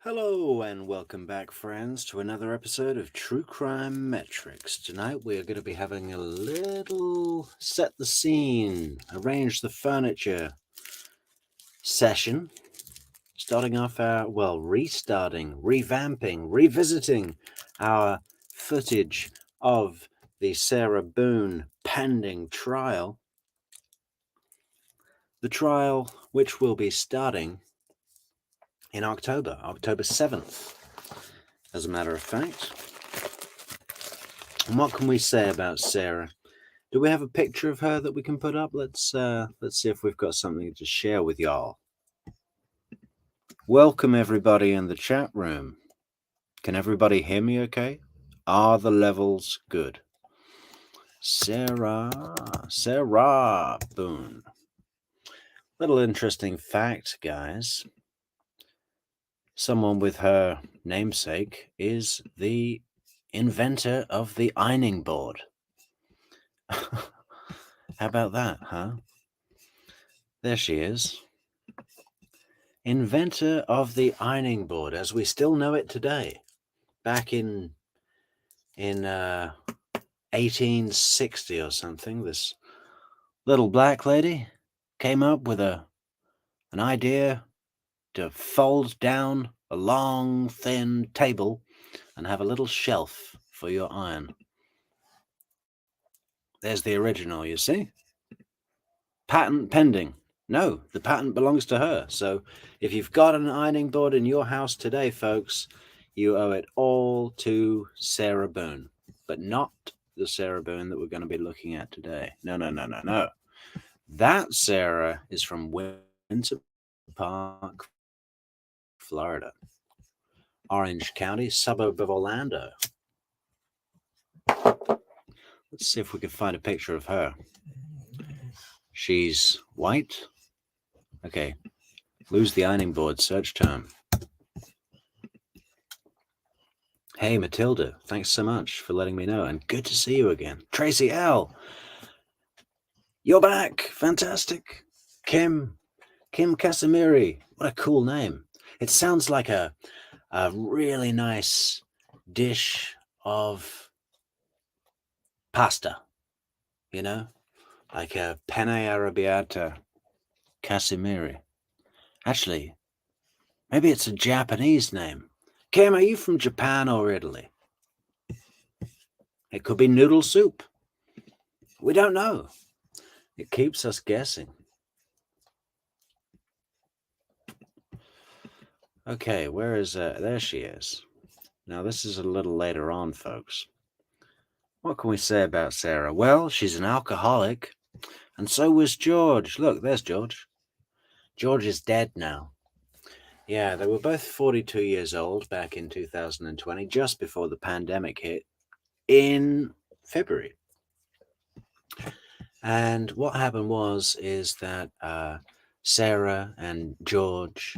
Hello and welcome back, friends, to another episode of True Crime Metrix. Tonight we are going to be having a little set the scene, arrange the furniture session, starting off restarting, revamping, revisiting our footage of the Sarah Boone pending trial. The trial which will be starting in October 7th, as a matter of fact. And what can we say about Sarah? Do we have a picture of her that we can put up? Let's see if we've got something to share with y'all. Welcome everybody in the chat room. Can everybody hear me okay? Are the levels good? Sarah Boone. Little interesting fact, guys. Someone with her namesake is the inventor of the ironing board. How about that, huh? There she is. Inventor of the ironing board as we still know it today. Back in 1860 or something, this little black lady came up with an idea to fold down a long, thin table and have a little shelf for your iron. There's the original, you see? Patent pending. No, the patent belongs to her. So if you've got an ironing board in your house today, folks, you owe it all to Sarah Boone, but not the Sarah Boone that we're going to be looking at today. No. That Sarah is from Winter Park, Florida, Orange County, suburb of Orlando. Let's see if we can find a picture of her. She's white. Okay, lose the ironing board, search term. Hey, Matilda, thanks so much for letting me know, and good to see you again. Tracy L., you're back. Fantastic. Kim Casimiri. What a cool name. It sounds like a really nice dish of pasta, you know, like a penne arrabbiata Casimiri. Actually, maybe it's a Japanese name. Kim, are you from Japan or Italy? It could be noodle soup. We don't know. It keeps us guessing. Okay, where is there she is. Now, this is a little later on, folks. What can we say about Sarah? Well, she's an alcoholic, and so was George. Look, there's George. George is dead now. Yeah, they were both 42 years old back in 2020, just before the pandemic hit in February. And what happened is that Sarah and George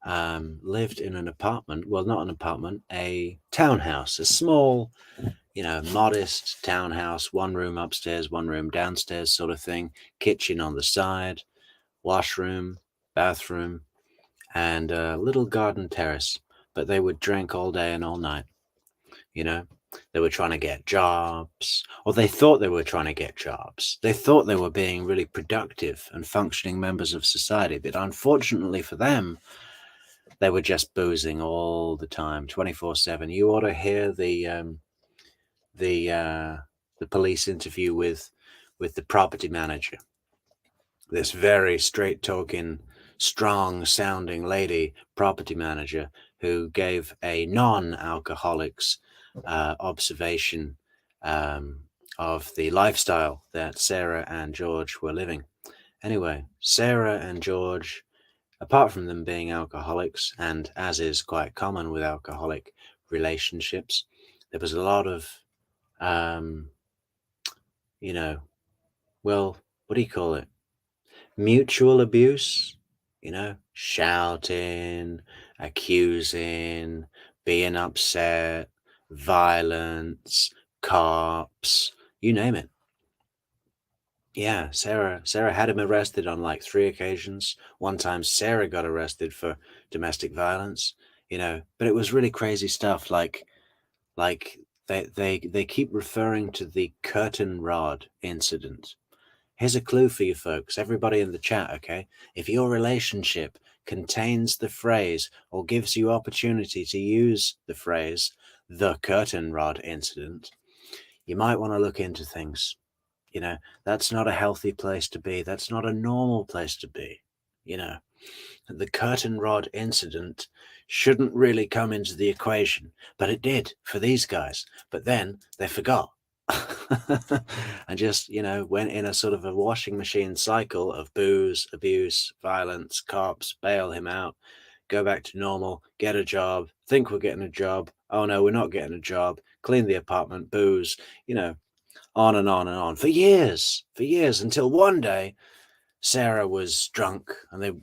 lived in an apartment. Well, not an apartment, a townhouse, a small, modest townhouse, one room upstairs, one room downstairs sort of thing, kitchen on the side, washroom, bathroom, and a little garden terrace. But they would drink all day and all night. They were trying to get jobs, or they thought they were trying to get jobs. They thought they were being really productive and functioning members of society. But unfortunately for them, they were just boozing all the time, 24/7. You ought to hear the police interview with the property manager. This very straight talking, strong sounding lady property manager who gave a non-alcoholics observation of the lifestyle that Sarah and George were living. Anyway, Sarah and George, apart from them being alcoholics, and as is quite common with alcoholic relationships, there was a lot of what do you call it? Mutual abuse, shouting, accusing, being upset, violence, cops, you name it. Yeah, Sarah had him arrested on like 3 occasions. One time Sarah got arrested for domestic violence. But it was really crazy stuff. Like they keep referring to the curtain rod incident. Here's a clue for you folks, everybody in the chat, okay? If your relationship contains the phrase or gives you opportunity to use the phrase, the curtain rod incident, you might want to look into things. That's not a healthy place to be. That's not a normal place to be. The curtain rod incident shouldn't really come into the equation, but it did for these guys. But then they forgot. And just, went in a sort of a washing machine cycle of booze, abuse, violence, cops, bail him out, go back to normal, get a job, think we're getting a job. Oh no, we're not getting a job. Clean the apartment, booze, on and on and on for years, until one day Sarah was drunk, and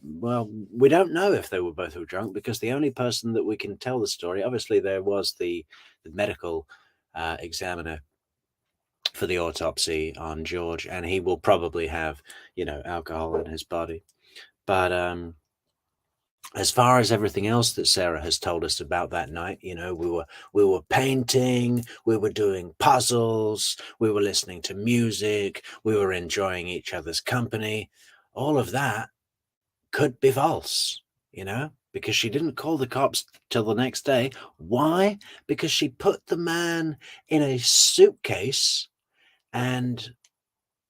we don't know if they were both drunk, because the only person that we can tell the story, obviously there was the medical examiner for the autopsy on George, and he will probably have, alcohol in his body. But as far as everything else that Sarah has told us about that night, we were painting, we were doing puzzles, we were listening to music, we were enjoying each other's company. All of that could be false, because she didn't call the cops till the next day. Why? Because she put the man in a suitcase and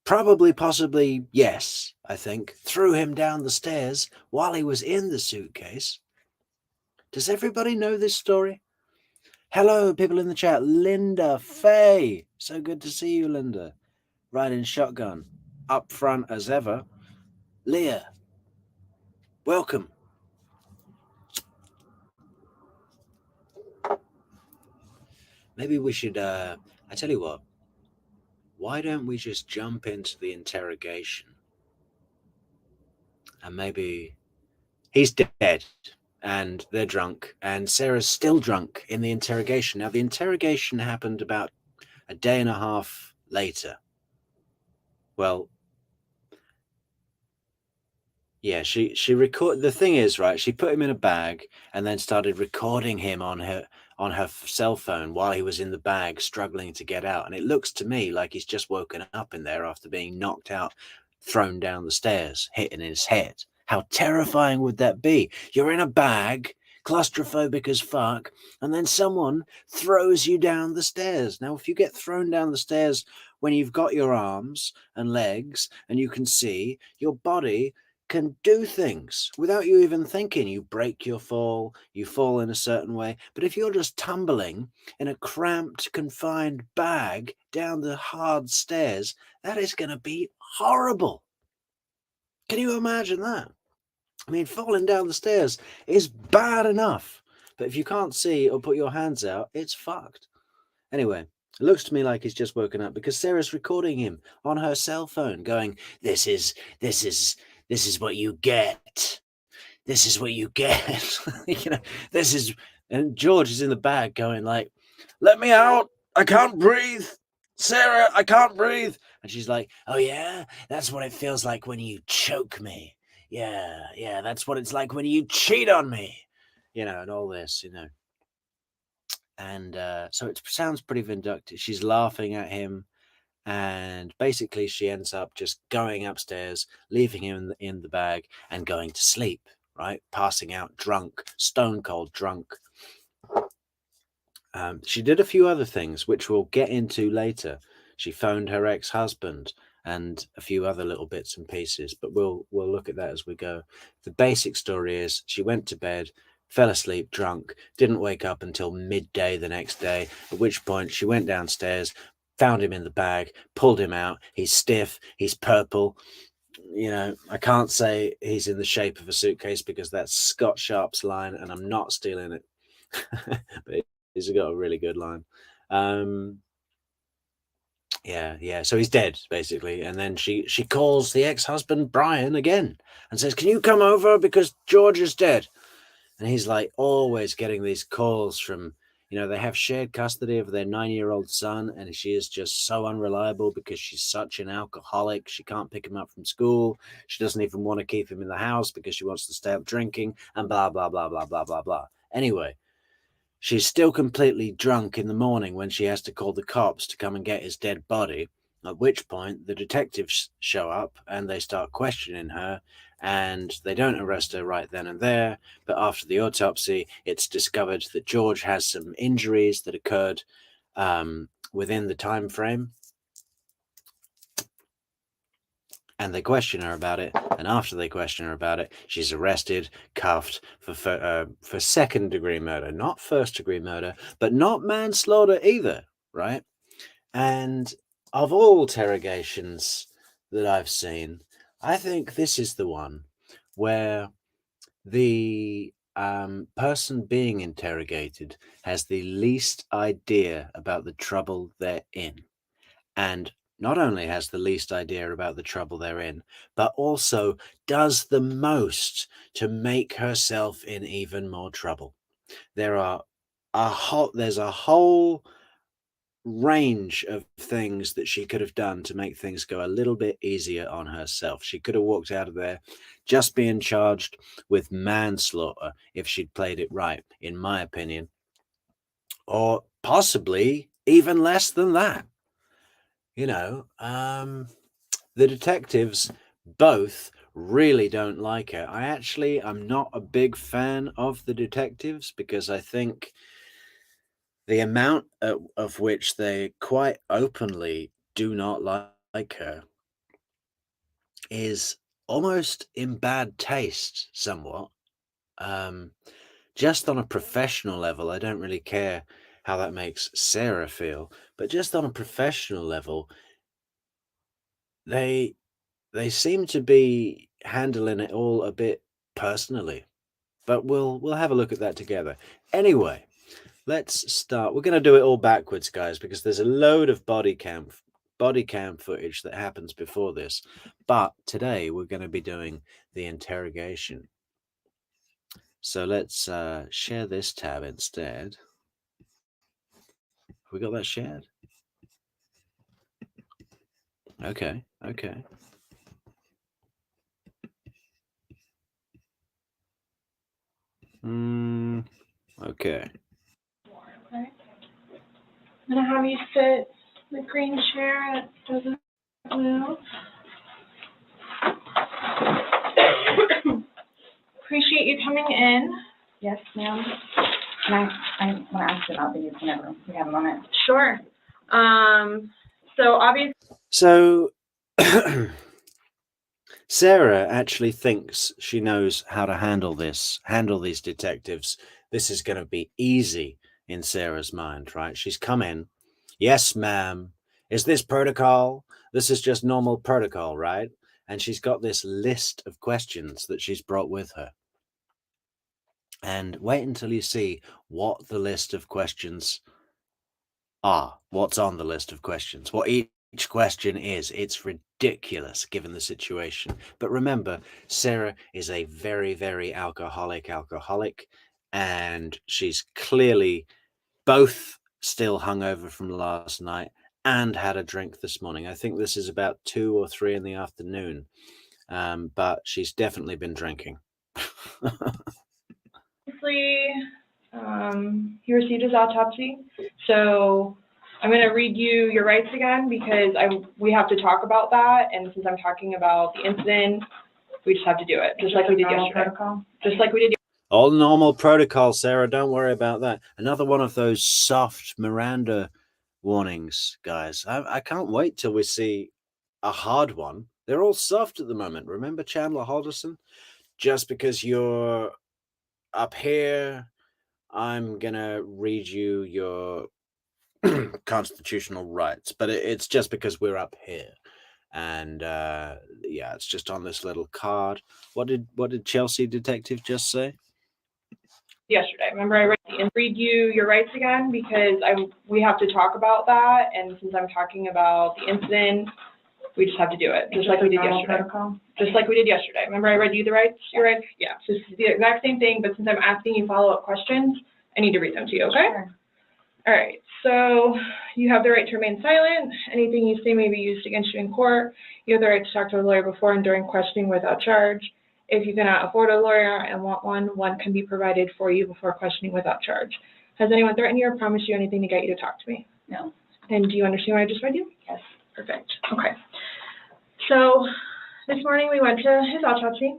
possibly, yes, I think, threw him down the stairs while he was in the suitcase. Does everybody know this story? Hello, people in the chat. Linda, Faye. So good to see you, Linda. Riding shotgun. Up front as ever. Leah. Welcome. Maybe we should, I tell you what. Why don't we just jump into the interrogation? And maybe he's dead and they're drunk and Sarah's still drunk in the interrogation. Now, the interrogation happened about a day and a half later. Well, yeah, she recorded. The thing is, right, she put him in a bag and then started recording him on her cell phone while he was in the bag, struggling to get out. And it looks to me like he's just woken up in there after being knocked out, thrown down the stairs, hit in his head. How terrifying would that be? You're in a bag, claustrophobic as fuck, and then someone throws you down the stairs. Now, if you get thrown down the stairs when you've got your arms and legs and you can see, your body can do things without you even thinking. You break your fall, you fall in a certain way. But if you're just tumbling in a cramped, confined bag down the hard stairs, that is going to be horrible. Can you imagine that? I mean, falling down the stairs is bad enough, but if you can't see or put your hands out, it's fucked. Anyway, it looks to me like he's just woken up because Sarah's recording him on her cell phone going, this is what you get. This is what you get. And George is in the bag going like, let me out. I can't breathe. Sarah, I can't breathe. And she's like, oh yeah, that's what it feels like when you choke me. Yeah, that's what it's like when you cheat on me. And all this, And so it sounds pretty vindictive. She's laughing at him. And basically she ends up just going upstairs, leaving him in the bag and going to sleep, right? Passing out drunk, stone cold drunk. She did a few other things, which we'll get into later. She phoned her ex-husband and a few other little bits and pieces, but we'll look at that as we go. The basic story is she went to bed, fell asleep drunk, didn't wake up until midday the next day, at which point she went downstairs, found him in the bag, pulled him out. He's stiff, he's purple. I can't say he's in the shape of a suitcase because that's Scott Sharp's line and I'm not stealing it. But he's got a really good line. Yeah. So he's dead, basically. And then she calls the ex-husband, Brian, again and says, can you come over because George is dead? And he's like always getting these calls from, they have shared custody of their 9-year-old son, and she is just so unreliable because she's such an alcoholic. She can't pick him up from school. She doesn't even want to keep him in the house because she wants to stay up drinking and blah, blah, blah, blah, blah, blah, blah. Anyway, she's still completely drunk in the morning when she has to call the cops to come and get his dead body, at which point the detectives show up and they start questioning her, and they don't arrest her right then and there, but after the autopsy, it's discovered that George has some injuries that occurred within the time frame, and they question her about it, and after they question her about it, she's arrested, cuffed for second-degree murder, not first-degree murder, but not manslaughter either, right? And of all interrogations that I've seen, I think this is the one where the person being interrogated has the least idea about the trouble they're in. And not only has the least idea about the trouble they're in, but also does the most to make herself in even more trouble. There's a whole range of things that she could have done to make things go a little bit easier on herself. She could have walked out of there just being charged with manslaughter if she'd played it right, in my opinion, or possibly even less than that. The detectives both really don't like her. I'm not a big fan of the detectives because I think the amount of which they quite openly do not like her is almost in bad taste, somewhat. Just on a professional level, I don't really care how that makes Sarah feel, but just on a professional level, they seem to be handling it all a bit personally. But we'll have a look at that together. Anyway, let's start. We're going to do it all backwards, guys, because there's a load of body cam footage that happens before this. But today we're going to be doing the interrogation. So let's share this tab instead. Have we got that shared? Okay. Okay. Okay. I'm gonna have you sit in the green chair that doesn't move. Appreciate you coming in. Yes, ma'am. I want to ask you about these whenever we have a moment. Sure. So obviously. So Sarah actually thinks she knows how to handle these detectives. This is going to be easy in Sarah's mind, right? She's come in. Yes, ma'am. Is this protocol? This is just normal protocol, right? And she's got this list of questions that she's brought with her. And wait until you see what the list of questions are, what's on the list of questions, what each question is. It's ridiculous given the situation. But remember, Sarah is a very, very alcoholic, and she's clearly both still hungover from last night and had a drink this morning. I think this is about 2 or 3 in the afternoon, but she's definitely been drinking. He received his autopsy, so I'm going to read you your rights again because we have to talk about that, and since I'm talking about the incident, we just have to do it, just like we did yesterday. Protocol. Just like we did. All normal protocol, Sarah. Don't worry about that. Another one of those soft Miranda warnings, guys. I can't wait till we see a hard one. They're all soft at the moment. Remember Chandler Halderson? Just because you're up here, I'm gonna read you your constitutional rights, but it's just because we're up here, and yeah, it's just on this little card. What did Chelsea detective just say? Yesterday, remember I read you your rights again because we have to talk about that, and since I'm talking about the incident, we just have to do it, just like we did yesterday. Protocol. Just like we did yesterday. Remember I read you the rights, your rights? Yeah, so it's the exact same thing, but since I'm asking you follow-up questions, I need to read them to you, okay? Sure. All right, so you have the right to remain silent. Anything you say may be used against you in court. You have the right to talk to a lawyer before and during questioning without charge. If you cannot afford a lawyer and want one can be provided for you before questioning without charge. Has anyone threatened you or promised you anything to get you to talk to me? No. And do you understand what I just read you? Yes. Perfect. Okay. So this morning we went to his autopsy,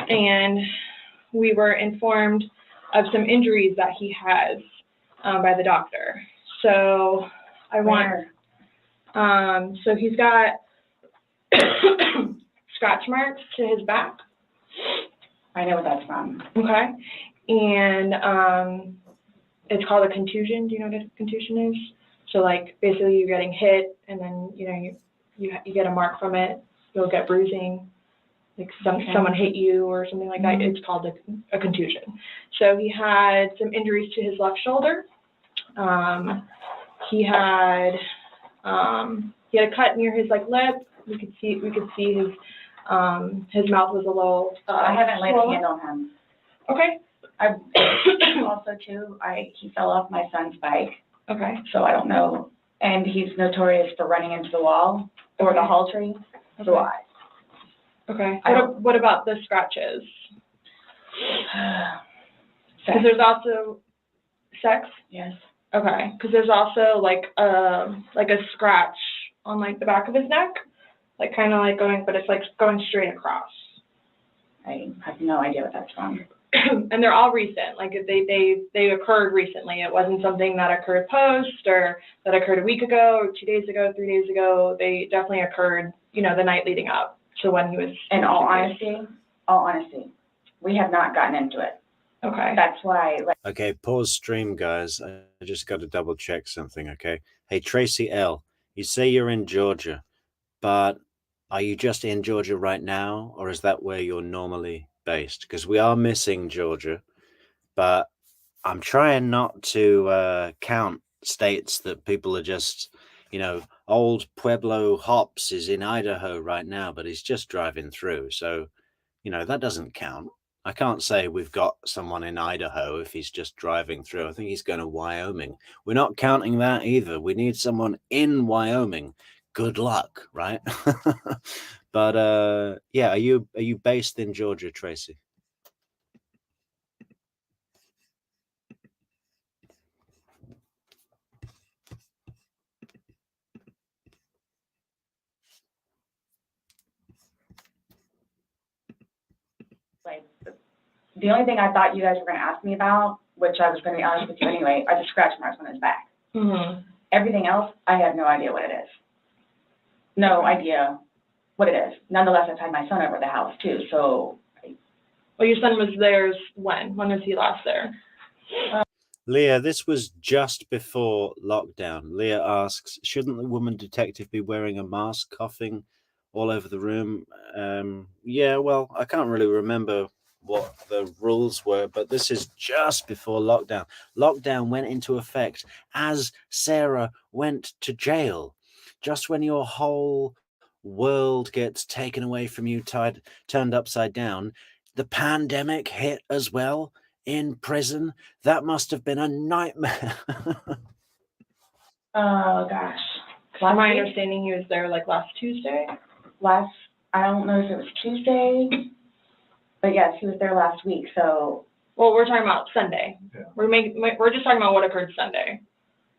and we were informed of some injuries that he has by the doctor. So so he's got scratch marks to his back. I know what that's from. Okay. And it's called a contusion. Do you know what a contusion is? So like basically you're getting hit and then you get a mark from it. You'll get bruising. Like someone hit you or something like that. It's called a contusion. So he had some injuries to his left shoulder. He had a cut near his lip. We could see his mouth was a little. I haven't laid a hand on him. Okay. Also too, he fell off my son's bike. Okay. So I don't know, and he's notorious for running into the wall or the hall tree. Okay. So Okay. What about the scratches? Sex. Because there's also sex. Yes. Okay. Because there's also like a scratch on the back of his neck, kind of going, but it's going straight across. I have no idea what that's from. And they're all recent. They occurred recently. It wasn't something that occurred post or that occurred a week ago or 2 days ago, 3 days ago. They definitely occurred, the night leading up to when he was. In all honesty, we have not gotten into it. Okay. That's why. Okay, pause stream, guys. I just got to double check something, okay? Hey, Tracy L., you say you're in Georgia, but are you just in Georgia right now, or is that where you're normally based? Because we are missing Georgia, but I'm trying not to count states that people are just, old Pueblo Hops is in Idaho right now, but he's just driving through. So, that doesn't count. I can't say we've got someone in Idaho if he's just driving through. I think he's going to Wyoming. We're not counting that either. We need someone in Wyoming. Good luck, right? But yeah, are you based in Georgia, Tracy? The only thing I thought you guys were going to ask me about, which I was going to be honest with you anyway, are the scratch marks on his back. Mm-hmm. Everything else, I have no idea what it is. No idea what it is. Nonetheless, I've had my son over the house too, so. Well, your son was there when? When was he last there? Leah, this was just before lockdown. Leah asks, shouldn't the woman detective be wearing a mask, coughing all over the room? Yeah, well, I can't really remember what the rules were, but this is just before lockdown. Lockdown went into effect as Sarah went to jail. Just when your whole world gets taken away from you, turned upside down, the pandemic hit as well in prison. That must have been a nightmare. Oh, gosh. From my understanding, he was there last Tuesday. I don't know if it was Tuesday, but yes, he was there last week, so. Well, we're talking about Sunday. Yeah. We're just talking about what occurred Sunday.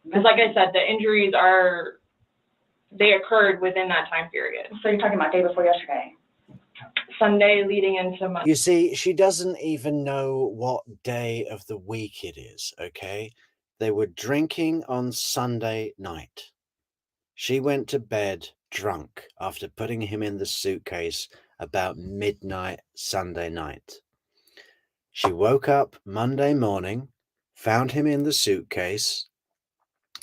Because like I said, the injuries they occurred within that time period. So you're talking about day before yesterday? Sunday leading into Monday. You see, she doesn't even know what day of the week it is, okay? They were drinking on Sunday night. She went to bed drunk after putting him in the suitcase about midnight Sunday night. She woke up Monday morning, found him in the suitcase,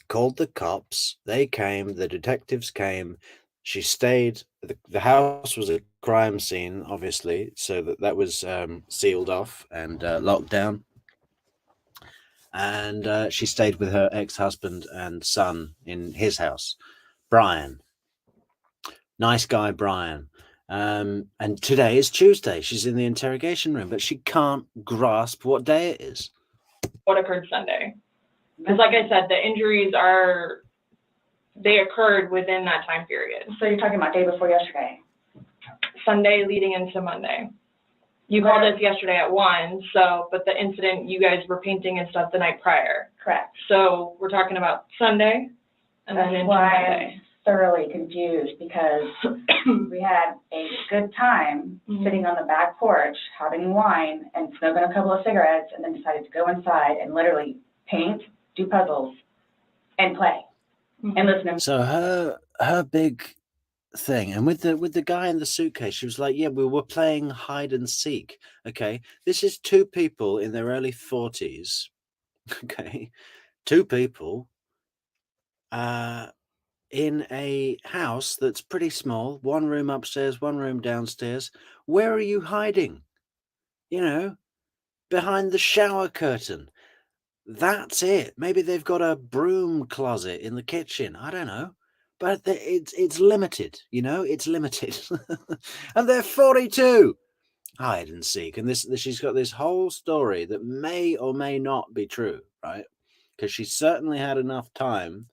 called the cops. They came, the detectives came. She stayed. The house was a crime scene, obviously, so that was sealed off and locked down. And she stayed with her ex-husband and son in his house, Brian. Nice guy, Brian. And today is Tuesday. She's in the interrogation room, but she can't grasp what day it is. What occurred Sunday? Because like I said, the injuries they occurred within that time period. So you're talking about day before yesterday? Sunday leading into Monday. You called us yesterday at 1, so, but the incident, you guys were painting and stuff the night prior. Correct. So we're talking about Sunday and then That's into why Monday. I'm thoroughly confused, because we had a good time Mhm. sitting on the back porch, having wine and smoking a couple of cigarettes, and then decided to go inside and literally paint, do puzzles, and play, and listen to So her big thing, and with the guy in the suitcase, she was like, yeah, we were playing hide and seek. Okay, this is two people in their early 40s. Okay, two people in a house that's pretty small, one room upstairs, one room downstairs. Where are you hiding? You know, behind the shower curtain. That's it. Maybe they've got a broom closet in the kitchen. I don't know. But it's limited, you know, it's limited. And they're 42. Hide and seek. And this she's got this whole story that may or may not be true, right? Because she certainly had enough time.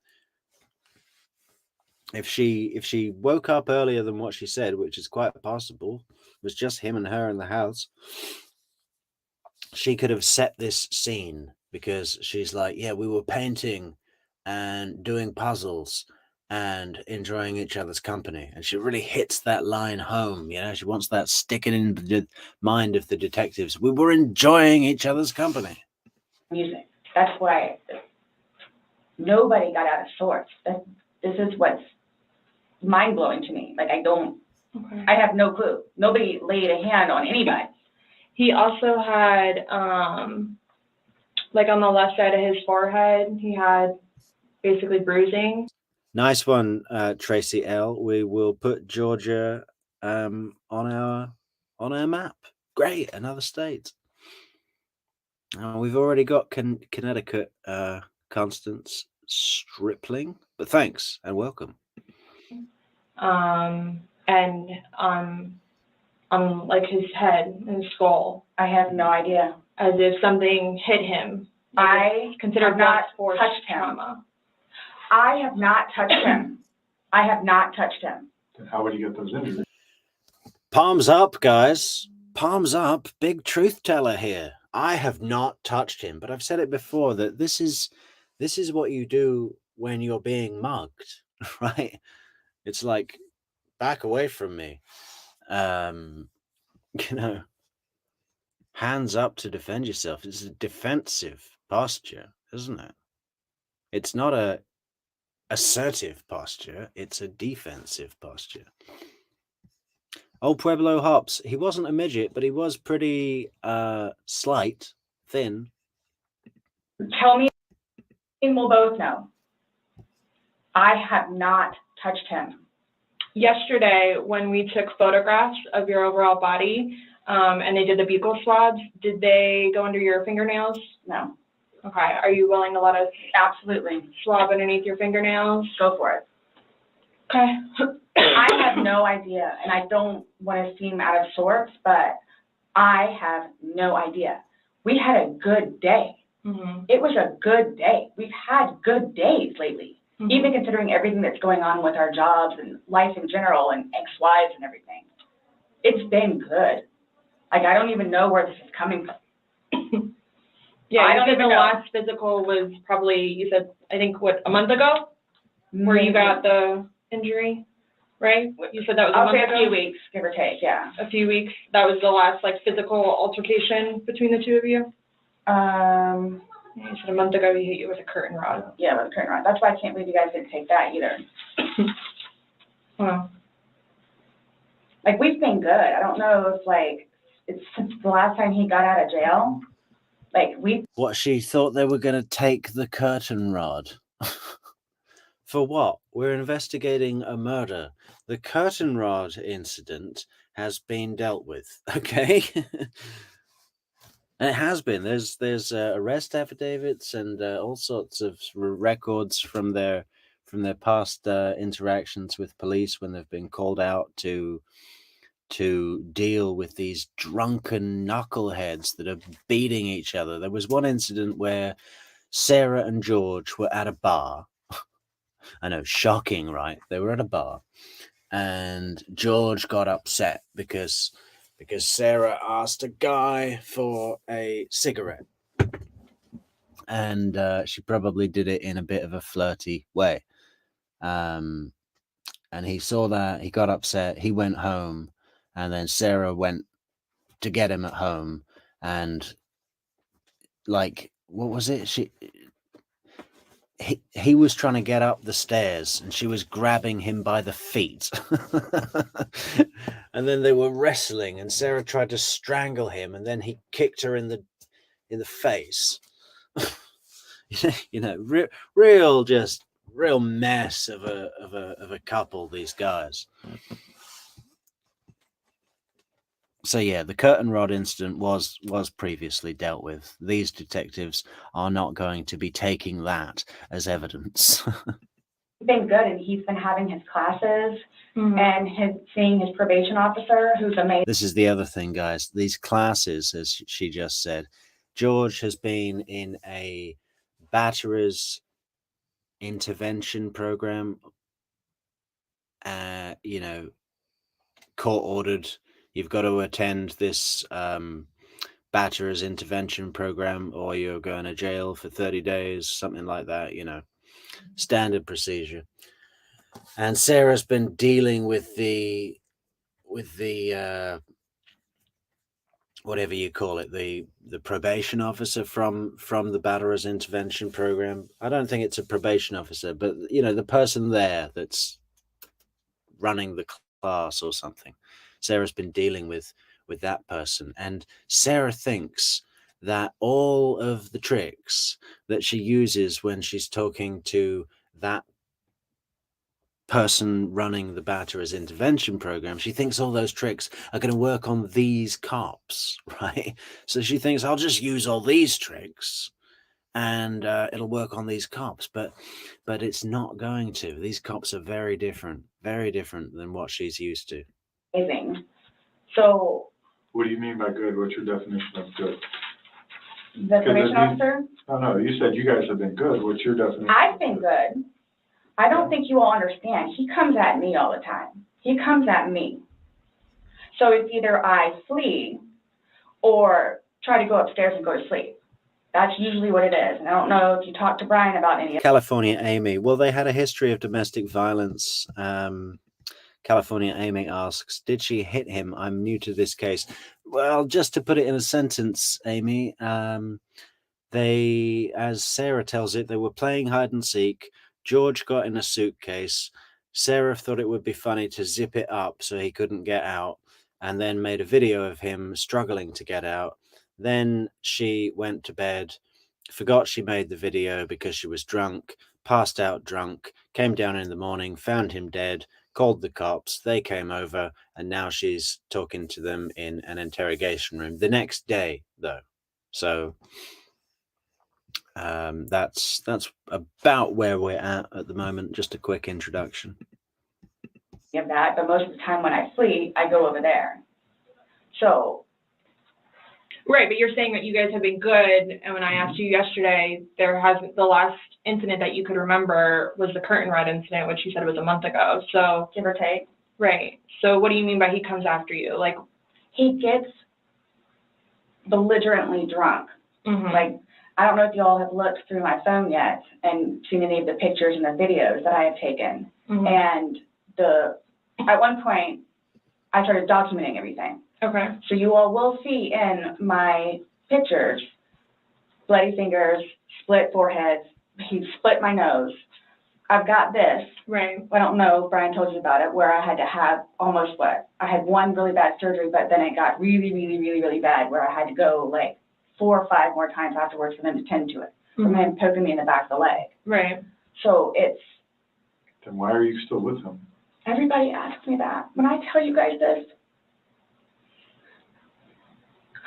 If she woke up earlier than what she said, which is quite possible, it was just him and her in the house, she could have set this scene, because she's like, yeah, we were painting and doing puzzles and enjoying each other's company. And she really hits that line home, you know, she wants that sticking in the mind of the detectives. We were enjoying each other's company. music. That's why nobody got out of sorts. This is what's mind-blowing to me. Like, Okay. I have no clue. Nobody laid a hand on anybody. He also had, like on the left side of his forehead, he had basically bruising. Nice one, Tracy L. We will put Georgia on our map. Great, another state. We've already got Connecticut, Constance Stripling, but thanks and welcome. And on like his head and skull, I have no idea. as if something hit him. I Considered have not force touched him. trauma. I have not touched him. I have not touched him. Then how would you get those injuries? Palms up, guys. Palms up. Big truth teller here. I have not touched him, but I've said it before that this is what you do when you're being mugged, right? It's like, back away from me. You know, hands up to defend yourself. It's a defensive posture, isn't it? It's not a assertive posture. It's a defensive posture. Old Pueblo Hops. He wasn't a midget, but he was pretty slight, thin. Tell me, and we'll both know. I have not touched him. Yesterday, when we took photographs of your overall body, and they did the buccal swabs, did they go under your fingernails? No. Okay, are you willing to let us Absolutely. swab underneath your fingernails? Go for it. Okay. I have no idea, and I don't want to seem out of sorts, but I have no idea. We had a good day. Mm-hmm. It was a good day. We've had good days lately, Mm-hmm. even considering everything that's going on with our jobs and life in general and ex-wives and everything. It's been good. Like, I don't even know where this is coming from. Yeah, I you don't said even the know. last physical was probably, you said, I think, what, a month ago? Where you Maybe. got the injury, right? You said that was a I'll month say ago? a few weeks, give or take, yeah. A few weeks. That was the last, like, physical altercation between the two of you? You said a month ago he hit you with a curtain rod. Yeah, with a curtain rod. That's why I can't believe you guys didn't take that either. Wow. Like, we've been good. I don't know if, like, it's since the last time he got out of jail. Like, What, she thought they were going to take the curtain rod? For what? We're investigating a murder. The curtain rod incident has been dealt with, okay? And it has been. There's arrest affidavits and all sorts of records from their past interactions with police when they've been called out to deal with these drunken knuckleheads that are beating each other. There was one incident where Sarah and George were at a bar. I know, shocking, right? They were at a bar and George got upset because Sarah asked a guy for a cigarette, and she probably did it in a bit of a flirty way. And he saw that, he got upset, he went home, and then Sarah went to get him at home, and like, what was it? He was trying to get up the stairs and she was grabbing him by the feet. And then they were wrestling and Sarah tried to strangle him and then he kicked her in the face. Real mess of a couple, these guys. So yeah, the curtain rod incident was previously dealt with. These detectives are not going to be taking that as evidence. He's been good, and he's been having his classes and seeing his probation officer, who's amazing. This is the other thing, guys. These classes, as she just said, George has been in a batterer's intervention program. Court ordered. You've got to attend this batterer's intervention program or you're going to jail for 30 days, something like that, standard procedure. And Sarah's been dealing with the whatever you call it, the probation officer from the batterer's intervention program. I don't think it's a probation officer, but the person there that's running the class or something. Sarah's been dealing with that person, and Sarah thinks that all of the tricks that she uses when she's talking to that person running the batterer's intervention program, she thinks all those tricks are going to work on these cops, right? So she thinks, I'll just use all these tricks and it'll work on these cops, but it's not going to. These cops are very different than what she's used to. Amazing. So what do you mean by good? What's your definition of good? the probation officer? No, you said you guys have been good. What's your definition? I've been good. I don't think you all understand. He comes at me all the time. He comes at me. So it's either I flee or try to go upstairs and go to sleep. That's usually what it is. And I don't know if you talked to Brian about any of California Amy. Well, they had a history of domestic violence. California Amy asks, did she hit him? I'm new to this case. Well, just to put it in a sentence, Amy, they, as Sarah tells it, they were playing hide and seek. George got in a suitcase. Sarah thought it would be funny to zip it up so he couldn't get out, and then made a video of him struggling to get out. Then she went to bed, forgot she made the video because she was drunk, passed out drunk, came down in the morning, found him dead, called the cops, they came over, and now she's talking to them in an interrogation room the next day, though. So that's about where we're at the moment. Just a quick introduction. of that, but most of the time when I flee, I go over there. So. Right, but you're saying that you guys have been good, and when I asked you yesterday, the last incident that you could remember was the curtain rod incident, which you said was a month ago, so. Give or take. Right, so what do you mean by he comes after you? Like, he gets belligerently drunk. mm-hmm. Like, I don't know if you all have looked through my phone yet and seen any of the pictures and the videos that I have taken. Mm-hmm. And at one point, I started documenting everything. Okay. So you all will see in my pictures, bloody fingers, split foreheads, he split my nose. I've got this. Right. I don't know if Brian told you about it, where I had to have I had one really bad surgery, but then it got really, really, really, really bad where I had to go like 4 or 5 more times afterwards for them to tend to it, from him poking me in the back of the leg. Right. So it's. Then why are you still with him? Everybody asks me that. When I tell you guys this,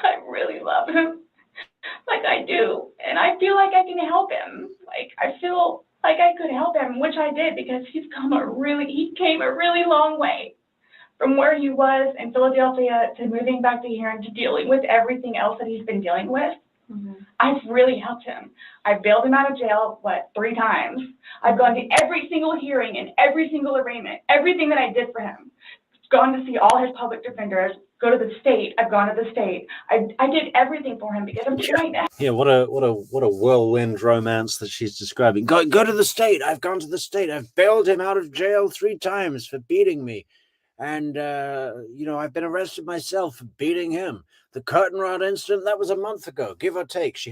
I really love him, like I do, and I feel like I can help him. Like I feel like I could help him, which I did, because he came a really long way from where he was in Philadelphia to moving back to here and to dealing with everything else that he's been dealing with. I've really helped him. I've bailed him out of jail, 3 times. I've gone to every single hearing and every single arraignment, everything that I did for him. Gone to see all his public defenders, go to the state. I've gone to the state. I did everything for him because I'm trying to. Yeah, what a whirlwind romance that she's describing. Go to the state. I've gone to the state. I've bailed him out of jail 3 times for beating me. And, I've been arrested myself for beating him. The curtain rod incident, that was a month ago, give or take. She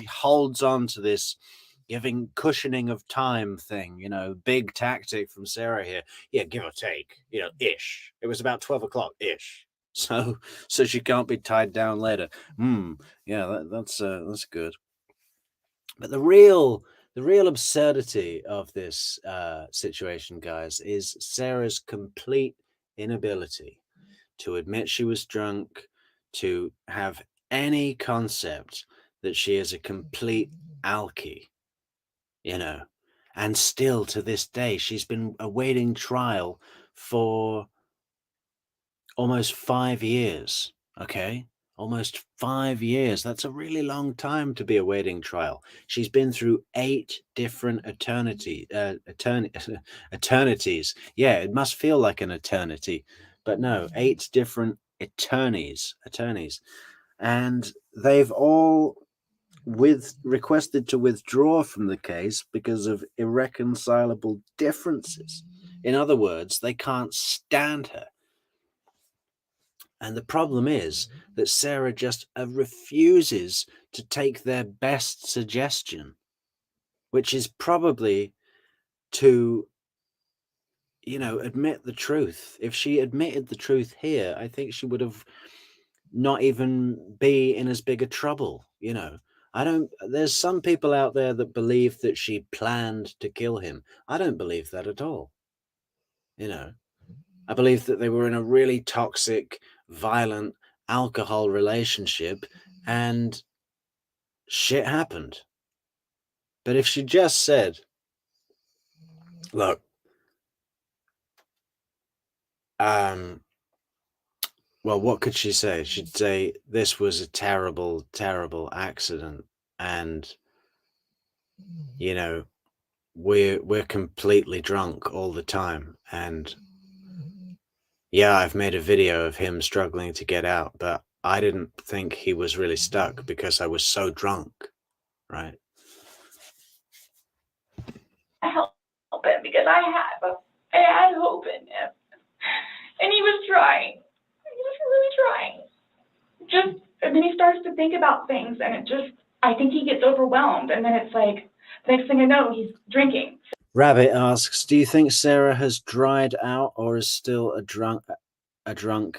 holds on to this giving cushioning of time thing, big tactic from Sarah here. Yeah, give or take, ish. It was about 12 o'clock ish. So she can't be tied down later. Yeah, that's good. But the real absurdity of this situation, guys, is Sarah's complete inability to admit she was drunk, to have any concept that she is a complete alkie, and still to this day, she's been awaiting trial for almost 5 years, okay? Almost 5 years. That's a really long time to be awaiting trial. She's been through 8 different eternities. Yeah, it must feel like an eternity, but no, 8 different attorneys. And they've all requested to withdraw from the case because of irreconcilable differences. In other words, they can't stand her. And the problem is that Sarah just refuses to take their best suggestion, which is probably to, admit the truth. If she admitted the truth here, I think she would have not even be in as big a trouble, There's some people out there that believe that she planned to kill him. I don't believe that at all. I believe that they were in a really toxic, violent alcohol relationship and shit happened. But if she just said, look, well, what could she say? She'd say this was a terrible, terrible accident, and we're completely drunk all the time, and yeah, I've made a video of him struggling to get out, but I didn't think he was really stuck because I was so drunk, right? I help him because I had hope in him, and he was trying. He was really trying. And then he starts to think about things, and I think he gets overwhelmed, and then it's like, the next thing I know, he's drinking. Rabbit asks, do you think Sarah has dried out or is still a drunk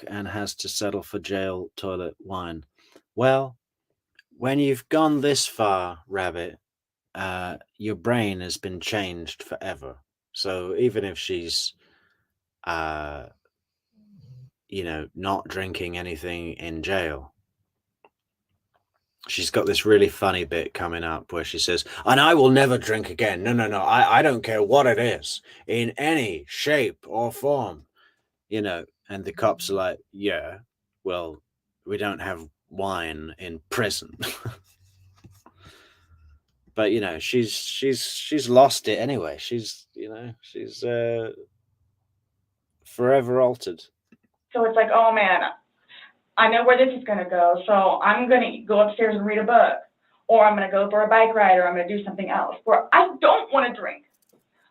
and has to settle for jail toilet wine? Well, when you've gone this far, Rabbit, your brain has been changed forever. So even if she's, not drinking anything in jail, she's got this really funny bit coming up where she says, and I will never drink again. No. I don't care what it is in any shape or form, and the cops are like, yeah, well, we don't have wine in prison. But she's lost it anyway. She's forever altered. So it's like, oh man, I know where this is going to go, so I'm going to go upstairs and read a book, or I'm going to go for a bike ride, or I'm going to do something else, where I don't want to drink.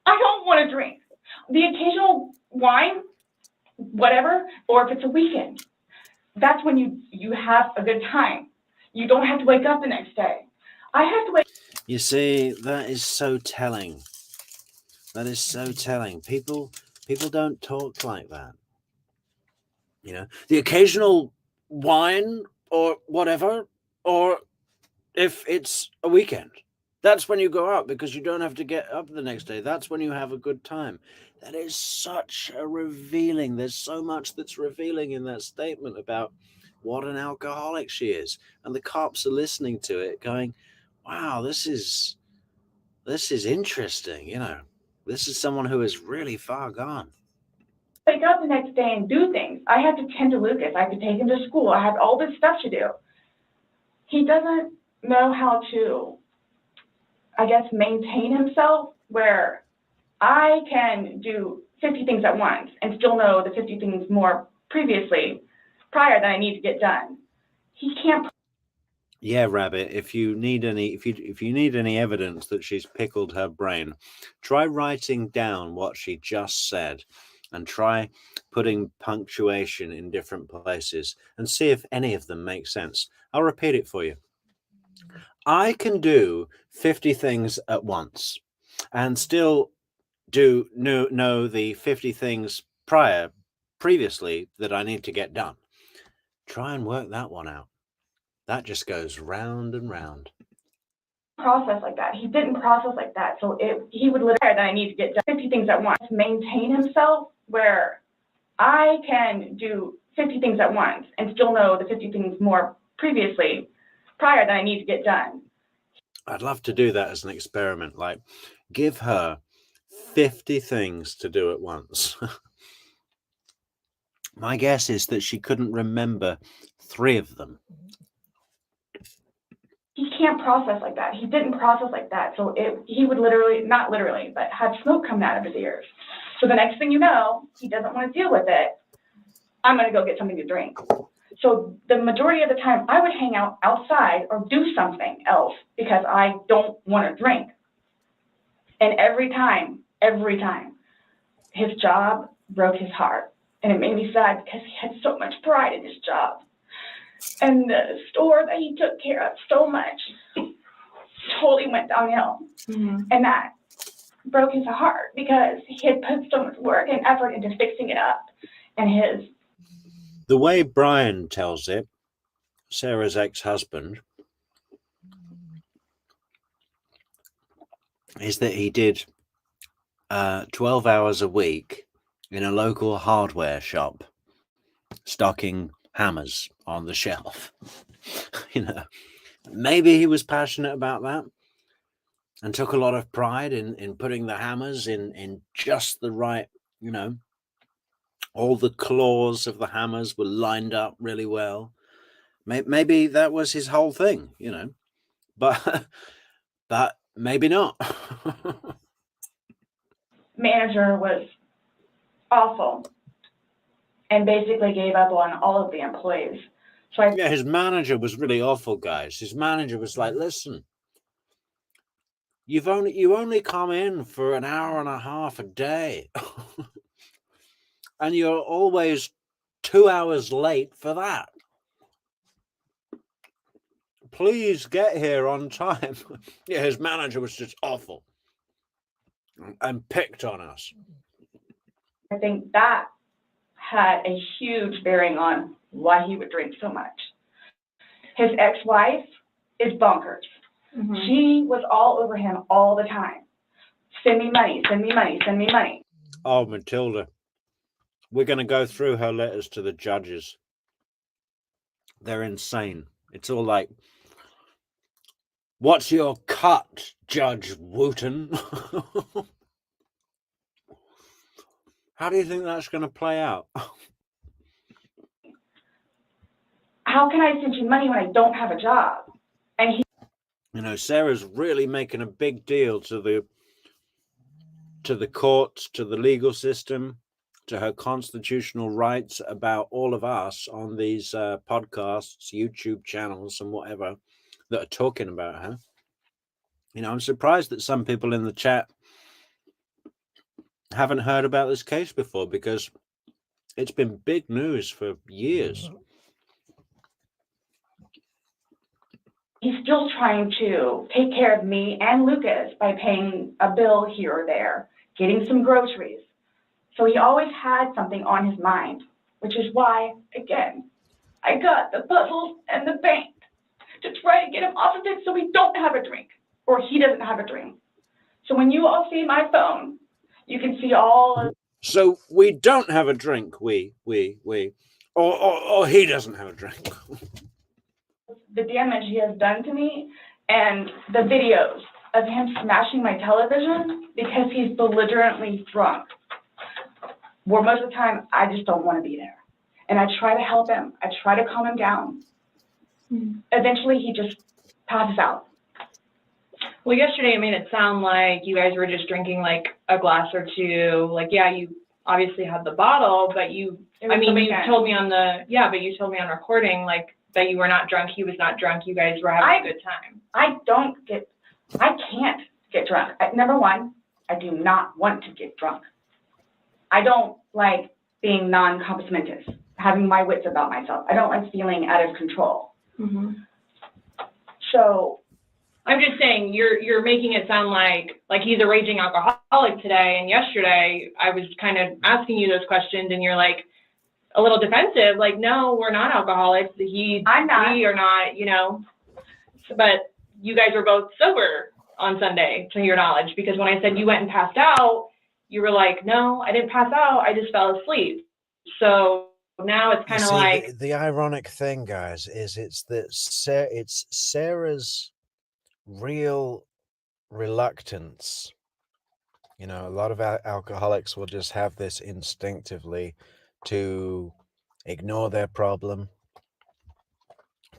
I don't want to drink. The occasional wine, whatever, or if it's a weekend, that's when you have a good time. You don't have to wake up the next day. I have to wake. You see, that is so telling. That is so telling. People don't talk like that. The occasional wine or whatever, or if it's a weekend, that's when you go out because you don't have to get up the next day. That's when you have a good time. That is such a revealing. There's so much that's revealing in that statement about what an alcoholic she is. And the cops are listening to it going, wow, this is interesting. This is someone who is really far gone. Wake up the next day and do things. I have to tend to Lucas. I have to take him to school. I have all this stuff to do. he doesn't know how to, I guess, maintain himself, where I can do 50 things at once and still know the 50 things more prior that I need to get done. He can't. Yeah, Rabbit, if you need any evidence that she's pickled her brain, try writing down what she just said and try putting punctuation in different places and see if any of them make sense. I'll repeat it for you. I can do 50 things at once and still know the 50 things previously that I need to get done. Try and work that one out. That just goes round and round. Process like that. He didn't process like that. So he would literally that I need to get done 50 things at once, maintain himself, where I can do 50 things at once and still know the 50 things more prior that I need to get done. I'd love to do that as an experiment, like give her 50 things to do at once. My guess is that she couldn't remember 3 of them. He can't process like that. He didn't process like that. So he would literally, not literally, but have smoke coming out of his ears. So the next thing you know, he doesn't want to deal with it. I'm going to go get something to drink. So the majority of the time I would hang out outside or do something else because I don't want to drink. And every time, his job broke his heart. And it made me sad because he had so much pride in his job. And the store that he took care of so much totally went downhill. Mm-hmm. And that broke his heart because he had put so much work and effort into fixing it up. And the way Brian tells it, Sarah's ex-husband, is that he did 12 hours a week in a local hardware shop, stocking hammers on the shelf. Maybe he was passionate about that and took a lot of pride in putting the hammers in just the right, all the claws of the hammers were lined up really well. Maybe that was his whole thing, but maybe not. manager was awful and basically gave up on all of the employees. So yeah, his manager was really awful, guys. His manager was like, listen, you only come in for an hour and a half a day. And you're always 2 hours late for that. Please get here on time. Yeah, his manager was just awful and picked on us. I think that had a huge bearing on why he would drink so much. His ex-wife is bonkers. Mm-hmm. She was all over him all the time. Send me money, send me money, send me money. Oh, Matilda, we're going to go through her letters to the judges. They're insane. It's all like, what's your cut, Judge Wooten? How do you think that's going to play out? How can I send you money when I don't have a job? And he, Sarah's really making a big deal to the courts, to the legal system, to her constitutional rights about all of us on these podcasts, YouTube channels and whatever that are talking about her. I'm surprised that some people in the chat haven't heard about this case before, because it's been big news for years. he's still trying to take care of me and Lucas by paying a bill here or there, getting some groceries. So he always had something on his mind, which is why, again, I got the puzzles and the bank to try to get him off of it so we don't have a drink, or he doesn't have a drink. So when you all see my phone, you can see all of... So we don't have a drink, or he doesn't have a drink. the damage he has done to me and the videos of him smashing my television because he's belligerently drunk. Where most of the time, I just don't want to be there. And I try to help him. I try to calm him down. eventually he just passes out. Well, yesterday it made it sound like you guys were just drinking like a glass or two. Like, yeah, you obviously had the bottle, but you told me on recording, like, that you were not drunk, he was not drunk, you guys were having a good time. I can't get drunk. Number one, I do not want to get drunk. I don't like being non-compos mentis, having my wits about myself. I don't like feeling out of control. Mm-hmm. So I'm just saying, you're making it sound like he's a raging alcoholic today, and yesterday I was kind of asking you those questions, and you're like a little defensive, like, no, we're not alcoholics. I'm not. We are not, you know. But you guys were both sober on Sunday, to your knowledge, because when I said you went and passed out, you were like, no, I didn't pass out, I just fell asleep. So now it's kind of like the ironic thing, guys, is it's Sarah's real reluctance. You know, a lot of alcoholics will just have this instinctively to ignore their problem,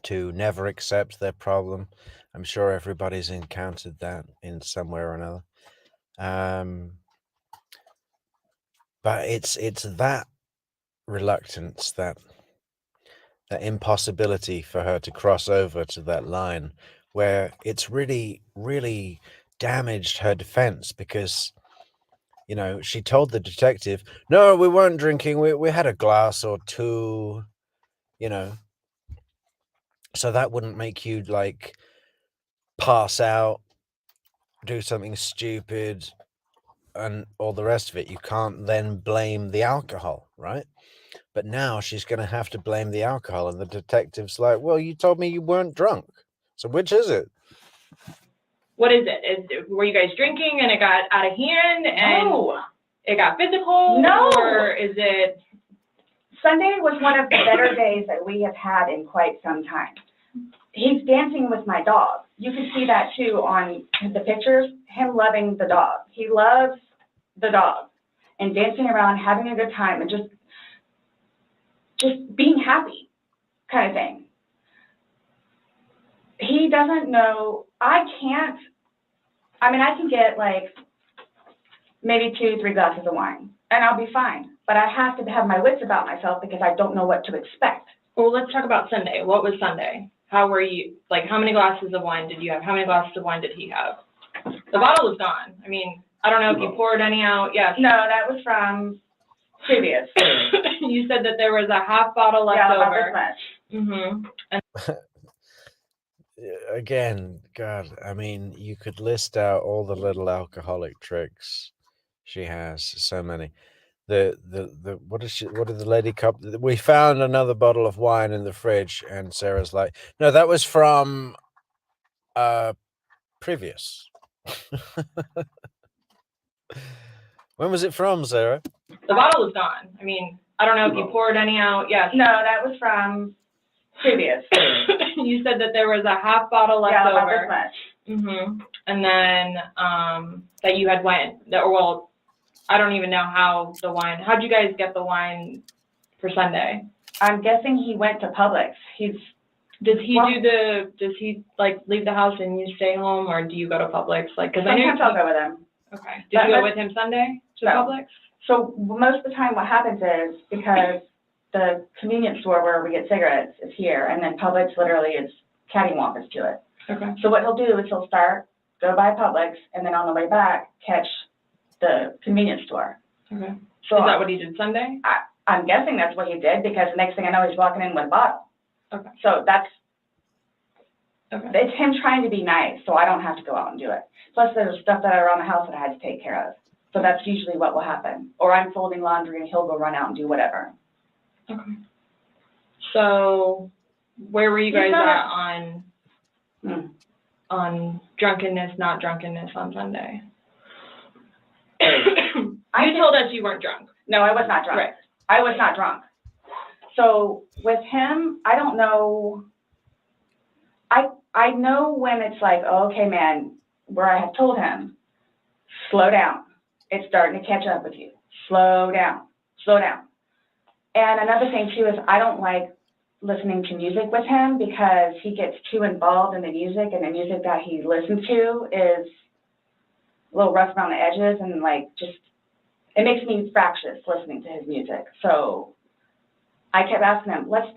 to never accept their problem. I'm sure everybody's encountered that in some way or another. But it's that reluctance, that impossibility for her to cross over to that line, where it's really, really damaged her defense, because, you know, she told the detective, no, we weren't drinking, we had a glass or two, you know, so that wouldn't make you like pass out, do something stupid, and all the rest of it. You can't then blame the alcohol, right? But now she's going to have to blame the alcohol, and the detective's like, well, you told me you weren't drunk, so which is it? What is it? Were you guys drinking and it got out of hand and no. It got physical? No. Or is it? Sunday was one of the better days that we have had in quite some time. He's dancing with my dog. You can see that too on the pictures, him loving the dog. He loves the dog and dancing around, having a good time, and just being happy kind of thing. He doesn't know, I can get like maybe 2-3 glasses of wine and I'll be fine. But I have to have my wits about myself because I don't know what to expect. Well, let's talk about Sunday. What was Sunday? How were you, like, how many glasses of wine did you have? How many glasses of wine did he have? The bottle was gone. I mean, I don't know if you poured any out. Yes. No, that was from previous. You said that there was a half bottle left yeah, over. about this much. Mm-hmm. Again, God, I mean, you could list out all the little alcoholic tricks she has. So many. What did the lady cup? We found another bottle of wine in the fridge, and Sarah's like, no, that was from previous. When was it from, Sarah? The bottle was gone. I mean, I don't know if you poured any out. Yes. No, that was from previous. You said that there was a half bottle left yeah, about over. this much. Mm-hmm. And then that you had well, I don't even know how the wine. How'd you guys get the wine for Sunday? I'm guessing he went to Publix. Does he like leave the house and you stay home, or do you go to Publix? Like, because I know sometimes I'll go with him. Okay. Did you go with him Sunday to Publix? So most of the time, what happens is because the convenience store where we get cigarettes is here, and then Publix literally is cattywampus to it. Okay. So what he'll do is he'll go by Publix, and then on the way back catch the convenience store. Okay. So is that what he did Sunday? I'm guessing that's what he did, because the next thing I know, he's walking in with a bottle. Okay. So it's him trying to be nice, so I don't have to go out and do it. Plus, there's stuff that are around the house that I had to take care of. So that's usually what will happen. Or I'm folding laundry and he'll go run out and do whatever. Okay. So where were you guys at on drunkenness, not drunkenness on Sunday? You told us you weren't drunk. No, I was not drunk. Right. I was not drunk. So with him, I don't know. I know when it's like, oh, okay, man, where I have told him, slow down. It's starting to catch up with you. Slow down. Slow down. And another thing, too, is I don't like listening to music with him because he gets too involved in the music, and the music that he listens to is a little rough around the edges, and like just, it makes me fractious listening to his music. So I kept asking him, let's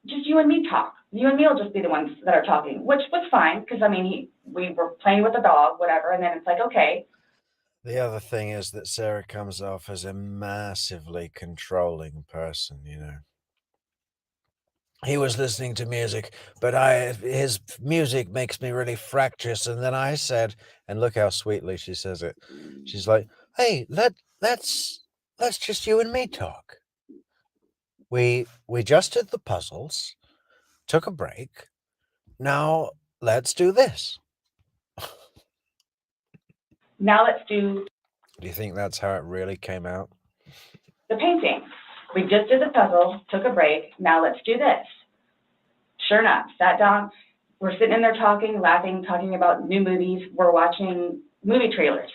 just you and me talk. You and me will just be the ones that are talking, which was fine, because I mean, we were playing with the dog, whatever, and then it's like, okay. The other thing is that Sarah comes off as a massively controlling person, you know. He was listening to music, but his music makes me really fractious. And then I said, and look how sweetly she says it. She's like, hey, let's just you and me talk. We just did the puzzles, took a break. Now let's do this. Now let's do Do you think that's how it really came out? the painting. We just did the puzzle, took a break, now let's do this. Sure enough, sat down, we're sitting in there talking, laughing, talking about new movies, we're watching movie trailers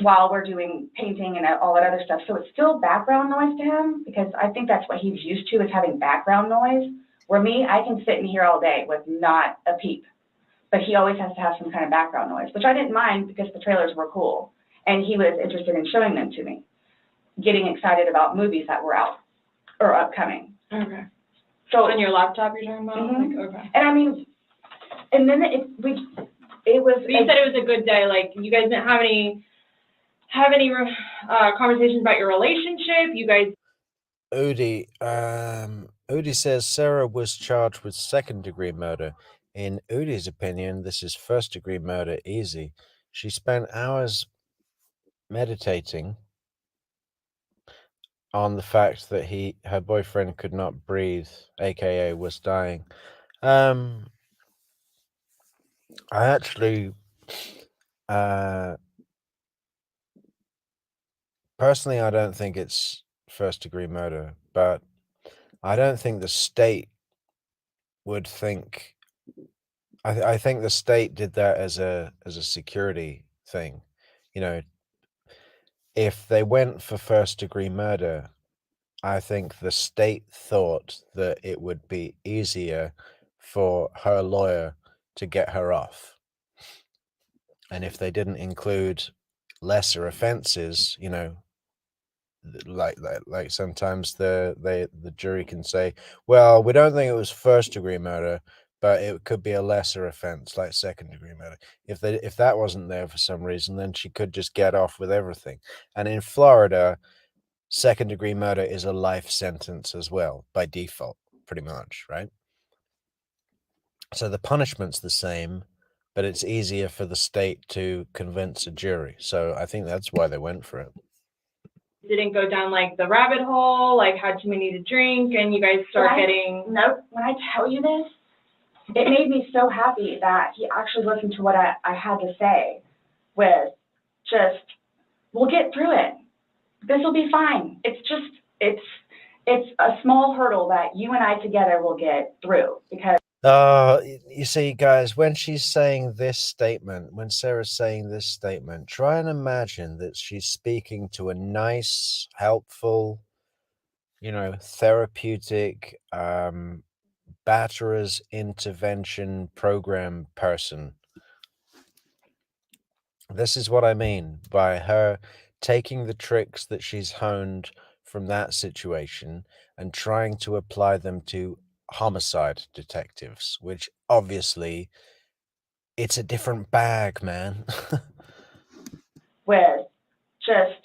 while we're doing painting and all that other stuff. So it's still background noise to him, because I think that's what he's used to, is having background noise. Where me, I can sit in here all day with not a peep, but he always has to have some kind of background noise, which I didn't mind because the trailers were cool, and he was interested in showing them to me, getting excited about movies that were out or upcoming. Okay. So On your laptop you're talking about? Mhm. Like, okay. And I mean, and then it was. But you said it was a good day, like, you guys didn't have any conversations about your relationship, you guys. Udi says Sarah was charged with second-degree murder. In Udi's opinion, this is first-degree murder easy. She spent hours meditating on the fact that her boyfriend could not breathe, aka was dying. I actually, personally, I don't think it's first-degree murder, but I don't think the state would think. I think the state did that as a security thing. You know, if they went for first-degree murder, I think the state thought that it would be easier for her lawyer to get her off. And if they didn't include lesser offenses, you know, like sometimes the jury can say, well, we don't think it was first-degree murder, but it could be a lesser offense, like second-degree murder. If that wasn't there for some reason, then she could just get off with everything. And in Florida, second-degree murder is a life sentence as well, by default, pretty much, right? So the punishment's the same, but it's easier for the state to convince a jury. So I think that's why they went for it. Didn't go down like the rabbit hole, like had too many to drink, and you guys start getting. Nope. When I tell you this, it made me so happy that he actually listened to what I had to say, with just, we'll get through it. This will be fine. It's just, it's a small hurdle that you and I together will get through, because. You see, guys, when she's saying this statement, when Sarah's saying this statement, try and imagine that she's speaking to a nice, helpful, you know, therapeutic, batterer's intervention program person. This is what I mean by her taking the tricks that she's honed from that situation and trying to apply them to homicide detectives, which obviously it's a different bag, man. With just,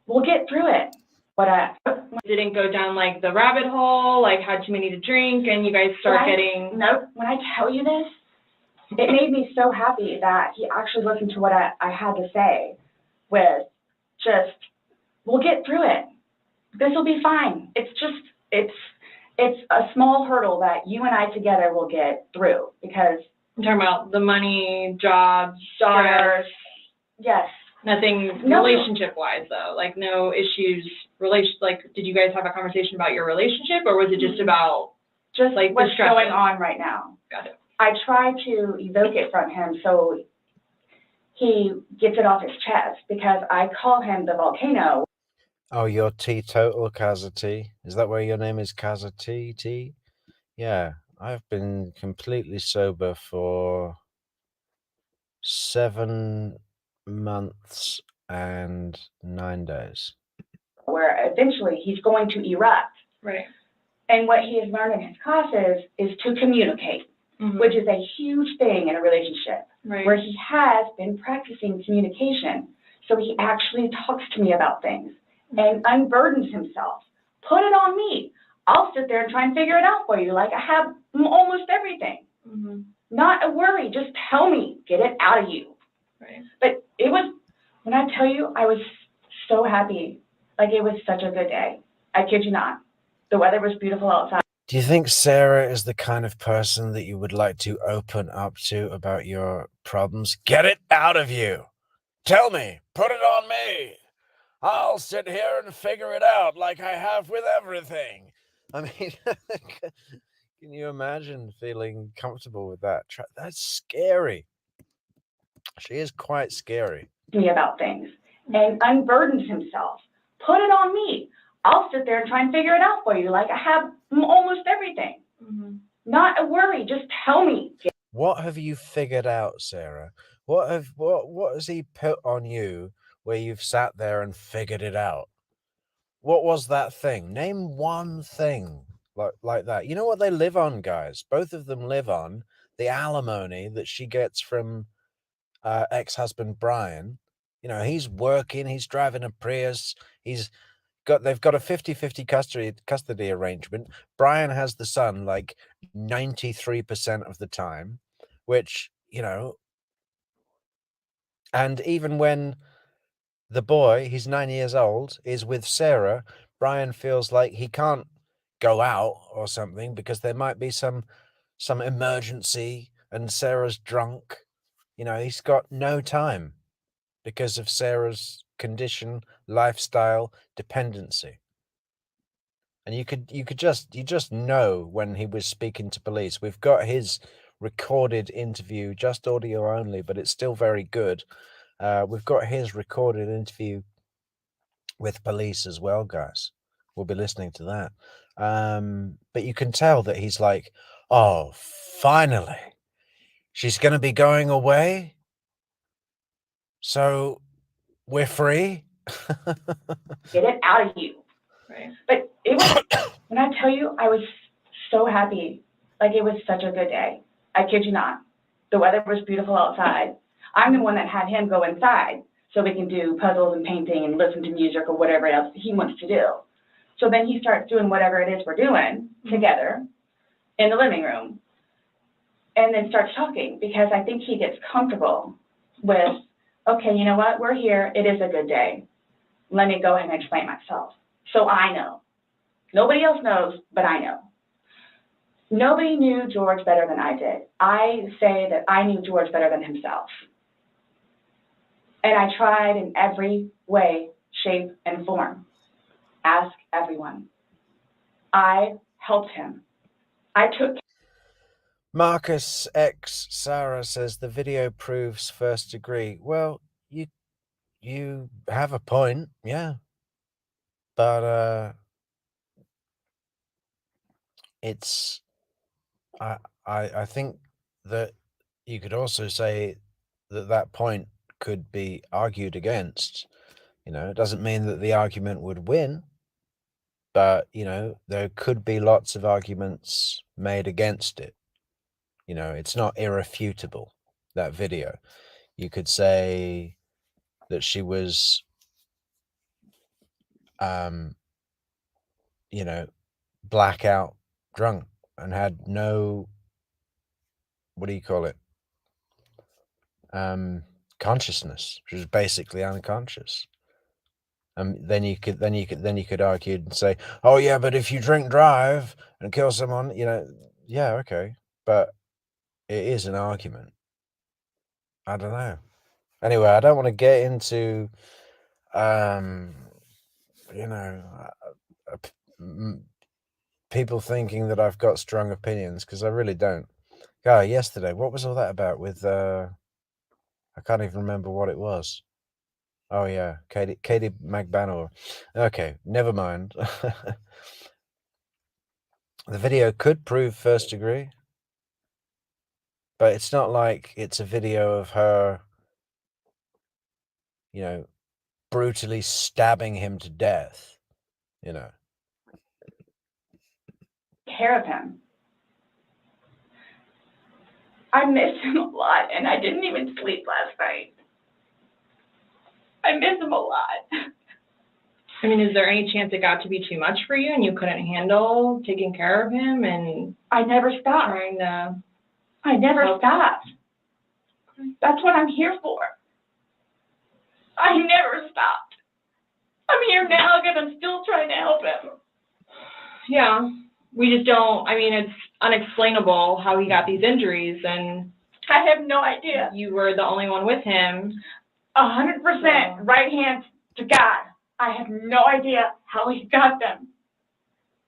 we'll get through it. But Didn't go down like the rabbit hole, like had too many to drink, and you guys start getting. Nope. When I tell you this, it made me so happy that he actually listened to what I had to say, with just, we'll get through it. This will be fine. It's just, it's a small hurdle that you and I together will get through, because. I'm talking about the money, jobs, Daughters. Yes. Nothing No. relationship-wise, though. Like, no issues. Like, did you guys have a conversation about your relationship, or was it just about Just like what's distressing? going on right now. Got it. I try to evoke it from him so he gets it off his chest, because I call him the volcano. Oh, you're teetotal, Kaza T. Is that where your name is, Kaza T? Yeah, I've been completely sober for 7 months and 9 days. Where eventually he's going to erupt. Right. And what he has learned in his classes is to communicate, which is a huge thing in a relationship, Right. where he has been practicing communication. So he actually talks to me about things and unburdens himself. Put it on me. I'll sit there and try and figure it out for you. Like I have almost everything. Not a worry. Just tell me. Get it out of you. Right. But it was, when I tell you, I was so happy. Like it was such a good day. I kid you not. The weather was beautiful outside. Do you think Sarah is the kind of person that you would like to open up to about your problems? Get it out of you. Tell me. Put it on me. I'll sit here and figure it out like I have with everything. I mean, can you imagine feeling comfortable with that? That's scary. She is quite scary. Me about things and unburdens himself. Put it on me. I'll sit there and try and figure it out for you. Like I have almost everything. Not a worry. Just tell me. What have you figured out, Sarah? What has he put on you where you've sat there and figured it out? What was that thing? Name one thing like that. You know what they live on, guys? Both of them live on the alimony that she gets from ex-husband Brian. You know, he's working, he's driving a Prius, they've got a 50-50 custody arrangement. Brian has the son like 93% of the time, which, you know, and even when the boy, he's 9 years old, is with Sarah, Brian feels like he can't go out or something because there might be some emergency and Sarah's drunk. You know, he's got no time because of Sarah's condition, lifestyle, dependency. And you just know when he was speaking to police. We've got his recorded interview, just audio only, but it's still very good. We've got his recorded interview with police as well, guys. We'll be listening to that. But you can tell that he's like, oh, finally, she's going to be going away. So we're free. Get it out of you. Right. But it was, when I tell you, I was so happy. Like it was such a good day. I kid you not. The weather was beautiful outside. I'm the one that had him go inside so we can do puzzles and painting and listen to music or whatever else he wants to do. So then he starts doing whatever it is we're doing together in the living room and then starts talking because I think he gets comfortable with, okay, you know what? We're here. It is a good day. Let me go ahead and explain myself. So I know. Nobody else knows, but I know. Nobody knew George better than I did. I say that I knew George better than himself. And I tried in every way, shape, and form. Ask everyone. I helped him. I took. Marcus X Sarah says the video proves first degree. Well, you have a point, yeah. But it's I think that you could also say that point could be argued against. You know, it doesn't mean that the argument would win, but you know, there could be lots of arguments made against it. You know, it's not irrefutable, that video. You could say that she was you know, blackout drunk and had no, what do you call it? Consciousness. She was basically unconscious. Then you could argue and say, oh yeah, but if you drink drive and kill someone, you know, yeah, okay. But it is an argument. I don't know. Anyway, I don't want to get into you know, people thinking that I've got strong opinions, because I really don't. Yesterday, what was all that about with I can't even remember what it was. Oh yeah, Katie McBanor. Okay, never mind. The video could prove first degree, but it's not like it's a video of her, you know, brutally stabbing him to death, you know. Care of him. I miss him a lot, and I didn't even sleep last night. I miss him a lot. I mean, is there any chance it got to be too much for you and you couldn't handle taking care of him and I never stopped. trying to? I never Okay. stopped. That's what I'm here for. I never stopped. I'm here now because I'm still trying to help him. Yeah, we just don't, I mean, it's unexplainable how he got these injuries, and I have no idea. you were the only one with him. 100% right hand to God. I have no idea how he got them.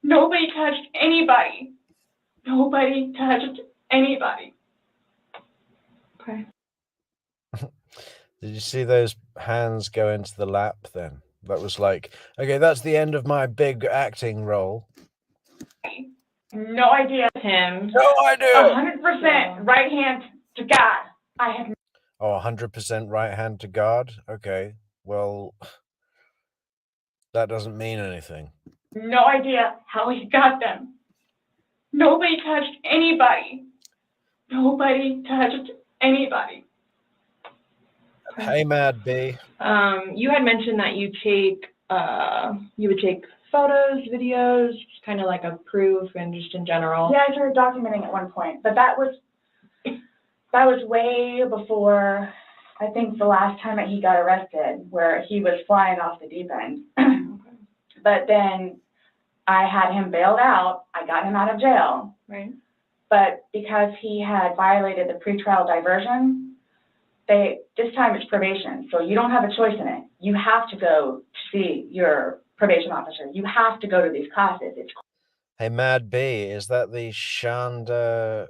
Nobody touched anybody. Nobody touched anybody. Okay. Did you see those hands go into the lap then? That was like, okay, that's the end of my big acting role. No idea. Him. No idea. 100% right hand to God. I have Oh, 100% right hand to God? Okay, well, that doesn't mean anything. no idea how he got them. Nobody touched anybody. Nobody touched anybody. Hey, Mad B. You had mentioned that you would take photos, videos, kind of like a proof and just in general. Yeah, I started documenting at one point, but that was way before, I think, the last time that he got arrested, where he was flying off the deep end. But then I had him bailed out. I got him out of jail. Right. But because he had violated the pretrial diversion, this time it's probation, so you don't have a choice in it. You have to go to see your probation officer. You have to go to these classes. It's Hey, Mad B, is that the Shanda...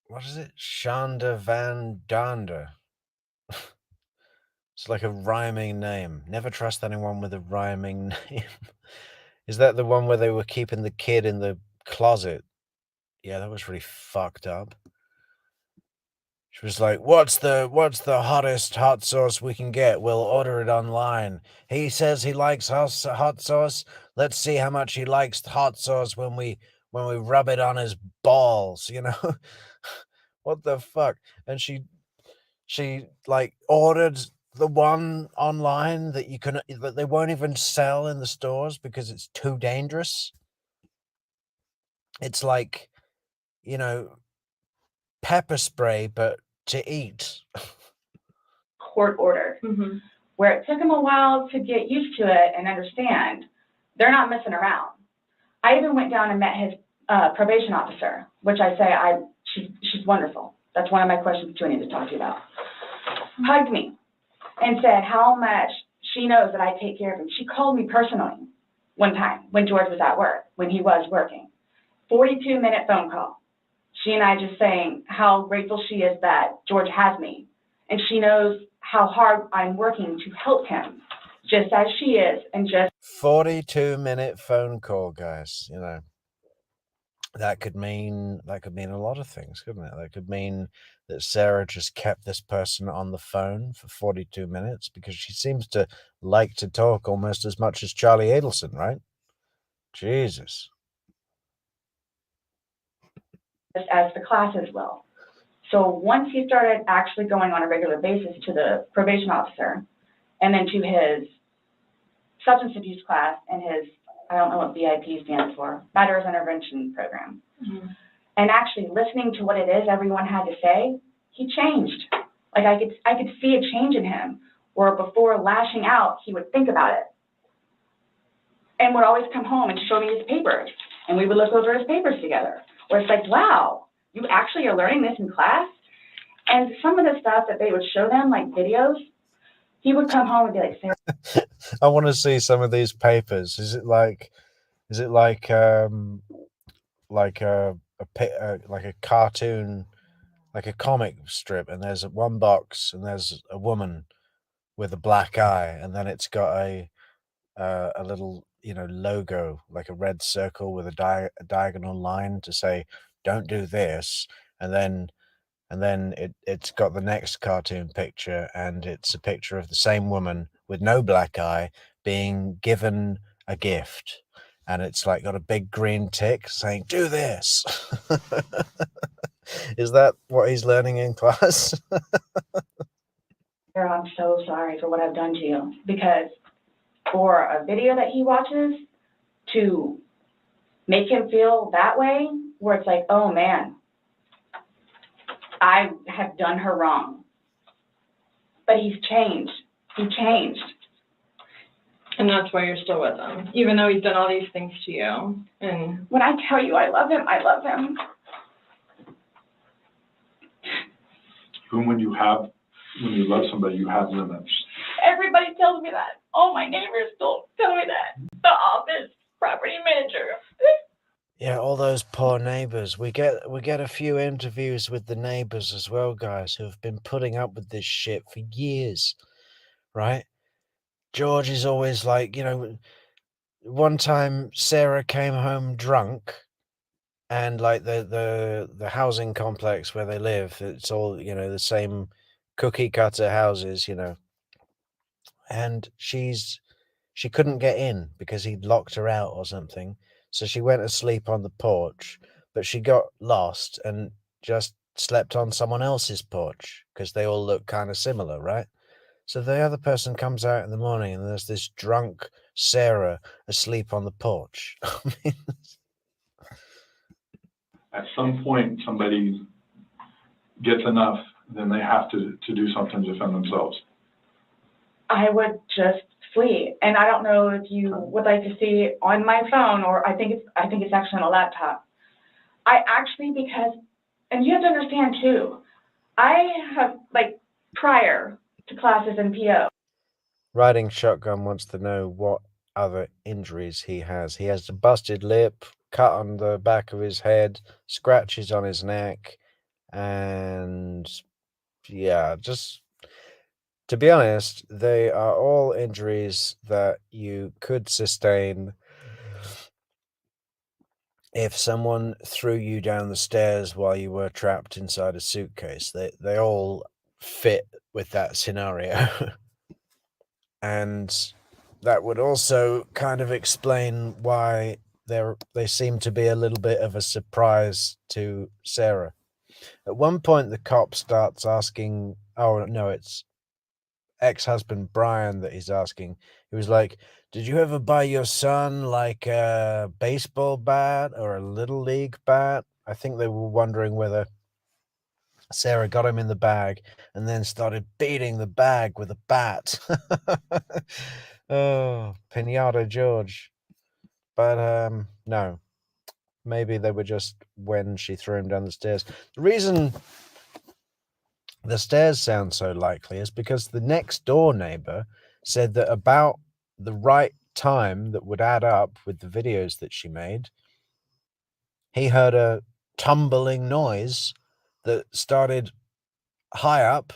What is it? Shanda Van Dander. It's like a rhyming name. Never trust anyone with a rhyming name. Is that the one where they were keeping the kid in the closet? Yeah, that was really fucked up. She was like, what's the hottest hot sauce we can get? We'll order it online. He says he likes hot sauce. Let's see how much he likes the hot sauce when we rub it on his balls, you know? What the fuck? And she like ordered the one online that they won't even sell in the stores because it's too dangerous. It's like, you know, pepper spray, but to eat. court order, Mm-hmm. where it took him a while to get used to it and understand. They're not messing around. I even went down and met his probation officer, which I say she's wonderful. That's one of my questions too I need to talk to you about. Hugged me and said how much she knows that I take care of him. She called me personally one time when George was at work, when he was working. 42-minute phone call. She and I just saying how grateful she is that George has me. And she knows how hard I'm working to help him, just as she is, and just 42-minute phone call, guys. You know, that could mean a lot of things, couldn't it? That could mean that Sarah just kept this person on the phone for 42 minutes because she seems to like to talk almost as much as Charlie Adelson, right? Jesus. as the classes will. So once he started actually going on a regular basis to the probation officer, and then to his substance abuse class and his, I don't know what BIP stands for, Matters Intervention Program, Mm-hmm. and actually listening to what it is everyone had to say, he changed. Like I could see a change in him, where before lashing out, he would think about it. And would always come home and show me his papers, and we would look over his papers together, where it's like, wow, you actually are learning this in class? And some of the stuff that they would show them, like videos, he would come home and be like, Sarah, I want to see some of these papers. Is it like like a cartoon, like a comic strip, and there's one box and there's a woman with a black eye, and then it's got a little, logo, like a red circle with a diagonal line to say, "Don't do this," and then it's got the next cartoon picture, and it's a picture of the same woman with no black eye being given a gift, and it's like got a big green tick saying, "Do this." Is that what he's learning in class? Sarah, I'm so sorry for what I've done to you, because for a video that he watches to make him feel that way, where it's like, oh man, I have done her wrong. But he's changed. He changed. And that's why you're still with him, even though he's done all these things to you. And When I tell you I love him, I love him. When you love somebody, you have limits. Everybody tells me that. All my neighbors still tell me that. The office property manager. Yeah, all those poor neighbors. We get a few interviews with the neighbors as well, guys, who have been putting up with this shit for years, right? George is always like, one time Sarah came home drunk, and like the housing complex where they live, it's all, the same cookie cutter houses, and she couldn't get in because he'd locked her out or something. So she went to sleep on the porch, but she got lost and just slept on someone else's porch because they all look kind of similar, right? So the other person comes out in the morning and there's this drunk Sarah asleep on the porch. I mean, At some point, somebody gets enough, then they have to do something to defend themselves. I would just flee. And I don't know if you would like to see on my phone, or I think it's actually on a laptop. Because, and you have to understand too, I have, like, prior to classes in PO. Riding Shotgun wants to know what other injuries he has. He has a busted lip, cut on the back of his head, scratches on his neck, and yeah, just to be honest, they are all injuries that you could sustain if someone threw you down the stairs while you were trapped inside a suitcase. They all fit with that scenario. And that would also kind of explain why they seem to be a little bit of a surprise to Sarah. At one point, the cop starts asking, oh, no, it's ex-husband Brian that he's asking. He was like, did you ever buy your son like a baseball bat or a little league bat? I think they were wondering whether Sarah got him in the bag and then started beating the bag with a bat. Oh, Pinata George. But no, maybe they were just when she threw him down the stairs. The reason the stairs sound so likely is because the next door neighbor said that about the right time that would add up with the videos that she made, he heard a tumbling noise that started high up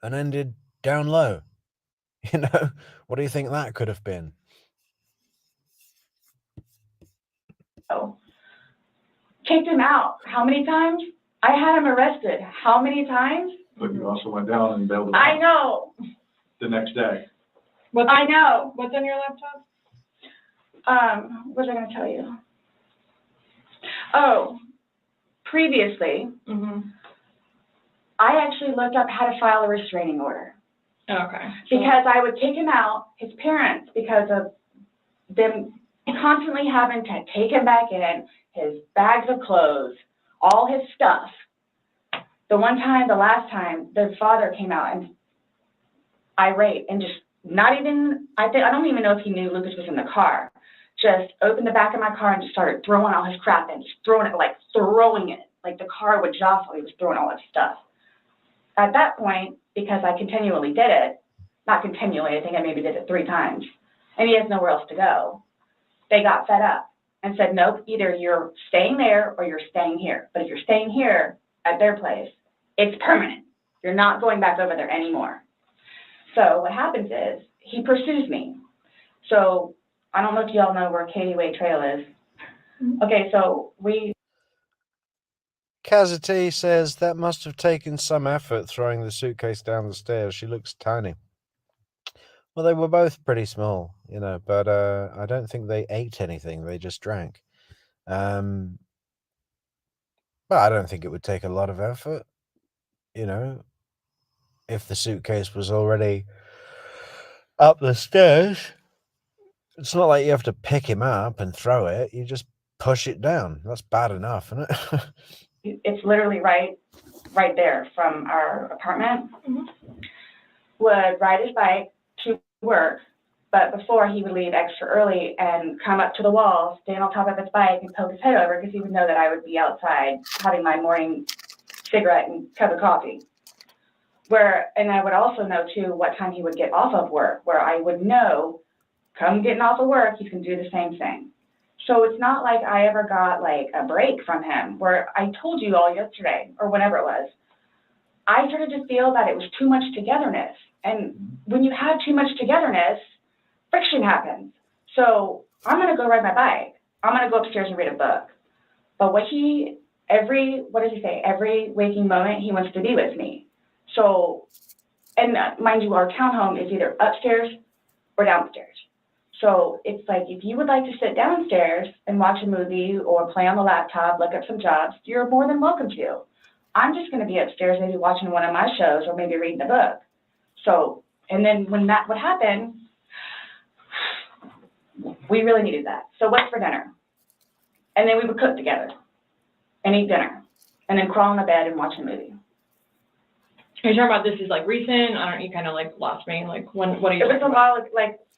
and ended down low. What do you think that could have been? Kicked him out. How many times? I had him arrested. How many times? But you also went down and bailed them I out know. the next day. I know. what's on your laptop? What was I going to tell you? Oh, previously, Mm-hmm. I actually looked up how to file a restraining order. Okay. Because I would take him out, his parents, because of them constantly having to take him back in, his bags of clothes, all his stuff. The last time, the father came out and irate and just not even, I don't even know if he knew Lucas was in the car, just opened the back of my car and just started throwing all his crap in, just throwing it, like the car would jostle, he was throwing all his stuff. At that point, because I continually did it, not continually, I think I maybe did it 3 times, and he has nowhere else to go, they got fed up and said, nope, either you're staying there or you're staying here. But if you're staying here at their place, it's permanent. You're not going back over there anymore. So what happens is, he pursues me. So, I don't know if y'all know where Katie Way Trail is. Okay, so Kazati says that must have taken some effort throwing the suitcase down the stairs. She looks tiny. Well, they were both pretty small, you know, but I don't think they ate anything. They just drank. But I don't think it would take a lot of effort, you know, if the suitcase was already up the stairs. It's not like you have to pick him up and throw it. You just push it down. That's bad enough, isn't it? it's literally right there from our apartment. Would ride his bike to work, but before he would leave extra early and come up to the wall, stand on top of his bike and poke his head over because he would know that I would be outside having my morning cigarette and cup of coffee. And I would also know too what time he would get off of work, where I would know, come getting off of work, he's gonna do the same thing. So it's not like I ever got like a break from him, where I told you all yesterday, or whenever it was, I started to feel that it was too much togetherness. And when you have too much togetherness, friction happens. So I'm gonna go ride my bike. I'm gonna go upstairs and read a book. But what does he say? Every waking moment he wants to be with me. So, and mind you, our townhome is either upstairs or downstairs. So it's like, if you would like to sit downstairs and watch a movie or play on the laptop, look up some jobs, you're more than welcome to. I'm just going to be upstairs maybe watching one of my shows or maybe reading a book. So, and then when that would happen, we really needed that. So what's for dinner? And then we would cook together and eat dinner and then crawl in the bed and watch a movie. Are you talking about this is like recent? I don't, you kind of like lost me. Like what are you? It was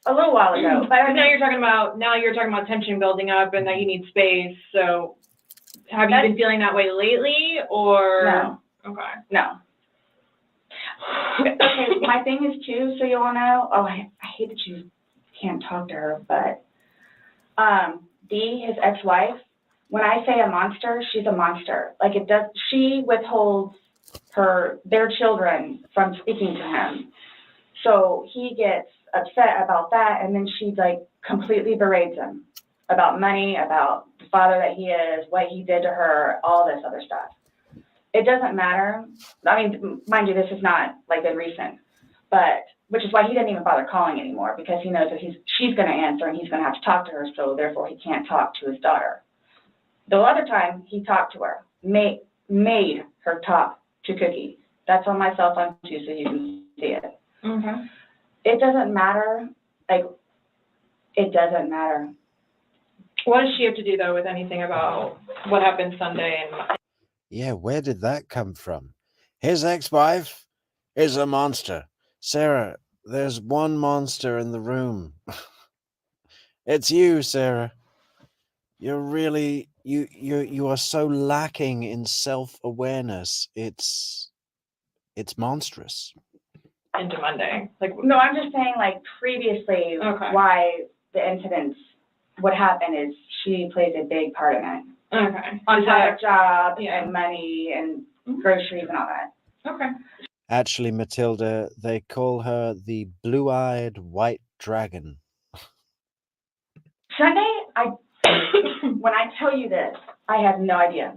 a little while ago. But now you're talking about tension building up and that you need space. So have you been feeling that way lately or? No. Okay. No. Okay, my thing is too, so you all know, I hate that you can't talk to her, but Dee, his ex-wife, when I say a monster, she's a monster. Like she withholds their children from speaking to him. So he gets upset about that, and then she like completely berates him about money, about the father that he is, what he did to her, all this other stuff. It doesn't matter. I mean, mind you, this is not like been recent, but which is why he didn't even bother calling anymore, because he knows that she's going to answer and he's going to have to talk to her, so therefore he can't talk to his daughter. The other time he talked to her, made her talk to Cookie. That's on my cell phone too, so you can see it. Okay. It doesn't matter. Like, it doesn't matter. What does she have to do though with anything about what happened Sunday and? Yeah, where did that come from? His ex-wife is a monster. Sarah, there's one monster in the room. It's you, Sarah. You're really you are so lacking in self-awareness. It's monstrous. Into Monday. Like No, I'm just saying, like, previously, Okay. why the incidents would happen is she plays a big part in it. okay. On top of job Yeah. and money and groceries and all that. Okay. Actually, Matilda, they call her the blue-eyed white dragon. Sunday, when I tell you this, I have no idea.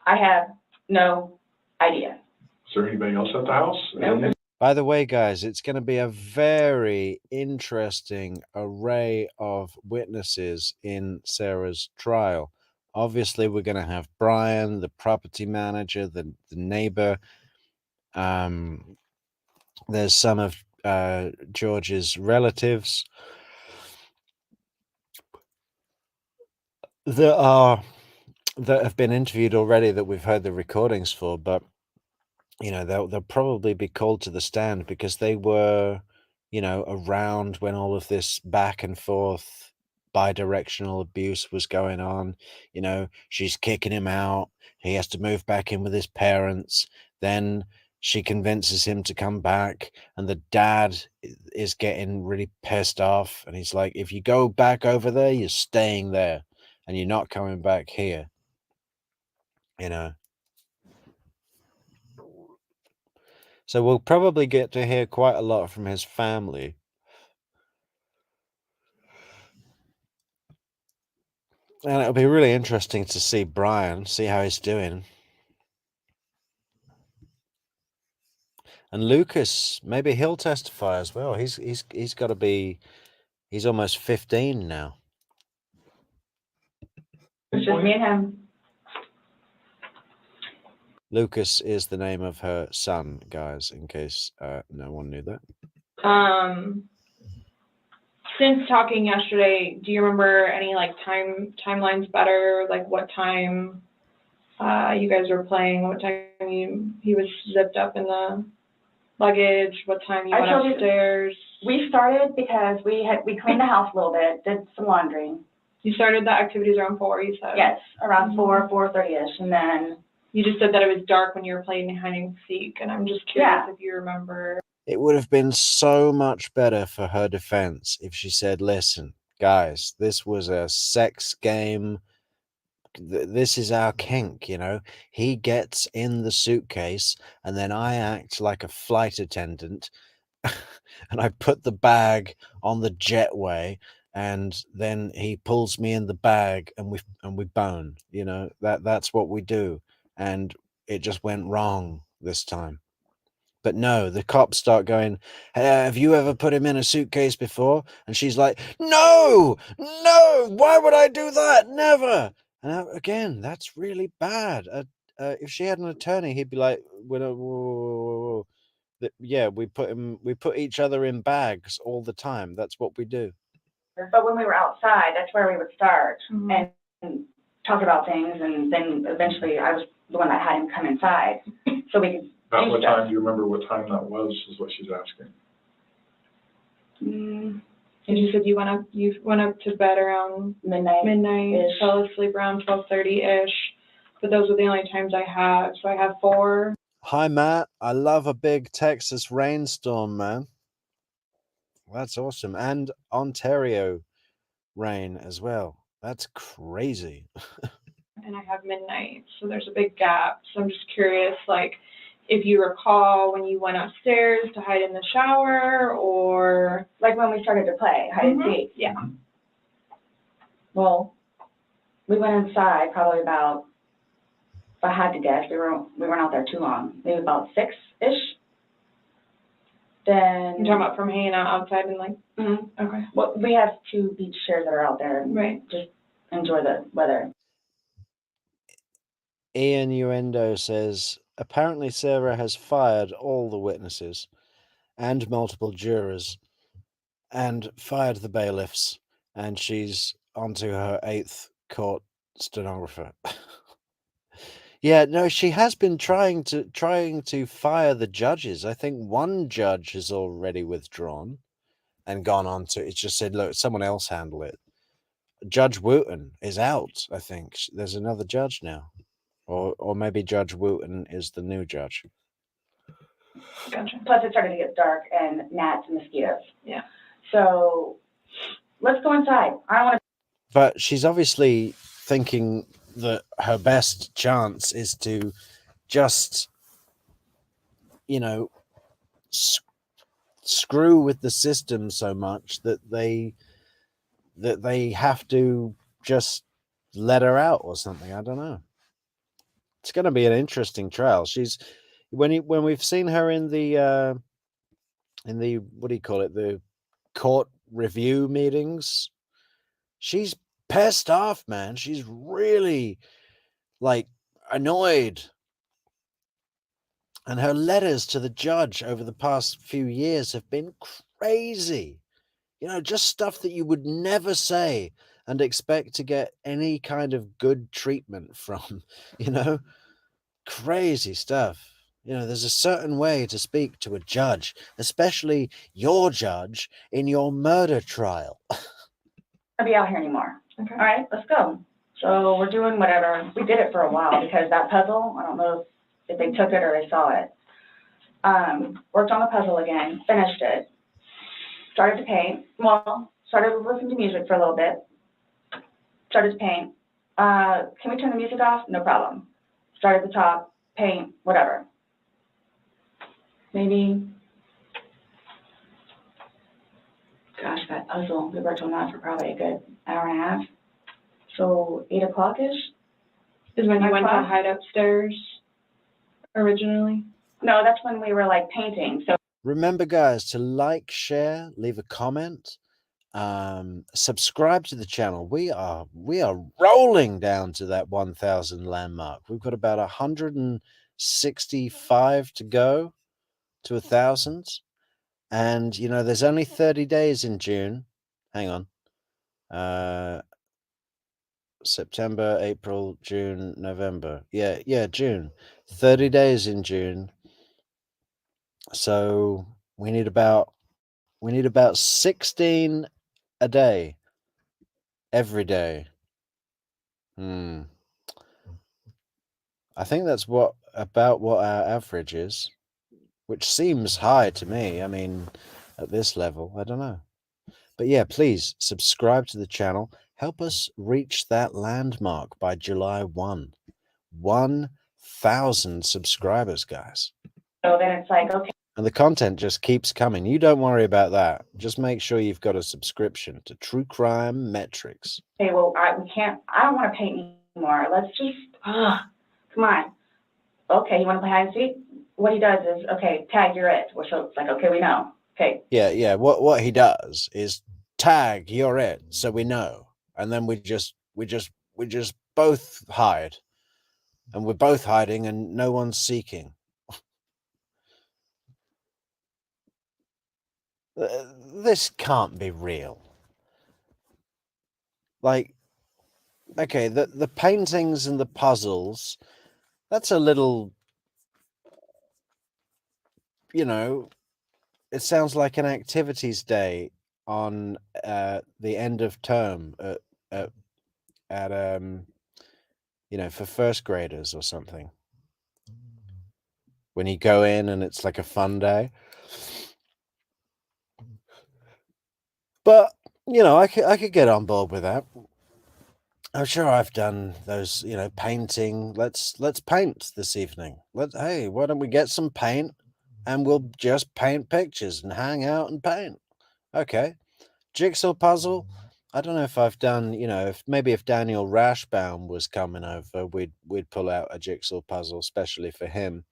I have no idea. Is there anybody else at the house? Nope. By the way, guys, it's going to be a very interesting array of witnesses in Sarah's trial. Obviously, we're going to have Brian, the property manager, the neighbor. There's some of George's relatives that have been interviewed already that we've heard the recordings for, but you know, they'll probably be called to the stand because they were, you know, around when all of this back and forth bi-directional abuse was going on. You know, she's kicking him out. He has to move back in with his parents. Then she convinces him to come back, and the dad is getting really pissed off. And he's like, if you go back over there, you're staying there and you're not coming back here. You know, So we'll probably get to hear quite a lot from his family. And it'll be really interesting to see Brian, see how he's doing. And Lucas, maybe he'll testify as well. He's got to be, he's almost 15 now. It's just me and him. Lucas is the name of her son, guys, in case no one knew that. Since talking yesterday, do you remember any like timelines better? Like what time you guys were playing? What time he was zipped up in the luggage? What time you went upstairs? We started because we cleaned the house a little bit, did some laundry. You started the activities around 4, you said? Yes, around 4:30ish, and then you just said that it was dark when you were playing hide and seek, and I'm just curious if you remember. It would have been so much better for her defense if she said, listen, guys, this was a sex game. This is our kink, you know. He gets in the suitcase and then I act like a flight attendant and I put the bag on the jetway and then he pulls me in the bag and we bone, you know. That's what we do. And it just went wrong this time. But no, the cops start going, hey, have you ever put him in a suitcase before? And she's like, no, why would I do that? Never. And again, that's really bad. If she had an attorney, he'd be like, whoa. Yeah, we put each other in bags all the time. That's what we do. But when we were outside, that's where we would start and talk about things. And then eventually I was the one that had him come inside. So we could. About what time, do you remember what time that was, is what she's asking. And you said you went up to bed around midnight, fell asleep around 12:30-ish, but those were the only times I had. So I have 4. Hi, Matt. I love a big Texas rainstorm, man. That's awesome. And Ontario rain as well. That's crazy. And I have midnight, so there's a big gap. So I'm just curious, like, if you recall when you went upstairs to hide in the shower, or like when we started to play hide and seek. Yeah. Well, we went inside probably about, if I had to guess, we weren't out there too long, maybe about 6-ish. Then you're talking about from hanging out outside and like. Okay. Well, we have 2 beach chairs that are out there, and just enjoy the weather. Ian Uendo says, apparently Sarah has fired all the witnesses and multiple jurors and fired the bailiffs, and she's onto her 8th court stenographer. Yeah, no, she has been trying to fire the judges. I think one judge has already withdrawn and gone on to, it's just said, look, someone else handle it. Judge Wooten is out, I think. There's another judge now. Or maybe Judge Wooten is the new judge. Gotcha. Plus, it started to get dark and gnats and mosquitoes. Yeah. So let's go inside. I don't want to. But she's obviously thinking that her best chance is to just, you know, screw with the system so much that they have to just let her out or something. I don't know. It's going to be an interesting trial. She's when we've seen her in the what do you call it, the court review meetings, she's pissed off, man. She's really like annoyed. And her letters to the judge over the past few years have been crazy. You know, just stuff that you would never say and expect to get any kind of good treatment from, you know, crazy stuff. You know, there's a certain way to speak to a judge, especially your judge in your murder trial. I'll be out here anymore. Okay. All right, let's go. So we're doing whatever. We did it for a while because that puzzle, I don't know if they took it or they saw it. Worked on the puzzle again, finished it. Started to paint. Well, started listening to music for a little bit. Started to paint. Can we turn the music off? No problem. Start at the top, paint, whatever. maybe, gosh, that puzzle, we worked on that for probably a good hour and a half. So 8 o'clock-ish? Is when you went to O'clock? hide upstairs originally? No, that's when we were like painting, so. Remember, guys, to like, share, leave a comment, subscribe to the channel. We are rolling down to that 1,000 landmark. We've got about 165 to go to 1,000, and you know there's only 30 days in June. Hang on, September, April, June, November. Yeah, June. 30 days in June. So we need about 16 a day, every day. I think that's about what our average is, which seems high to me. I mean, at this level, I don't know. But yeah, please subscribe to the channel. Help us reach that landmark by July 1. 1,000 subscribers, guys. So then it's like, okay, And the content just keeps coming. You don't worry about that. Just make sure you've got a subscription to True Crime Metrix. well, I don't want to paint anymore. Let's just, come on. Okay, you want to play hide and seek? What he does is, okay, tag, you're it. So it's like, okay, we know. Okay. Yeah. What he does is tag, you're it, so we know. And then we just both hide. And we're both hiding and no one's seeking. This can't be real. Like, okay, the paintings and the puzzles, that's a little, you know, it sounds like an activities day on the end of term at you know, for first graders or something. When you go in and it's like a fun day. But, you know, I could get on board with that. I'm sure I've done those, you know, painting. Let's paint this evening. Hey, why don't we get some paint and we'll just paint pictures and hang out and paint. Okay. Jigsaw puzzle. I don't know if I've done, you know, if Daniel Rashbaum was coming over, we'd pull out a jigsaw puzzle, especially for him.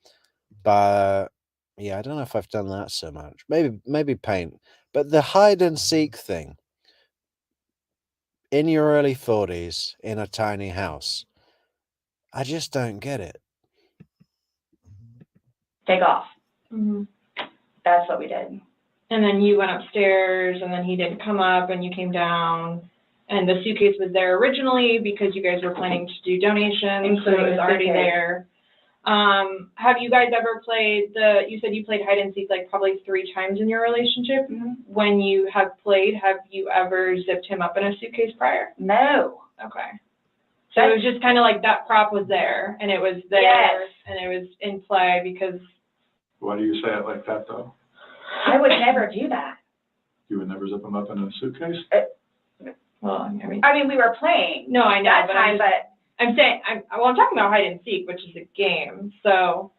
But yeah, I don't know if I've done that so much. Maybe paint. But the hide and seek thing, in your early 40s, in a tiny house, I just don't get it. Take off. Mm-hmm. That's what we did. And then you went upstairs, and then he didn't come up, and you came down, and the suitcase was there originally because you guys were planning to do donations, so it was already there. Have you guys ever played you said you played hide and seek like probably 3 times in your relationship? Mm-hmm. When you have played, have you ever zipped him up in a suitcase prior? No. Okay. So it was just kind of like that prop was there, and it was there, Yes. and it was in play because... Why do you say it like that, though? I would never do that. You would never zip them up in a suitcase? Well, I mean, we were playing. no, I know, That but time, I'm saying, I'm talking about hide and seek, which is a game, so...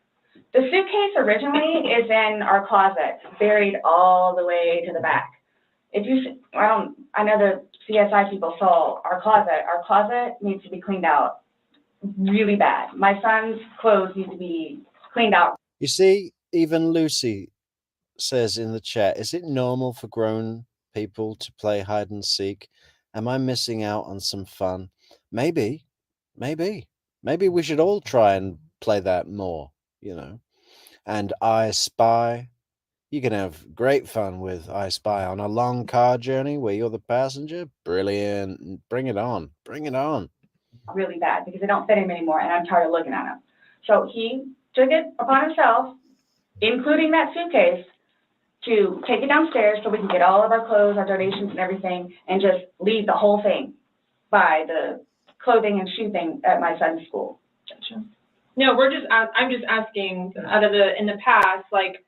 the suitcase originally is in our closet, buried all the way to the back. If you, I know the CSI people saw our closet. Our closet needs to be cleaned out really bad. My son's clothes need to be cleaned out. You see, even Lucy says in the chat, is it normal for grown people to play hide and seek? Am I missing out on some fun? Maybe we should all try and play that more, you know. And I Spy, you can have great fun with I Spy on a long car journey where you're the passenger. Brilliant. Bring it on. Really bad because they don't fit him anymore, and I'm tired of looking at them. So he took it upon himself, including that suitcase, to take it downstairs so we can get all of our clothes, our donations and everything, and just leave the whole thing by the clothing and shoe thing at my son's school. Gotcha. No, I'm just asking, in the past, like,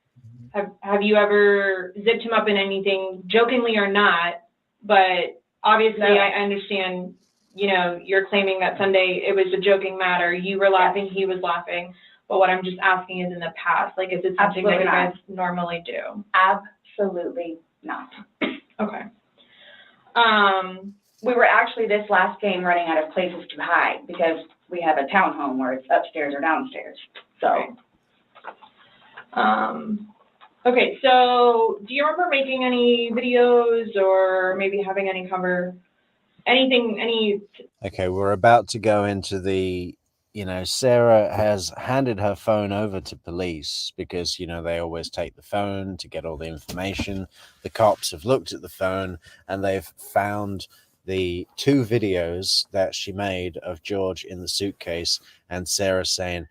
have you ever zipped him up in anything, jokingly or not? But obviously, No. I understand, you know, you're claiming that Sunday it was a joking matter. You were laughing, he was laughing. But what I'm just asking is in the past, like, is it something that Absolutely you not. guys normally do? Absolutely not. Okay. We were actually this last game running out of places to hide because we have a townhome where it's upstairs or downstairs. So, Right. Okay, so do you remember making any videos or maybe having any Okay, we're about to go into the, Sarah has handed her phone over to police because, they always take the phone to get all the information. The cops have looked at the phone and they've found the 2 videos that she made of George in the suitcase, and Sarah saying,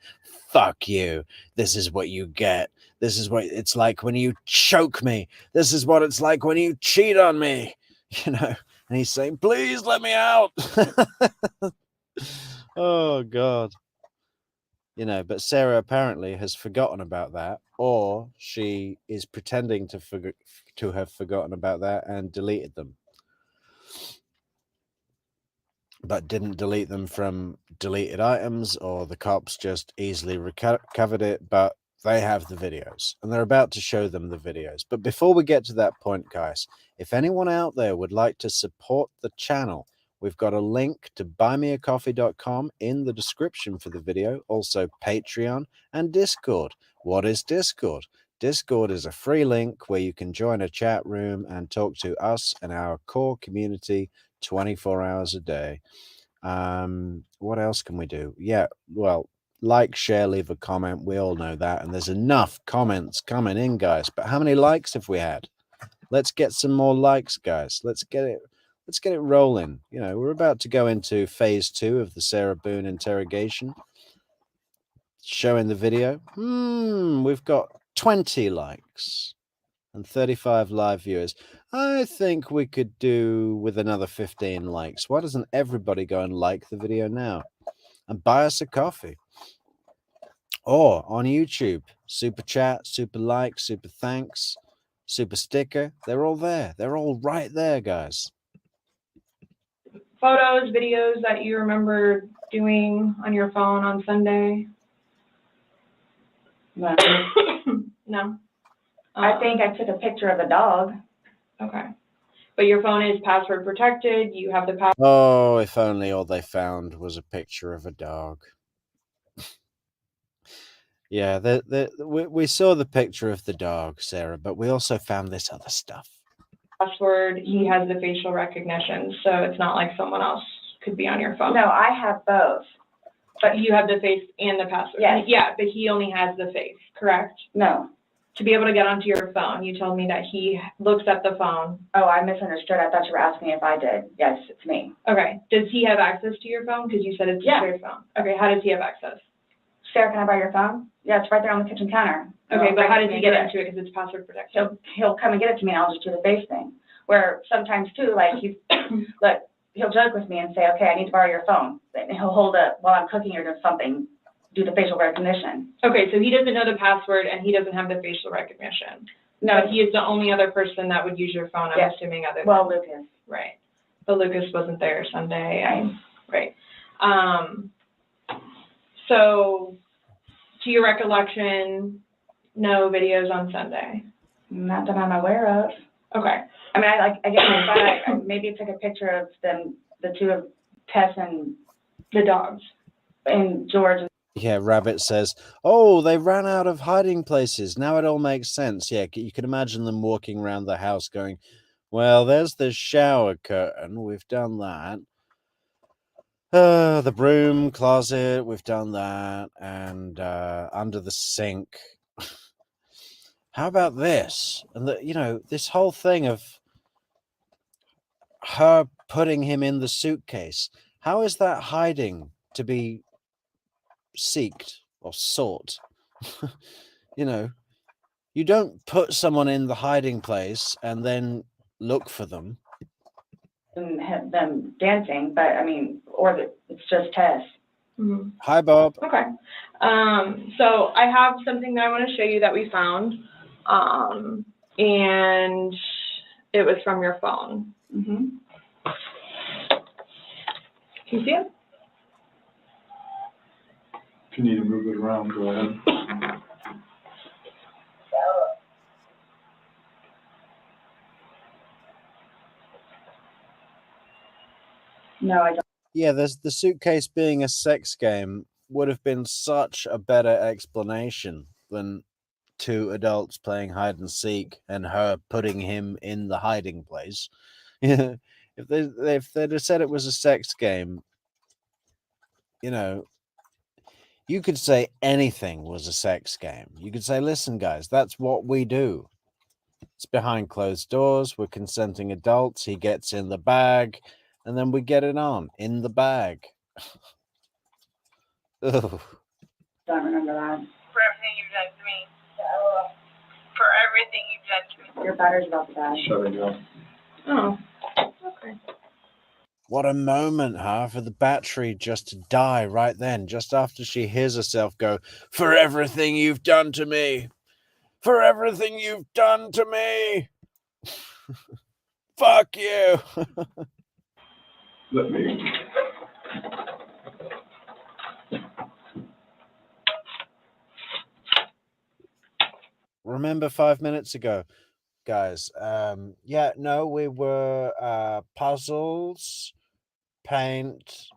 "Fuck you. This is what you get. This is what it's like when you choke me. This is what it's like when you cheat on me." And he's saying, "Please let me out." Oh, God. But Sarah apparently has forgotten about that, or she is pretending to have forgotten about that and deleted them. But didn't delete them from deleted items, or the cops just easily recovered it, but they have the videos, and they're about to show them the videos. But before we get to that point, guys, if anyone out there would like to support the channel, we've got a link to buymeacoffee.com in the description for the video, also Patreon and Discord. What is Discord? Discord is a free link where you can join a chat room and talk to us and our core community 24 hours a day. What else can we do? Yeah, well, like, share, leave a comment. We all know that. And there's enough comments coming in, guys. But how many likes have we had? Let's get some more likes, guys. Let's get it rolling. We're about to go into phase 2 of the Sarah Boone interrogation. Showing the video. We've got 20 likes and 35 live viewers. I think we could do with another 15 likes. Why doesn't everybody go and like the video now and buy us a coffee? Or on YouTube, super chat, super like, super thanks, super sticker. They're all there. They're all right there, guys. photos, videos that you remember doing on your phone on Sunday? no. No? I think I took a picture of a dog. Okay. But your phone is password protected, you have the password. Oh, if only all they found was a picture of a dog. Yeah, we saw the picture of the dog, Sarah, but we also found this other stuff. Password, he has the facial recognition, so it's not like someone else could be on your phone. No, I have both. But you have the face and the password? Yes. Yeah, but he only has the face, correct? No. To be able to get onto your phone, you told me that he looks at the phone. Oh, I misunderstood. I thought you were asking if I did. Yes, it's me. Okay. Does he have access to your phone? Because you said it's a shared phone. Okay, how does he have access? Sarah, can I borrow your phone? Yeah, it's right there on the kitchen counter. Okay, but how does he get into it? Because it's password protected. He'll come and get it to me, and I'll just do the face thing. Where sometimes too, like he'll joke with me and say, okay, I need to borrow your phone. And he'll hold it while I'm cooking or doing something, do the facial recognition. Okay, so he doesn't know the password and he doesn't have the facial recognition. No, But he is the only other person that would use your phone, I'm Yes. assuming, other than. Well, Lucas. Right. But Lucas wasn't there Sunday. Right. So, to your recollection, no videos on Sunday? Not that I'm aware of. Okay. I mean, I guess I maybe I took a picture of them, the two of Tess and The dogs. and George. Yeah, Rabbit says, "Oh, they ran out of hiding places. Now it all makes sense." Yeah, you can imagine them walking around the house going, "Well, there's the shower curtain. We've done that. The broom closet. We've done that. And under the sink. How about this?" And this whole thing of her putting him in the suitcase. How is that hiding to be seeked or sought? You don't put someone in the hiding place and then look for them. And have them dancing, but I mean, it's just Tess. Mm-hmm. Hi, Bob. Okay. So I have something that I want to show you that we found. And it was from your phone. Mm-hmm. Can you see it? If you need to move it around, go ahead. No, I don't. Yeah, there's the suitcase being a sex game would have been such a better explanation than two adults playing hide and seek and her putting him in the hiding place. if they'd have said it was a sex game, you know, you could say anything was a sex game. You could say, listen, guys, that's what we do. It's behind closed doors. We're consenting adults. He gets in the bag, and then we get it on in the bag. Ugh. Don't remember that. For everything you've done to me. For everything you've done to me. Your battery's about to die. Shut it down. Oh, okay. What a moment, huh? For the battery just to die right then, just after she hears herself go, for everything you've done to me. For everything you've done to me. Fuck you. Let me. Remember 5 minutes ago, guys. Yeah, no, we were puzzles, paint,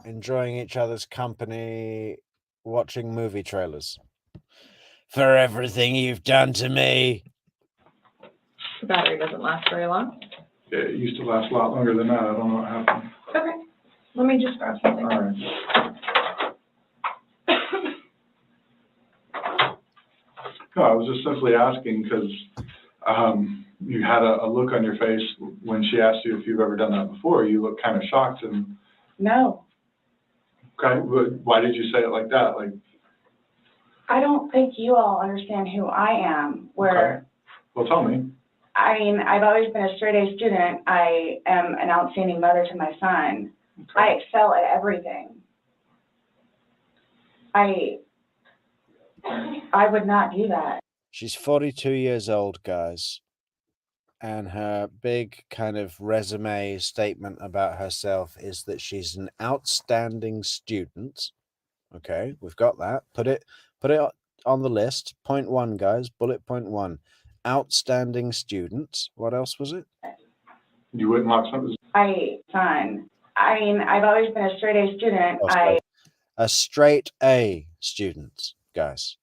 enjoying each other's company, watching movie trailers. For everything you've done to me. The battery doesn't last very long. It used to last a lot longer than that. I don't know what happened. Okay. Let me just grab something. All right. No, I was just simply asking because you had a look on your face when she asked you if you've ever done that before. You looked kind of shocked and. No. Okay, but why did you say it like that? Like. I don't think you all understand who I am, where. Okay. Well, tell me. I mean, I've always been a straight-A student. I am an outstanding mother to my son. Okay. I excel at everything. I would not do that. She's 42 years old, guys. And her big kind of resume statement about herself is that she's an outstanding student. Okay, we've got that. Put it on the list. Point 1, guys. Bullet point 1. Outstanding student. What else was it? You wouldn't lock something. Son. I mean, I've always been a straight-A student. A straight A student, guys.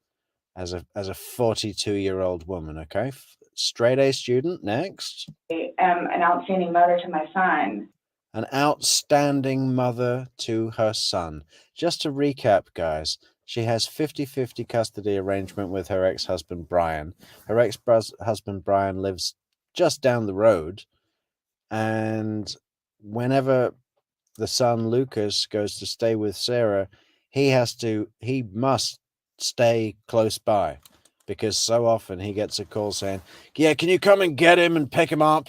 As a 42-year-old woman, okay? Straight A student, next. I am an outstanding mother to my son. An outstanding mother to her son. Just to recap, guys, she has 50-50 custody arrangement with her ex-husband, Brian. Her ex-husband, Brian, lives just down the road. And whenever the son, Lucas, goes to stay with Sarah, he must stay close by. Because so often he gets a call saying, yeah, can you come and get him and pick him up?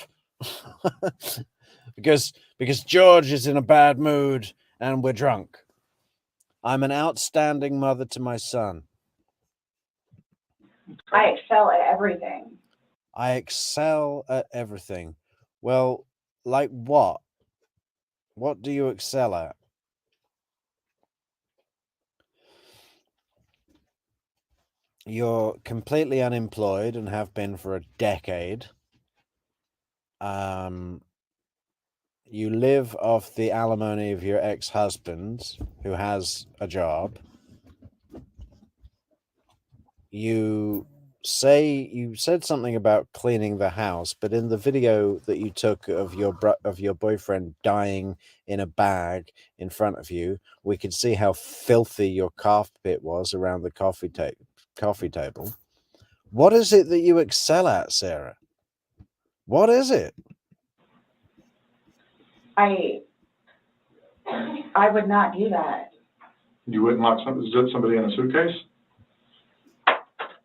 because George is in a bad mood and we're drunk. I'm an outstanding mother to my son. I excel at everything. I excel at everything. Well, like what? What do you excel at? You're completely unemployed and have been for a decade. You live off the alimony of your ex-husband, who has a job. You said something about cleaning the house, but in the video that you took of your boyfriend dying in a bag in front of you, we could see how filthy your carpet was around the coffee table. What is it that you excel at, Sarah? What is it? I would not do that. You wouldn't lock somebody in a suitcase?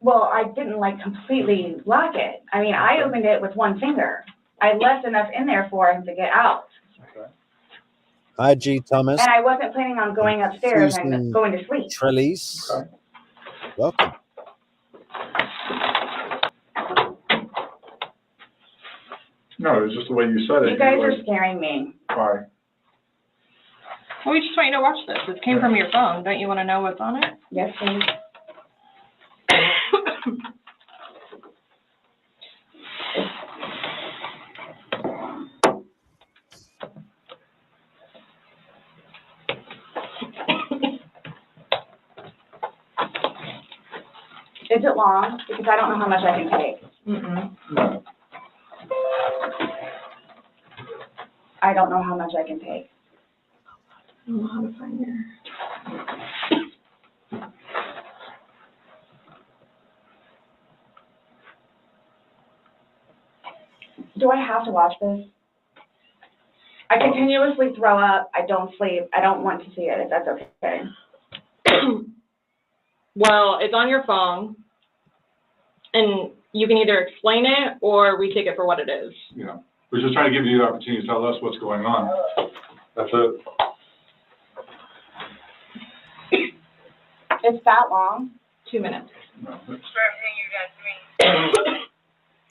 Well, I didn't completely lock it. I mean, I opened it with one finger. I left enough in there for him to get out. Okay. Hi, G. Thomas. And I wasn't planning on going upstairs Susan and going to sleep. Trellis. Okay. Welcome. No, it was just the way you said it. You guys are scaring me. Why? Well, we just want you to watch this. This came from your phone. Don't you want to know what's on it? Yes, please. Is it long? Because I don't know how much I can take. Mm-mm. I don't know how much I can take. I don't know how to find your... Do I have to watch this? I continuously throw up. I don't sleep. I don't want to see it, if that's okay. Well, it's on your phone, and you can either explain it or we take it for what it is. Yeah, we're just trying to give you the opportunity to tell us what's going on. That's it. It's that long? 2 minutes. No, For everything you've done to me.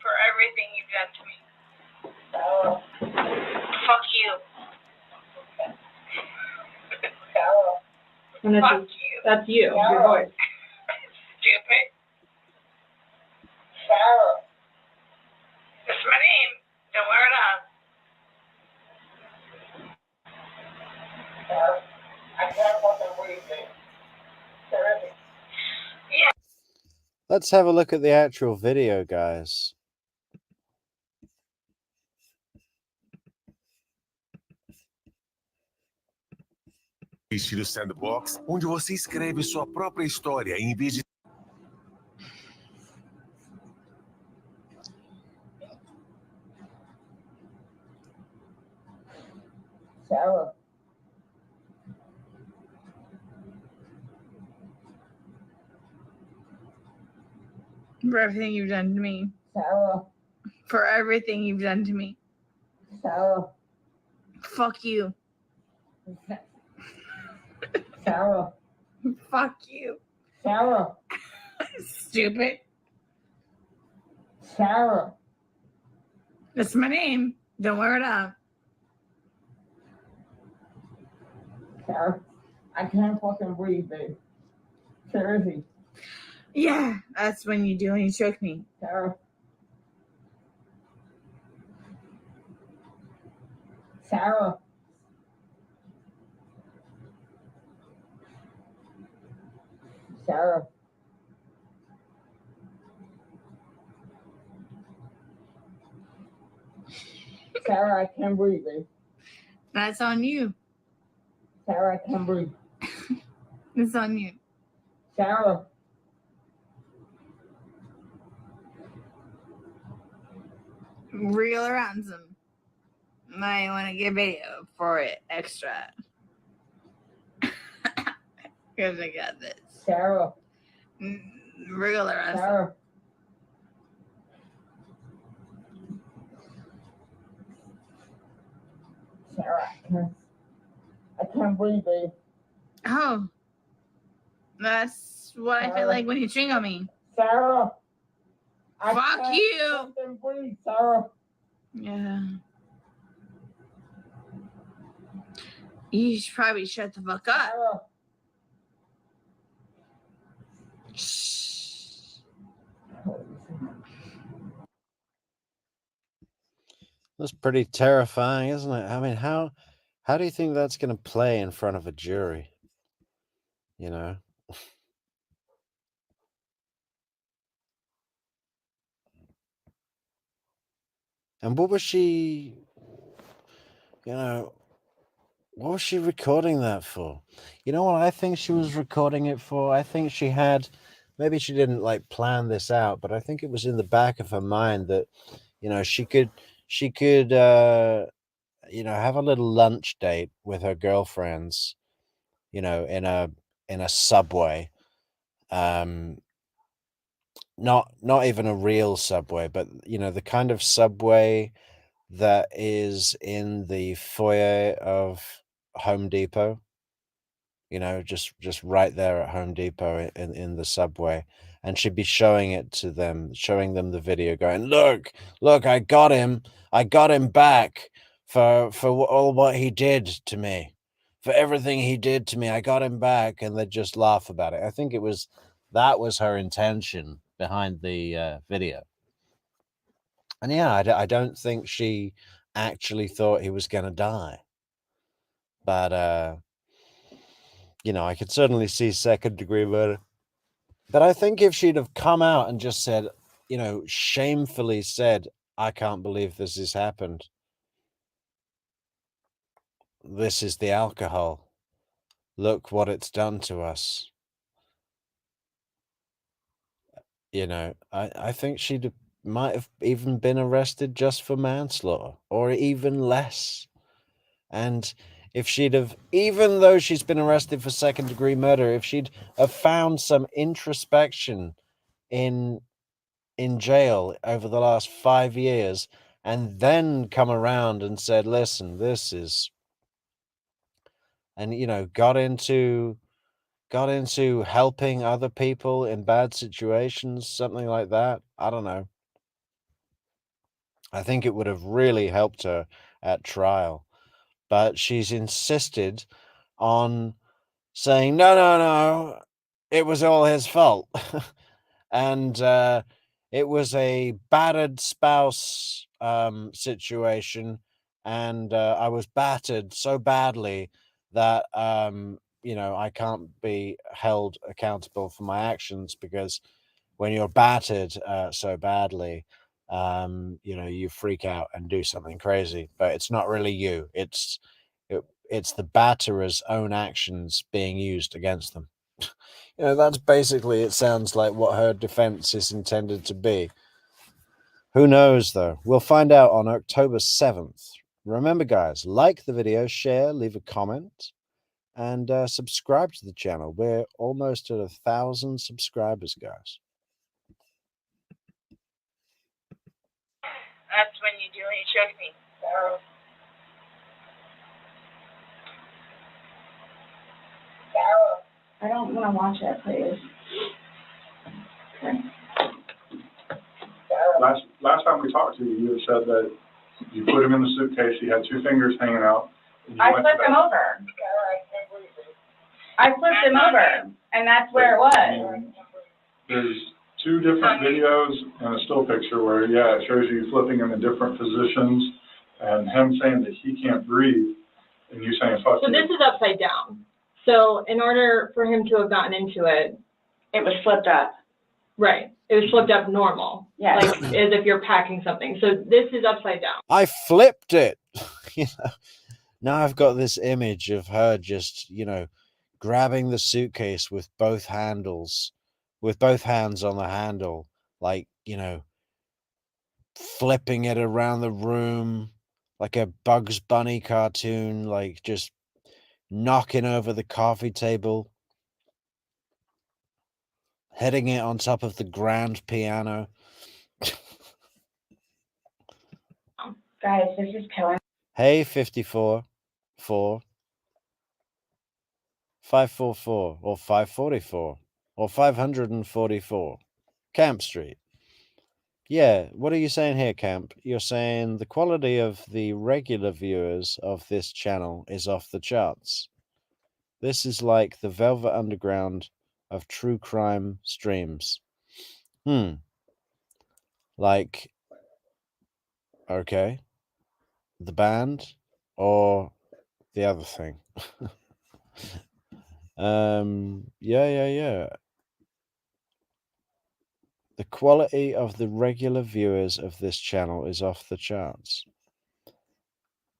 For everything you've done to me. Oh. Fuck you. And it's Fuck just, you. that's you, your voice. Stupid. Sarah. That's my name. Don't wear it up. Sarah, I can't fucking breathe, man. Terrific. Yeah. Let's have a look at the actual video, guys. Estilo Sandbox, onde você escreve sua própria história em vez de Sarah. For everything you've done to me. Sarah. For everything you've done to me. Sarah. Fuck you. Sarah. Fuck you. Sarah. Stupid. Sarah. That's my name. Don't wear it up. Sarah. I can't fucking breathe, babe. Seriously. Yeah, that's when you do when you choke me. Sarah. Sarah. Sarah. Sarah, I can't breathe, babe. That's on you. Sarah, I can't breathe. It's on you. Sarah. Real or ransom. Might want to get video for it extra. Because I got this. Sarah. Real or ransom. Sarah. Sarah, I can't breathe, babe. Oh. That's what I feel like when you ching on me. Sarah. I Fuck can't you. fucking breathe, Sarah. Yeah. You should probably shut the fuck up. Sarah. Shh. That's pretty terrifying, isn't it? I mean, how do you think that's going to play in front of a jury? You know? And what was she, what was she recording that for? You know what I think she was recording it for? I think she had, maybe she didn't like plan this out, but I think it was in the back of her mind that, she could, have a little lunch date with her girlfriends, in a subway. Not even a real subway, but the kind of subway that is in the foyer of Home Depot, just right there at Home Depot in the subway. And she'd be showing them the video, going, look, I got him back for all what he did to me, for everything he did to me. I got him back, and they'd just laugh about it. I think that was her intention behind the video. And yeah, I don't think she actually thought he was going to die. But, you know, I could certainly see second-degree murder. But I think if she'd have come out and just said, you know, shamefully said, I can't believe this has happened. This is the alcohol. Look what it's done to us. You know, I think might have even been arrested just for manslaughter, or even less. And if she'd have, even though she's been arrested for second-degree murder, if she'd have found some introspection in jail over the last 5 years, and then come around and said, listen, this is, and, you know, got into helping other people in bad situations, something like that. I don't know. I think it would have really helped her at trial. But she's insisted on saying, no, it was all his fault. And it was a battered spouse situation. And I was battered so badly that, you know, I can't be held accountable for my actions, because when you're battered so badly, you know, you freak out and do something crazy. But it's not really you. It's the batterer's own actions being used against them. You know, that's basically, it sounds like what her defense is intended to be. Who knows, though? We'll find out on October 7th. Remember, guys, like the video, share, leave a comment, and subscribe to the channel. We're almost at 1,000 subscribers, guys. That's when you do it. Showed me. So. I don't want to watch it, please. Okay. Last time we talked to you, you had said that you put him in the suitcase, he had two fingers hanging out. And you I went to flipped him that- over. I flipped him over, and that's where it was. And there's two different videos and a still picture where, yeah, it shows you flipping him in different positions, and him saying that he can't breathe, and you saying, fuck So you. this is upside down. So in order for him to have gotten into it, It was flipped up. right, it was flipped up normal. Yes. Like as if you're packing something. So this is upside down. I flipped it. You know, now I've got this image of her just, you know, grabbing the suitcase with both hands on the handle, like, you know, flipping it around the room like a Bugs Bunny cartoon, like just knocking over the coffee table, hitting it on top of the grand piano. Guys, this is killing. Hey, 54, 4, 544, or 544, or 544, Camp Street. Yeah, what are you saying here, Camp? You're saying the quality of the regular viewers of this channel is off the charts. This is like the Velvet Underground of true crime streams. Like, okay, the band or the other thing? Yeah. The quality of the regular viewers of this channel is off the charts.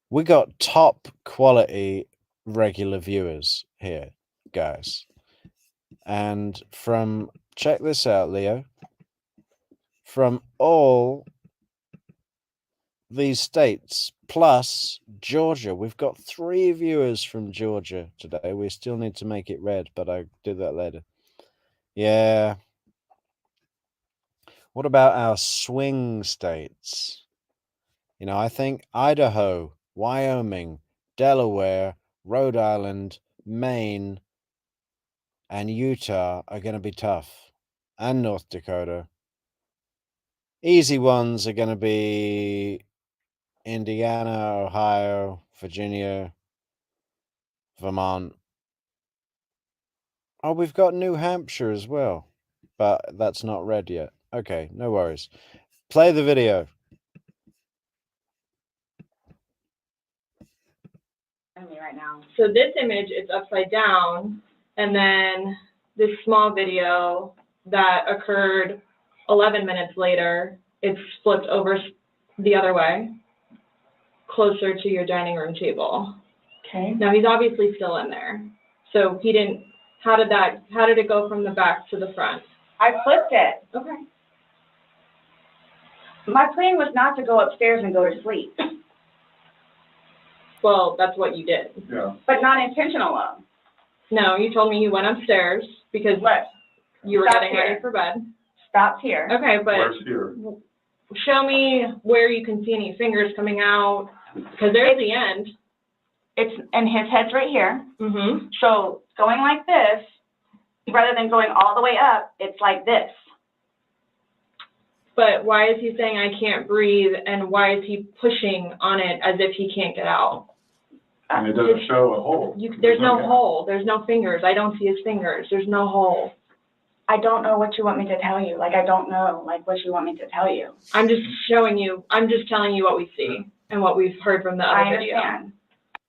We got top quality regular viewers here, guys. And check this out, Leo, from all these states, plus Georgia. We've got 3 viewers from Georgia today. We still need to make it red, but I'll do that later. Yeah. What about our swing states? You know, I think Idaho, Wyoming, Delaware, Rhode Island, Maine, and Utah are going to be tough. And North Dakota. Easy ones are going to be Indiana, Ohio, Virginia, Vermont. Oh, we've got New Hampshire as well, but that's not red yet. Okay, no worries. Play the video. Me right now. So this image is upside down, and then this small video that occurred 11 minutes later, it's flipped over the other way, closer to your dining room table. Okay. Now he's obviously still in there. So he didn't, how did it go from the back to the front? I flipped it. Okay. My plan was not to go upstairs and go to sleep, Well, that's what you did. Yeah. but not intentional of. No, you told me you went upstairs because Look, you were stop getting here. ready for bed. Stopped here. Okay, but Where's here? show me where you can see any fingers coming out, because there's the end. It's, and his head's right here. Mm-hmm. So going like this, rather than going all the way up, it's like this. But why is he saying I can't breathe, and why is he pushing on it as if he can't get out? And it doesn't show a hole. There's no hole. There's no fingers. I don't see his fingers. There's no hole. I don't know what you want me to tell you. Like, I don't know, like, what you want me to tell you. I'm just telling you what we see and what we've heard from the I other video. understand.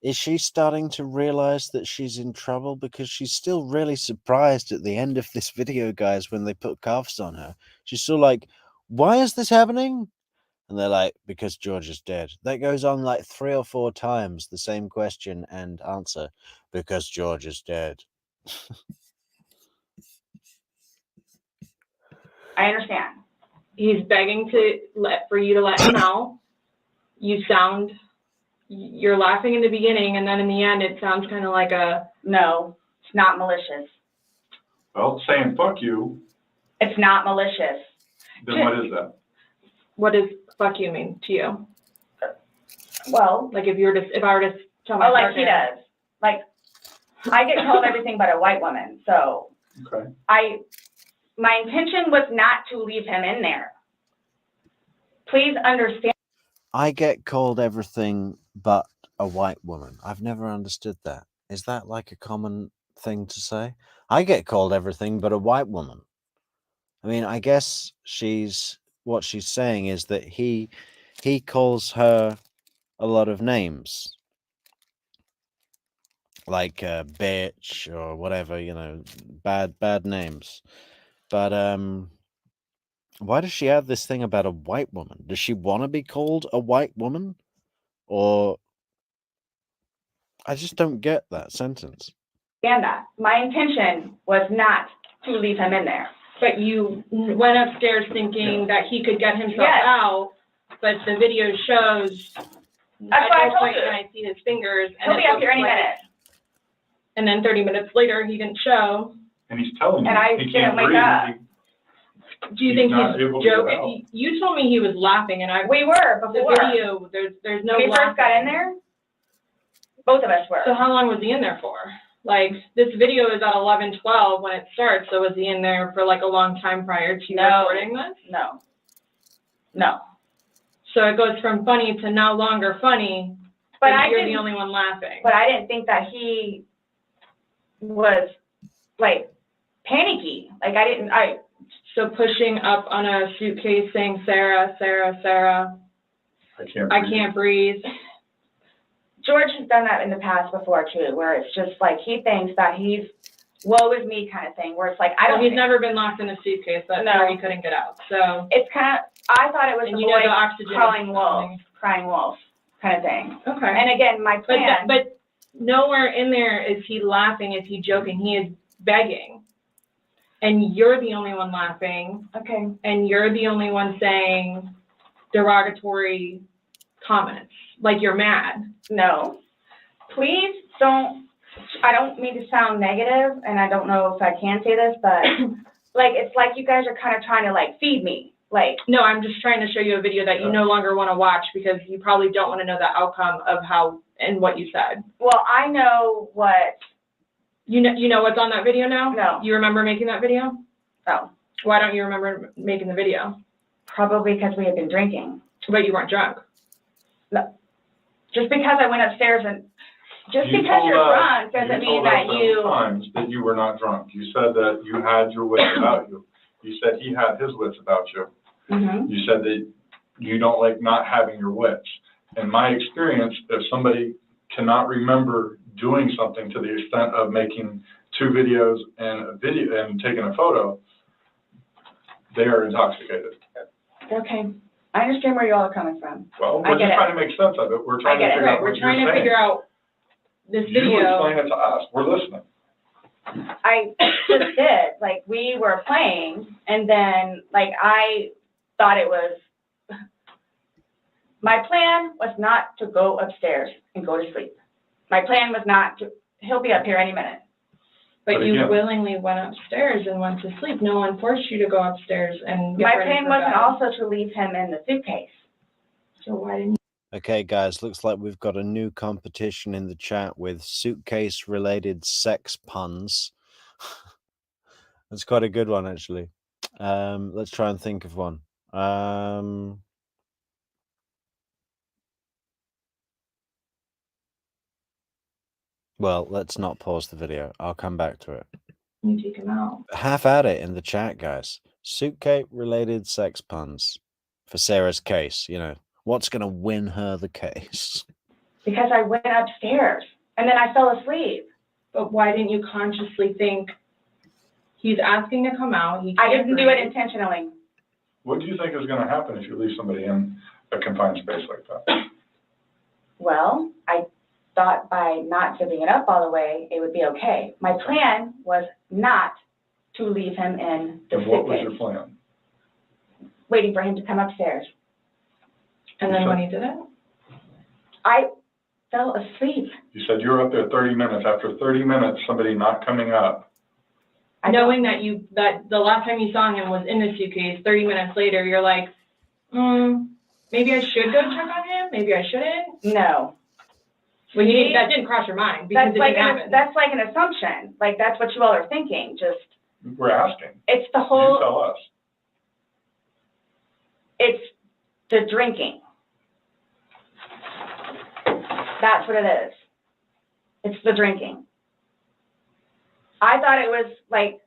Is she starting to realize that she's in trouble? Because she's still really surprised at the end of this video, guys, when they put cuffs on her. She's still like, why is this happening? And they're like, because George is dead. That goes on like 3 or 4 times, the same question and answer. Because George is dead. I understand. He's begging for you to let him out. You're laughing in the beginning, and then in the end, it sounds kind of like a... No, it's not malicious. Well, saying fuck you, It's not malicious. then what is that? What does fuck you mean to you? Well, Like if I were to tell my oh, like partner... he does. Like, I get called everything but a white woman, so Okay. my intention was not to leave him in there. Please understand. I get called everything but a white woman. I've never understood that. Is that like a common thing to say? I get called everything but a white woman. I mean, I guess what she's saying is that he calls her a lot of names, like bitch or whatever, bad names. But why does she have this thing about a white woman? Does she want to be called a white woman? Or I just don't get that sentence. That. My intention was not to leave him in there. But you went upstairs thinking that he could get himself Yes. out, but the video shows That's at what I no told point you. can I see his fingers. He'll be up here any looks like- minute. And then 30 minutes later, he didn't show. And he's telling you And I he didn't can't wake breathe. up. Do you He's think not he's able to get out. joking? You told me he was laughing, and We were the before. video, there's no When we first got in laughing. there, both of us were. So how long was he in there for? Like, this video is at 11:12 when it starts, so was he in there for like a long time prior to No. recording this? No. No. So it goes from funny to no longer funny, But and I you're the didn't, only one laughing. but I didn't think that he was, like, panicky. Like, So pushing up on a suitcase saying, Sarah, Sarah, Sarah, I can't I breathe. can't breathe. George has done that in the past before, too, where it's just like he thinks that he's woe is me kind of thing, where it's like, I don't He's think, never been locked in a suitcase, that's No. where he couldn't get out, so. it's kind of, I thought it was And the you know boy the oxygen. crying wolf kind of thing. Okay. And again, my plan. But nowhere in there is he laughing, is he joking, he is begging. And you're the only one laughing, Okay. and you're the only one saying derogatory comments, like you're mad. No. Please don't, I don't mean to sound negative, and I don't know if I can say this, but like, it's like you guys are kind of trying to like feed me. Like, No, I'm just trying to show you a video that you no longer want to watch because you probably don't want to know the outcome of how and what you said. well, I know what, You know what's on that video now? No. You remember making that video? oh, Why don't you remember making the video? probably because we had been drinking. But you weren't drunk. Just because I went upstairs and Just You because told you're us- drunk doesn't mean that You told us several times that you were not drunk. You said that you had your wits about you. You said he had his wits about you. Mhm. You said that you don't like not having your wits. In my experience, if somebody cannot remember doing something to the extent of making 2 videos and taking a photo, they are intoxicated. Okay, I understand where you all are coming from. Well, I we're get just it. trying to make sense of it. We're trying to get it. figure Right, out we're what you're trying to saying. figure out this You video. explain it to us. We're listening. I just did, like, we were playing, and then, like, I thought it was, my plan was not to go upstairs and go to sleep. My plan was not to, he'll be up here any minute. But But you again- willingly went upstairs and went to sleep. No one forced you to go upstairs and get My ready plan for wasn't bed. also to leave him in the suitcase. So why didn't Okay, guys, looks like we've got a new competition in the chat with suitcase-related sex puns. That's quite a good one, actually. Let's try and think of one. Well, let's not pause the video. I'll come back to it. you take him out? Have at it in the chat, guys. Suitcase-related sex puns for Sarah's case. You know, what's going to win her the case? Because I went upstairs, and then I fell asleep. But why didn't you consciously think he's asking to come out? He I can't didn't do it breathe. intentionally. What do you think is going to happen if you leave somebody in a confined space like that? Well, I thought by not giving it up all the way, it would be okay. My plan was not to leave him in the And what was your suitcase, plan? waiting for him to come upstairs. And then when he did it? I fell asleep. You said you were up there 30 minutes. After 30 minutes, somebody not coming up. Knowing that that the last time you saw him was in the suitcase, 30 minutes later, you're like, maybe I should go check on him, maybe I shouldn't. No. That didn't cross your mind because it didn't happen. That's like an assumption, like that's what you all are thinking, just, We're asking. it's the You whole, tell us. it's the drinking. That's what it is. It's the drinking. I thought it was like,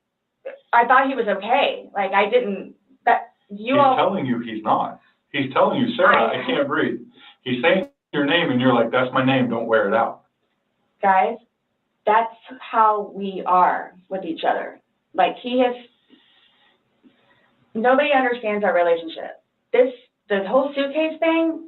I thought he was okay, like I didn't, that, you He's all. telling you he's not. He's telling you, Sarah, I can't breathe. He's saying your name and you're like, that's my name, don't wear it out. Guys, that's how we are with each other. Like nobody understands our relationship. The whole suitcase thing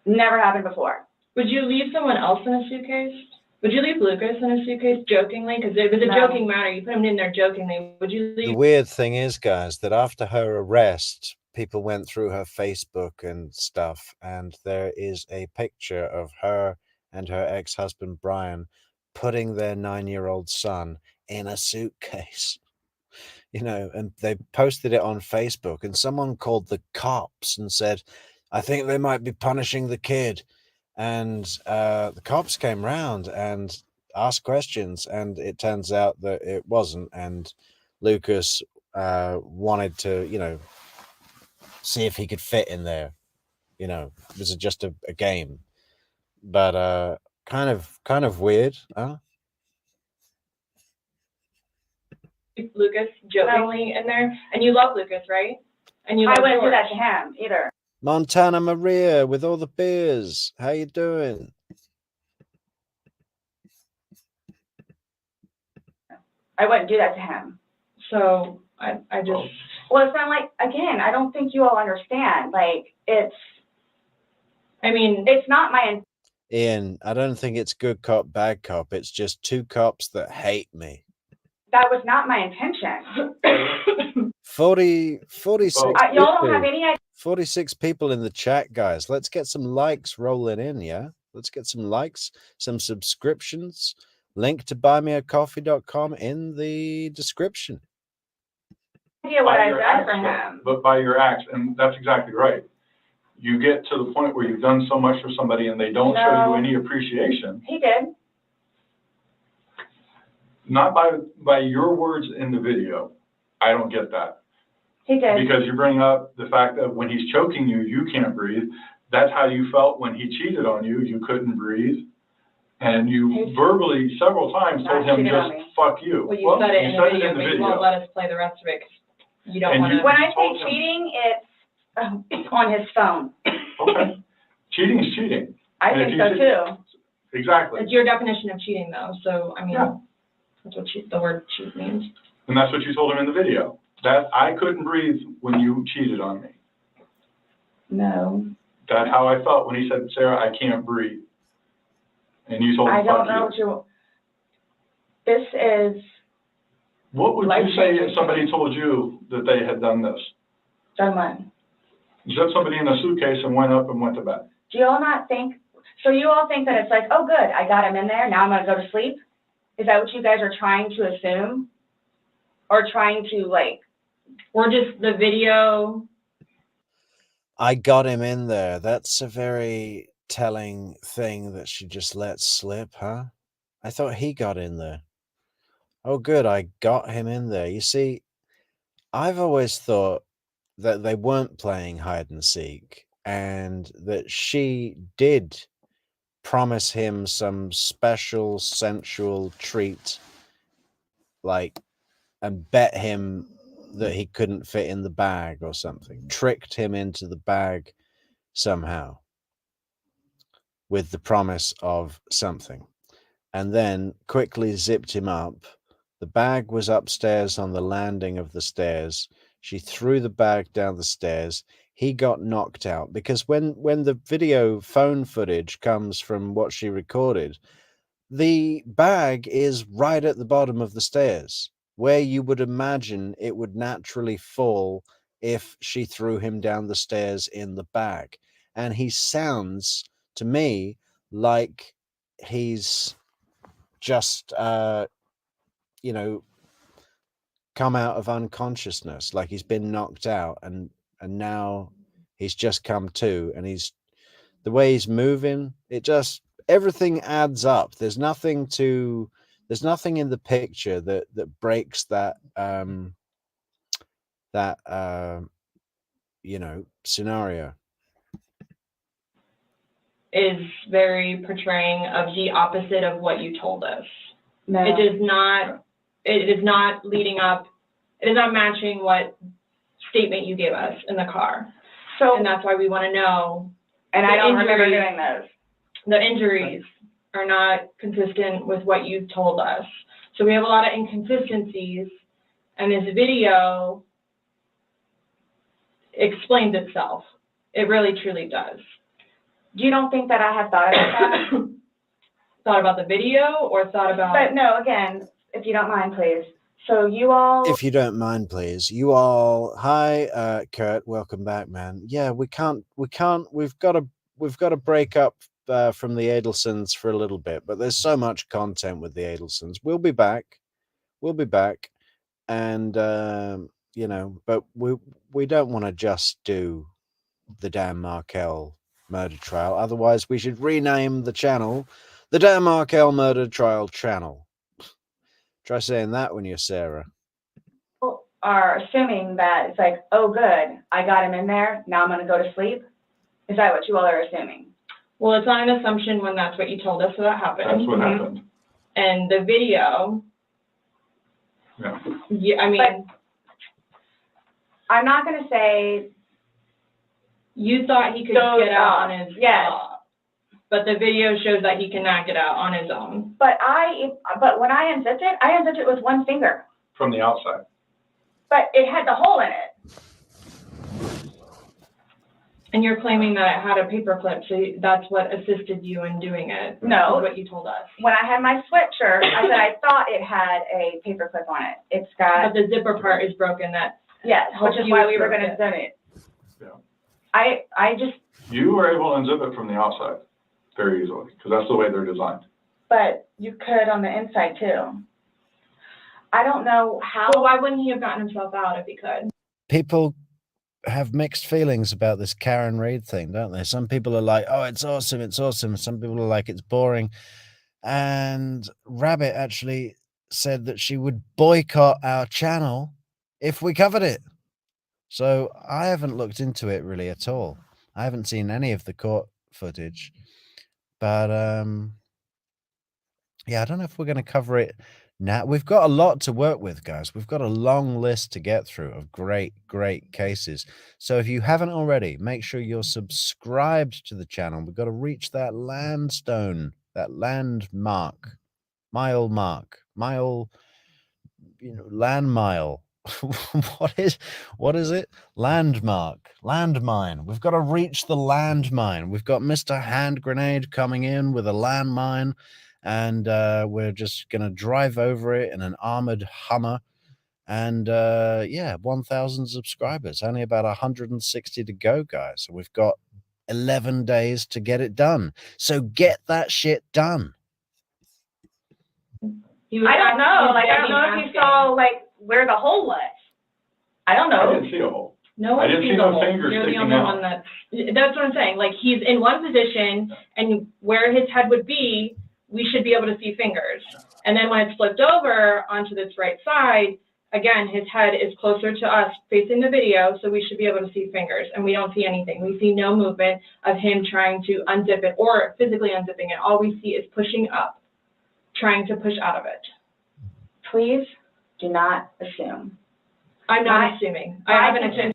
never happened before. Would you leave someone else in a suitcase? Would you leave Lucas in a suitcase jokingly? Because it was a No. joking matter. You put him in there jokingly. Would you The leave? weird thing is, guys, that after her arrest, people went through her Facebook and stuff, and there is a picture of her and her ex-husband Brian putting their 9-year-old son in a suitcase. You know, and they posted it on Facebook, and someone called the cops and said, I think they might be punishing the kid. And the cops came round and asked questions, and it turns out that it wasn't. And Lucas wanted to, you know, see if he could fit in there. You know, it was just a game. But kind of weird, huh? Lucas jokingly in there? And you love Lucas, right? And you I love wouldn't do George. that to him either. Montana Maria with all the beers. How you doing? I wouldn't do that to him. So I just, Well, it's not like, again, I don't think you all understand. Like, it's not my, Ian, I don't think it's good cop, bad cop. It's just two cops that hate me. that was not my intention. 46 Y'all don't people. have any idea. 46 people in the chat, guys. Let's get some likes rolling in, yeah? Let's get some likes, some subscriptions. Link to buymeacoffee.com in the description. What By I've your done for acts, him. but by your acts, and that's exactly right. You get to the point where you've done so much for somebody and they don't show No. you any appreciation. He did. Not by your words in the video. I don't get that. He did. Because you bring up the fact that when he's choking you, you can't breathe. That's how you felt when he cheated on you. You couldn't breathe. And you Hey, verbally, several times, not told him cheated on just, me. fuck you. Well, you said it in the said video, but you won't let us play the rest of it 'cause you don't And want you- to. When I told say him. cheating, it's on his phone. Okay. Cheating is cheating. I And if think you so see- too. Exactly. It's your definition of cheating, though. So I mean, Yeah. that's what the word cheat means. And that's what you told him in the video. That I couldn't breathe when you cheated on me. No, That's how I felt when he said, Sarah, I can't breathe. And you told him, I don't fuck know you. what this is What would you Life say changing. if somebody told you that they had done this? done what? You set somebody in a suitcase and went up and went to bed. Do you all not think, so you all think that it's like, oh, good, I got him in there, now I'm gonna go to sleep? Is that what you guys are trying to assume? Or trying to like, Or just the video. I got him in there. That's a very telling thing that she just let slip, huh? I thought he got in there. Oh, good, I got him in there. You see, I've always thought that they weren't playing hide and seek and that she did promise him some special sensual treat, like, and bet him that he couldn't fit in the bag or something, tricked him into the bag somehow with the promise of something, and then quickly zipped him up. The bag was upstairs on the landing of the stairs. She threw the bag down the stairs. He got knocked out because when the video phone footage comes from what she recorded, the bag is right at the bottom of the stairs, where you would imagine it would naturally fall if she threw him down the stairs in the bag. And he sounds to me like he's just you know, come out of unconsciousness, like he's been knocked out and now he's just come to, and he's, the way he's moving, it just, everything adds up. There's nothing in the picture that breaks that scenario. Is very portraying of the opposite of what you told us. no. It is not leading up, it is not matching what statement you gave us in the car. So, And that's why we want to know. and I the don't remember injuries- doing those. The injuries are not consistent with what you told us. So we have a lot of inconsistencies, and this video explains itself. It really, truly does. You don't think that I have thought about that? Thought about the video or thought about? But no, again, if you don't mind, please. So you all, If you don't mind, please. You all, hi, Kurt, welcome back, man. Yeah, we've got to break up from the Adelsons for a little bit, but there's so much content with the Adelsons. We'll be back, and but we don't want to just do the Dan Markel murder trial. Otherwise, we should rename the channel the Dan Markel Murder Trial Channel. Try saying that when you're Sarah. are assuming that it's like, oh, good, I got him in there, now I'm gonna go to sleep? Is that what you all are assuming? Well, it's not an assumption when that's what you told us, so that happened. That's what happened. And the video, Yeah. yeah, I mean, I'm not gonna say, you thought he could Those get out on are- his yes. but the video shows that he cannot get out on his own. but when I unzipped it with one finger, From the outside. but it had the hole in it. And you're claiming that it had a paper clip, so that's what assisted you in doing it. No. Is what you told us. When I had my sweatshirt, I said I thought it had a paper clip on it. It's But got, the zipper part is broken, that, yes, which is why we were gonna Yeah. zip it. Yeah. I just, You were able to unzip it from the outside very easily, because that's the way they're designed. but you could on the inside too. I don't know how. well, why wouldn't he have gotten himself out if he could? People have mixed feelings about this Karen Reid thing, don't they? Some people are like, oh, it's awesome, it's awesome. Some people are like, it's boring. And Rabbit actually said that she would boycott our channel if we covered it. So I haven't looked into it really at all. I haven't seen any of the court footage. But yeah, I don't know if we're going to cover it now. We've got a lot to work with, guys. We've got a long list to get through of great, great cases. So if you haven't already, make sure you're subscribed to the channel. We've got to reach that landstone, that landmark, mile, land mile. what is it? Landmine. We've got to reach the landmine. We've got Mr. Hand Grenade coming in with a landmine, and we're just gonna drive over it in an armored Hummer. And yeah, 1,000 subscribers. Only about 160 to go, guys. So we've got 11 days to get it done. So get that shit done. I don't know, like, I don't know if you saw, like, where the hole was. I don't I know. didn't see a hole. No I one didn't sees see the no hole. fingers You're the sticking only out. one that's what I'm saying. Like, he's in one position, and where his head would be, we should be able to see fingers. And then when it's flipped over onto this right side, again, his head is closer to us facing the video, so we should be able to see fingers, and we don't see anything. We see no movement of him trying to unzip it or physically unzipping it. All we see is pushing up, trying to push out of it. Please do not assume. I'm not assuming. I haven't assumed.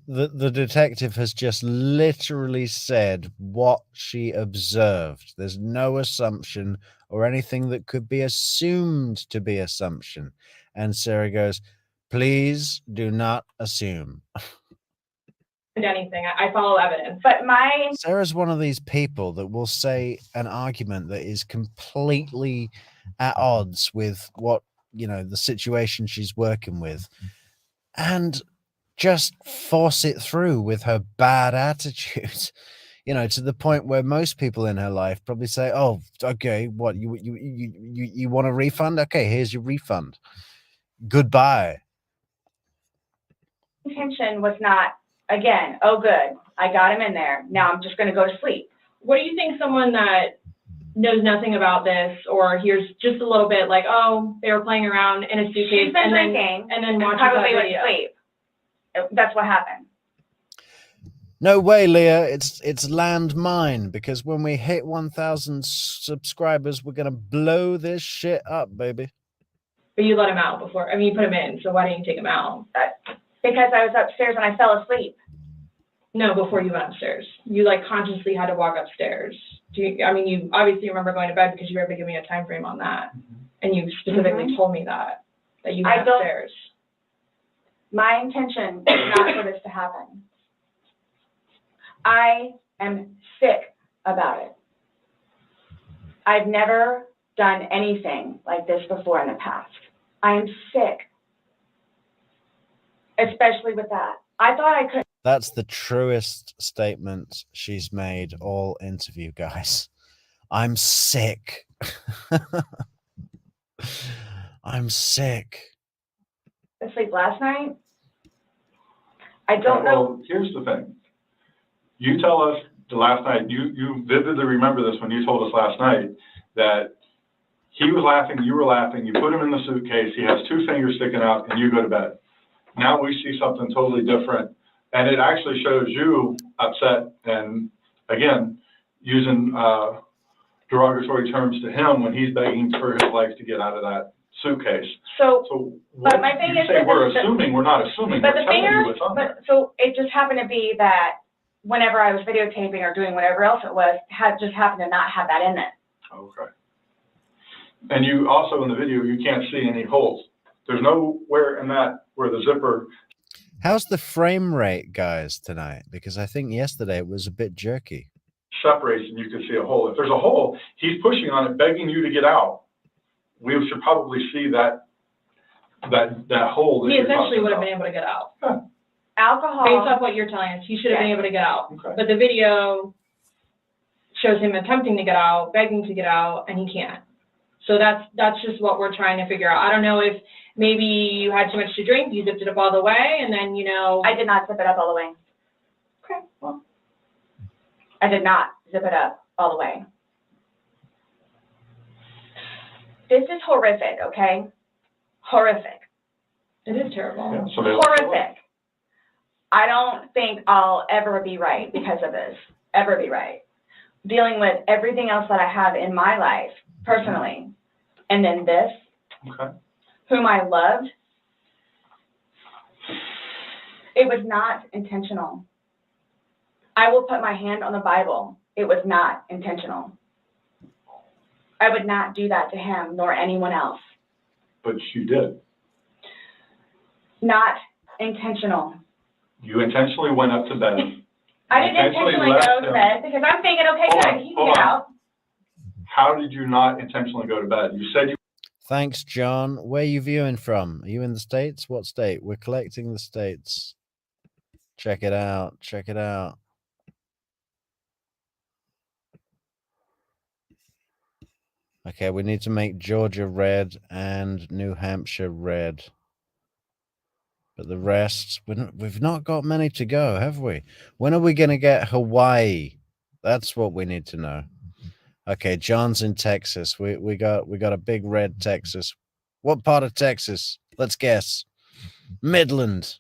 The detective has just literally said what she observed. There's no assumption or anything that could be assumed to be assumption. And Sarah goes, please do not assume. Anything. I follow evidence. But Sarah's one of these people that will say an argument that is completely at odds with what, the situation she's working with, and just force it through with her bad attitude, to the point where most people in her life probably say, oh, okay, what, you want a refund? Okay, here's your refund. Goodbye. intention was not, again, oh, good, I got him in there. Now I'm just going to go to sleep. What do you think someone that knows nothing about this or hears just a little bit like, oh, they were playing around in a suitcase She's been drinking and then watches probably that went video? to sleep. That's what happened. No way, Leah. It's landmine, because when we hit 1,000 subscribers, we're gonna blow this shit up, baby. But you let him out before. I mean, you put him in, so why didn't you take him out? Because I was upstairs and I fell asleep. No, before you went upstairs. You like consciously had to walk upstairs. You obviously remember going to bed because you were able to give me a time frame on that. And you specifically told me that you went upstairs. My intention is not for this to happen. I am sick about it. I've never done anything like this before in the past. I am sick. Especially with that. I thought I could. That's the truest statement she's made all interview, guys. I'm sick. I'm sick. Sleep last night. I don't know. Well, here's the thing. You tell us the last night, you vividly remember this when you told us last night that he was laughing, you were laughing, you put him in the suitcase, he has 2 fingers sticking out, and you go to bed. Now we see something totally different, and it actually shows you upset and, again, using derogatory terms to him when he's begging for his life to get out of that suitcase. So what, but my thing you is say that we're assuming, we're not assuming, but we're the telling fingers, you what's on there. so it just happened to be that whenever I was videotaping or doing whatever else it was, just happened to not have that in it. Okay. And you also, in the video, you can't see any holes. There's nowhere in that where the zipper. How's the frame rate, guys, tonight? Because I think yesterday it was a bit jerky. Separates and you can see a hole. If there's a hole, he's pushing on it, begging you to get out. We should probably see that hole. He essentially would have been able to get out. Huh. Alcohol. Based off what you're telling us, he should have been able to get out. Okay. But the video shows him attempting to get out, begging to get out, and he can't. So that's just what we're trying to figure out. I don't know if maybe you had too much to drink, you zipped it up all the way, and then, I did not zip it up all the way. Okay, well. I did not zip it up all the way. This is horrific, okay? Horrific. It is terrible. Yeah, so Horrific. I don't think I'll ever be right because of this. Ever be right. Dealing with everything else that I have in my life personally. And then this, Okay. whom I loved, it was not intentional. I will put my hand on the Bible. It was not intentional. I would not do that to him nor anyone else. But you did. Not intentional. You intentionally went up to bed. I didn't intentionally go to bed because I'm thinking, okay, good, he can get out. How did you not intentionally go to bed? You said you. Thanks, John. Where are you viewing from? Are you in the States? What state? We're collecting the states. Check it out. Check it out. Okay, we need to make Georgia red and New Hampshire red. But the rest, we've not got many to go, have we? When are we going to get Hawaii? That's what we need to know. Okay, John's in Texas. We got a big red Texas. What part of Texas? Let's guess. Midland.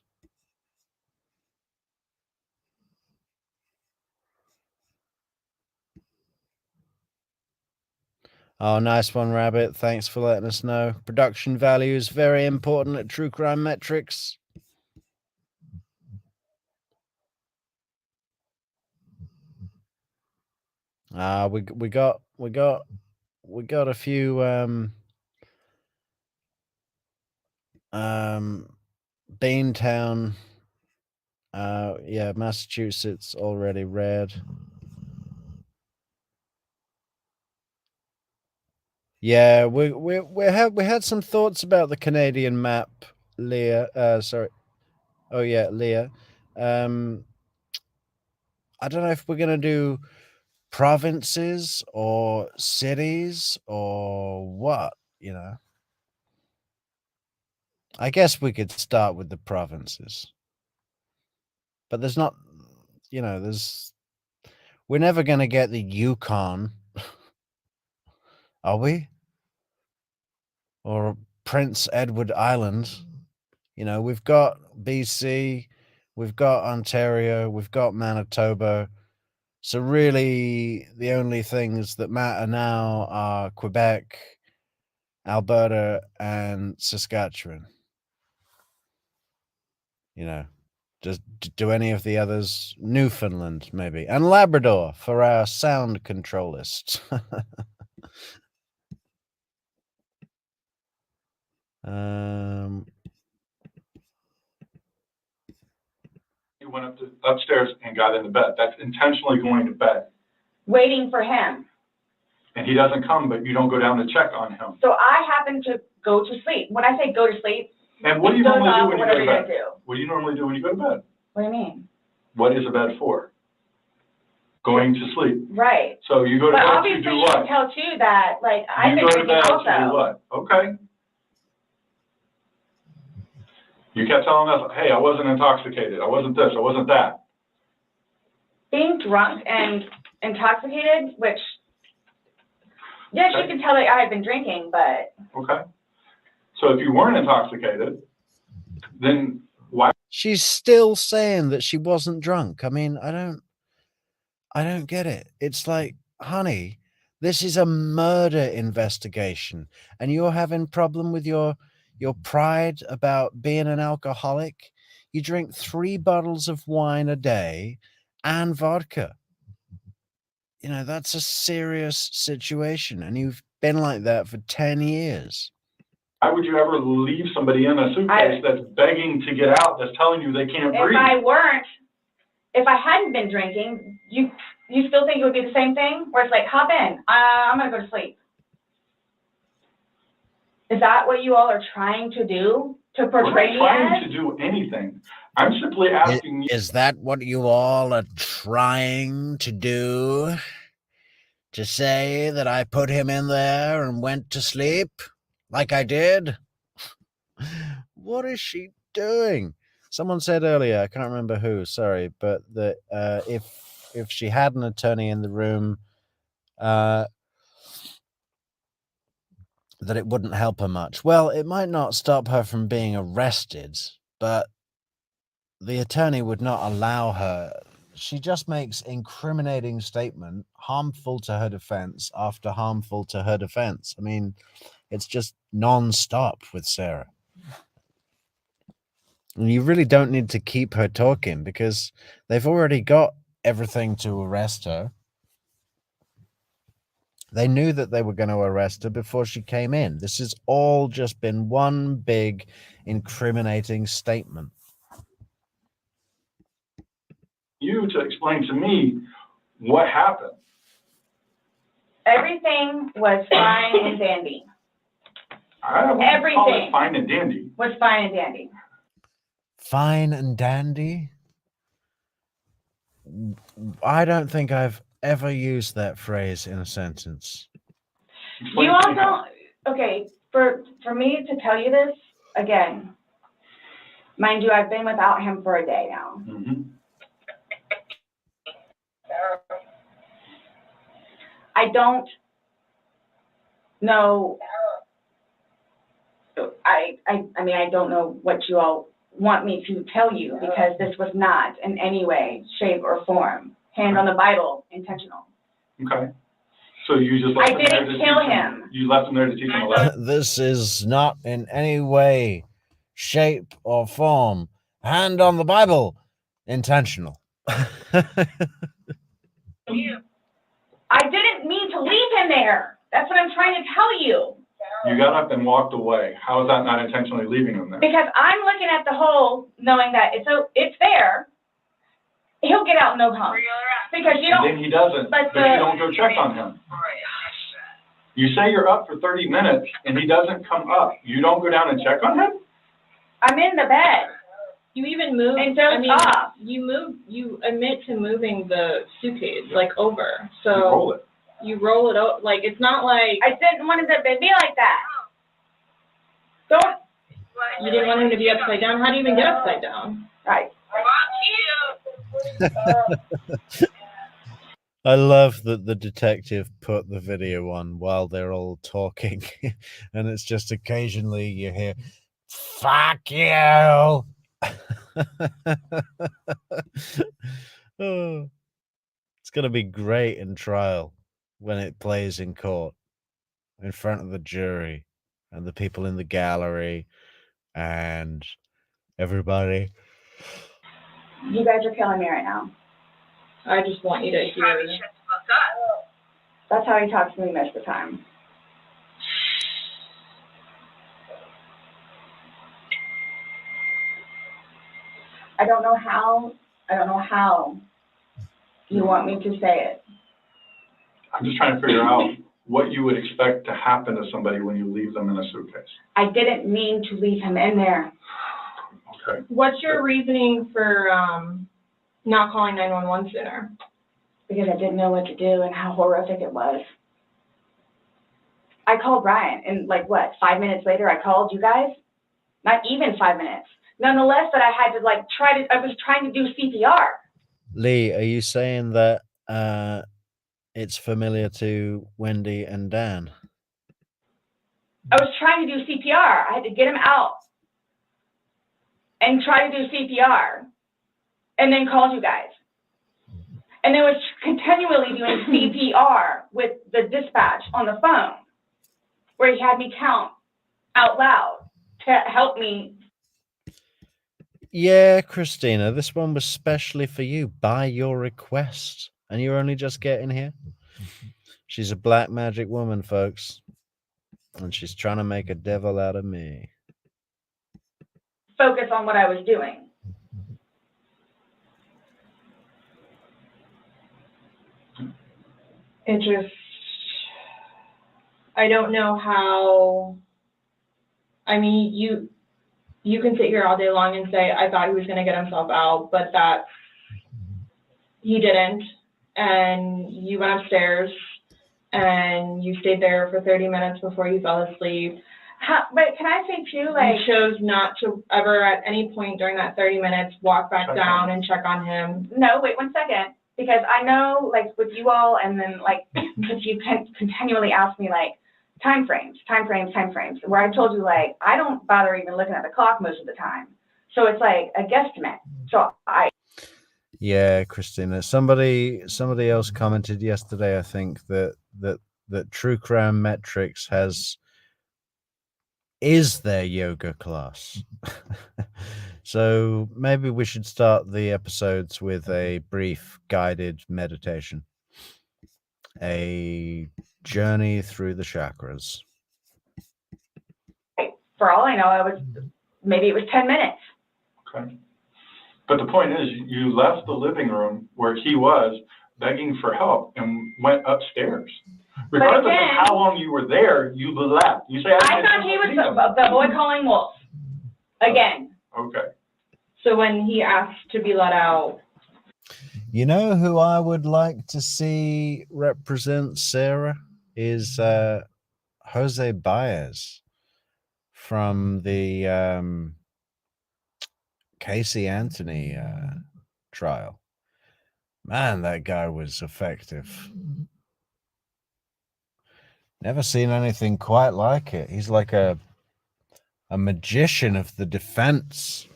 Oh, nice one, Rabbit. Thanks for letting us know. Production value is very important at True Crime Metrix. We got a few Beantown, yeah, Massachusetts already red. Yeah, we had some thoughts about the Canadian map, Leah. Sorry. Oh yeah, Leah. I don't know if we're gonna do provinces or cities or what, you know. I guess we could start with the provinces. But there's not, you know, we're never going to get the Yukon, are we? Or Prince Edward Island. You know, we've got BC, we've got Ontario, we've got Manitoba. So really, the only things that matter now are Quebec, Alberta, and Saskatchewan. You know, do any of the others? Newfoundland, maybe, and Labrador for our sound controlist. You went upstairs and got into bed. That's intentionally going to bed. Waiting for him. And he doesn't come, but you don't go down to check on him. So I happen to go to sleep. When I say go to sleep, and what do you normally do when you go to bed? Do. What do you normally do when you go to bed? What do you mean? What is a bed for? Going to sleep. Right. So you go to bed to do what? But obviously you can tell too that, like, I've been drinking also. You go also. to bed to do what? Okay. You kept telling us, hey, I wasn't intoxicated. I wasn't this. I wasn't that. Being drunk and intoxicated, which, yes, Okay. you can tell that I had been drinking, but. Okay. So if you weren't intoxicated, then why? She's still saying that she wasn't drunk. I mean, I don't get it. It's like, honey, this is a murder investigation, and you're having problem with your pride about being an alcoholic. You drink 3 bottles of wine a day and vodka. You know, that's a serious situation, and you've been like that for 10 years. Why would you ever leave somebody in a suitcase that's begging to get out, that's telling you they can't breathe? If I hadn't been drinking, you still think it would be the same thing? Where it's like, hop in, I'm gonna go to sleep. Is that what you all are trying to do? To portray me as? We're not trying to do anything. I'm simply asking you. Is that what you all are trying to do? To say that I put him in there and went to sleep? Like I did? What is she doing? Someone said earlier, I can't remember who, sorry, but that if she had an attorney in the room, that it wouldn't help her much. Well, it might not stop her from being arrested, but the attorney would not allow her she just makes incriminating statement, harmful to her defense after harmful to her defense. I mean, it's just non-stop with Sarah. And you really don't need to keep her talking because they've already got everything to arrest her. They knew that they were going to arrest her before she came in. This has all just been one big incriminating statement. You to explain to me what happened. Everything was fine and dandy. I don't want to call it Everything. fine and dandy. Was fine and dandy. Fine and dandy? I don't think I've ever used that phrase in a sentence. Explain You to all me how. don't, okay, for me to tell you this, again, mind you, I've been without him for a day now. Mhm. I don't know, I mean, I don't know what you all want me to tell you because this was not in any way, shape, or form, hand on the Bible, intentional. Okay. So you just left I him there didn't to kill teach him. You left him there to teach him a lesson. This is not in any way, shape, or form, hand on the Bible, intentional. I didn't mean to leave him there. That's what I'm trying to tell you. You got up and walked away. How is that not intentionally leaving him there? Because I'm looking at the hole, knowing that it's there. He'll get out no harm. Because you And don't, then he doesn't, but but you don't go check on him. You say you're up for 30 minutes and he doesn't come up. You don't go down and check on him? I'm in the bed. You even moved, And dozed off. you admit to moving the suitcase, like, over, so. You roll it. You roll it out, like, it's not like, I didn't want it to be like that. Don't, you didn't want him to be upside down, how do you even get upside down? right. I love that the detective put the video on while they're all talking, and it's just occasionally you hear, "Fuck you." Oh, it's going to be great in trial when it plays in court in front of the jury and the people in the gallery and everybody. You guys are killing me right now. I just want you to hear. That's how he talks to me most of the time. I don't know how you want me to say it. I'm just trying to figure out what you would expect to happen to somebody when you leave them in a suitcase. I didn't mean to leave him in there. Okay. What's your reasoning for, not calling 911 sooner? Because I didn't know what to do and how horrific it was. I called Brian, and 5 minutes later I called you guys? Not even 5 minutes. Nonetheless, that I had to I was trying to do CPR. Lee, are you saying that it's familiar to Wendy and Dan? I was trying to do CPR. I had to get him out and try to do CPR and then called you guys. And then was continually doing CPR with the dispatch on the phone where he had me count out loud to help me. Yeah, Christina, this one was specially for you by your request. And you're only just getting here? She's a black magic woman, folks. And she's trying to make a devil out of me. Focus on what I was doing. It just, I don't know how, I mean, you can sit here all day long and say, I thought he was gonna get himself out, but that, he didn't, and you went upstairs, and you stayed there for 30 minutes before you fell asleep. But can I say too, You chose not to ever at any point during that 30 minutes walk back down and check on him. no, wait 1 second, because I know, with you all, and then, because you continually ask me, time frames, where I told you, I don't bother even looking at the clock most of the time. So it's a guesstimate. So Yeah, Christina. Somebody else commented yesterday, I think, that True Crime Metrix is their yoga class. So maybe we should start the episodes with a brief guided meditation. A journey through the chakras. For all I know, maybe it was 10 minutes. Okay. But the point is, you left the living room where he was begging for help and went upstairs. Regardless again, of how long you were there, you left. You say, I thought he was the boy calling wolf. Again. Okay. So when he asked to be let out, You know who I would like to see represent Sarah is Jose Baez from the Casey Anthony trial. Man, that guy was effective. Never seen anything quite like it. He's like a magician of the defense.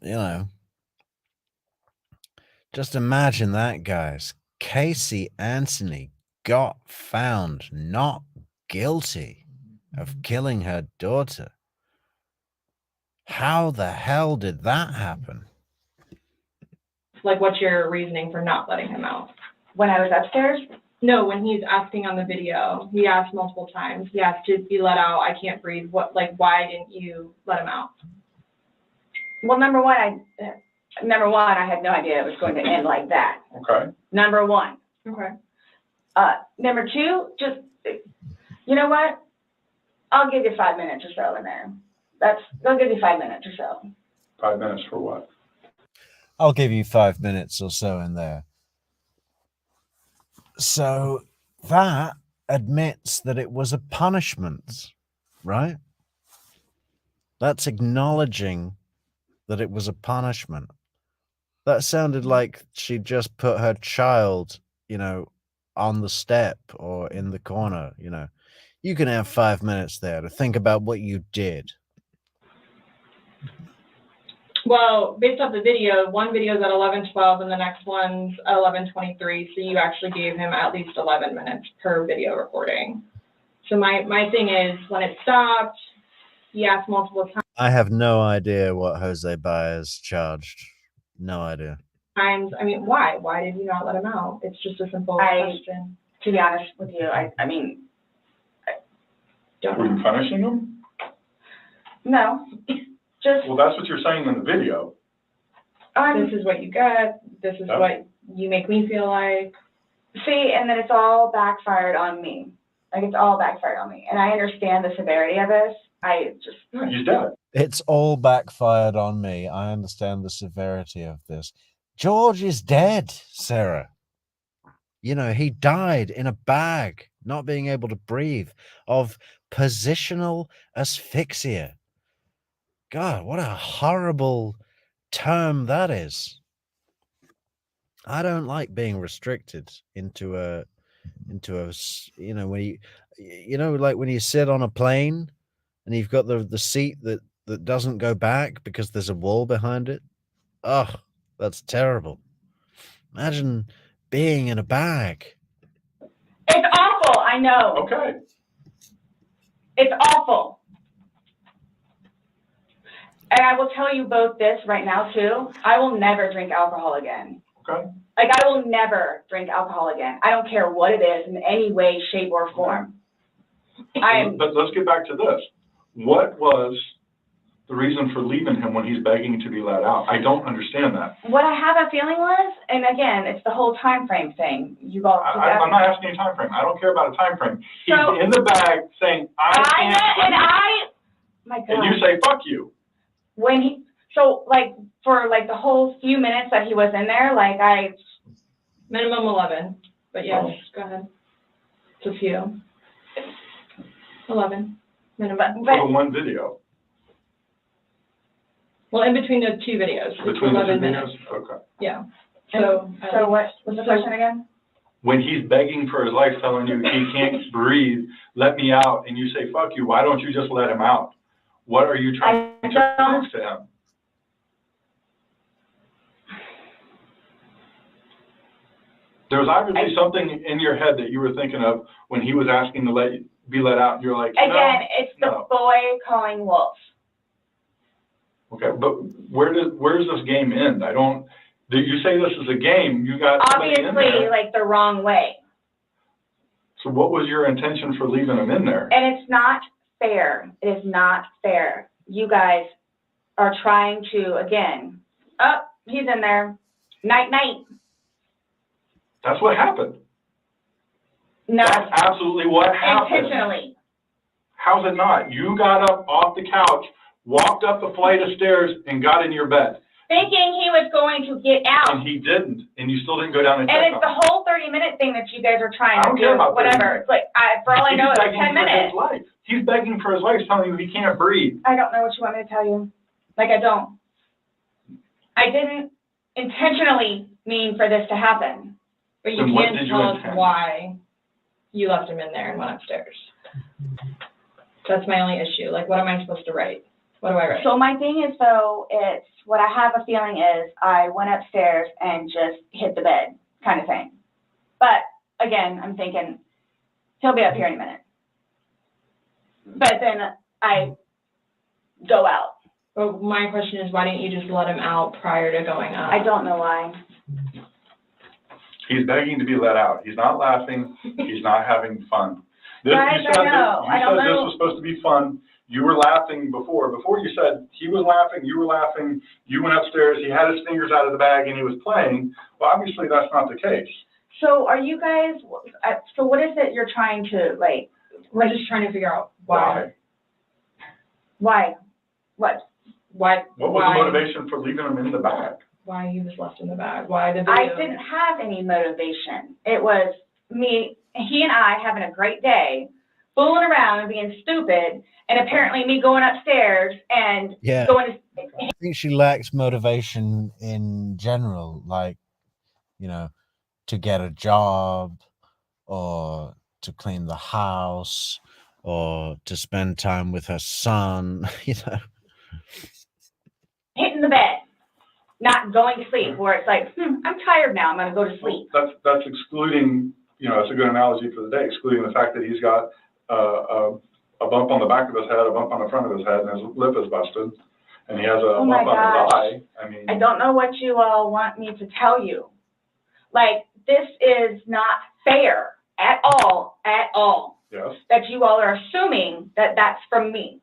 You know, just imagine that, guys. Casey Anthony got found not guilty of killing her daughter. How the hell did that happen? like, what's your reasoning for not letting him out? When I was upstairs? No, when he's asking on the video, he asked multiple times. He asked to be let out. I can't breathe. Why didn't you let him out? Well, number one, I had no idea it was going to end like that. Okay. Number one. Okay. Number two, just, you know what? I'll give you 5 minutes or so in there. I'll give you 5 minutes or so. 5 minutes for what? I'll give you 5 minutes or so in there. So that admits that it was a punishment, right? That's acknowledging that it was a punishment. That sounded like she just put her child, on the step or in the corner, You can have 5 minutes there to think about what you did. Well, based off the video, one video is at 11:12 and the next one's at 11:23. So you actually gave him at least 11 minutes per video recording. So my thing is, when it stopped, he asked multiple I have no idea what Jose Baez charged. No idea. times. I mean, why? Why did you not let him out? It's just a simple question. To be honest with you, I mean, Don't Were know. you punishing him? no, just, Well, that's what you're saying in the video. This is what you get. This is Oh. what you make me feel like. see, and then it's all backfired on me. Like, it's all backfired on me. And I understand the severity of this. He's dead. It's all backfired on me. I understand the severity of this. George is dead, Sarah. He died in a bag, not being able to breathe, of positional asphyxia. God, what a horrible term that is. I don't like being restricted into a when like when you sit on a plane and you've got the seat that doesn't go back because there's a wall behind it. Oh, that's terrible. Imagine being in a bag. It's awful, I know. Okay. It's awful. And I will tell you both this right now, too. I will never drink alcohol again. Okay. Like, I will never drink alcohol again. I don't care what it is in any way, shape, or form. But let's get back to this. What was the reason for leaving him when he's begging to be let out? I don't understand that. What I have a feeling was, and again, it's the whole time frame thing. I'm not asking a time frame. I don't care about a time frame. He's So- in the bag saying, I can't my breathe. God. And you say, fuck you. For the whole few minutes that he was in there, Minimum 11. But yes, Oh. go ahead. It's a few. 11 minimum. For the one video. Well, in between the two videos, it's Between the 11 two minutes. videos? Okay. Yeah. so what was the so- question again? When he's begging for his life, telling you he can't breathe, let me out, and you say, fuck you, why don't you just let him out? What are you trying to prove to him? There was obviously something in your head that you were thinking of when he was asking to be let out. You're like, no, Again, it's the no. boy calling wolf. Okay, but where does this game end? You say this is a game, you got somebody in Obviously, there. like the wrong way. So what was your intention for leaving him in there? And it's not fair. It is not fair. You guys are trying to, again, oh, he's in there. Night, night. That's what happened. No, That's absolutely what happened. intentionally. How's it not? You got up off the couch, walked up the flight of stairs, and got in your bed. Thinking he was going to get out. And he didn't, and you still didn't go down and check And it's on the him. whole 30-minute thing that you guys are trying I to don't care do, about 30 whatever. minutes. It's like, for all I know, He's it's begging 10 for minutes. his life. He's begging for his life, telling you he can't breathe. I don't know what you want me to tell you. Like, I don't. I didn't intentionally mean for this to happen. But you Then what can't did you tell us intend? why you left him in there and went upstairs. That's my only issue. Like, what am I supposed to write? What do I write? So my thing is, though, it's what I have a feeling is I went upstairs and just hit the bed kind of thing. But again, I'm thinking he'll be up here in a minute. But then I go out. But my question is, why didn't you just let him out prior to going up? I don't know why. He's begging to be let out. He's not laughing. He's not having fun. Guys, You said I know. I don't this know. was supposed to be fun. You were laughing before. Before you said he was laughing, you were laughing. You went upstairs. He had his fingers out of the bag and he was playing. Well, obviously that's not the case. So are you guys, so what is it you're trying to, like, We're just trying to figure out why. why? What? Why? What was the motivation for leaving him in the bag? Why he was left in the bag? Why the video? I didn't have any motivation. It was me, he and I having a great day, fooling around and being stupid, and apparently me going upstairs and Yeah. going to, I think she lacks motivation in general, like, you know, to get a job or to clean the house or to spend time with her son, you know. hitting the bed, not going to sleep, where it's like, I'm tired now, I'm gonna go to sleep. That's excluding, that's a good analogy for the day, excluding the fact that he's got a bump on the back of his head, a bump on the front of his head, and his lip is busted, and he has a Oh my bump on his gosh. eye. I don't know what you all want me to tell you. Like, this is not fair at all, Yes. that you all are assuming that that's from me.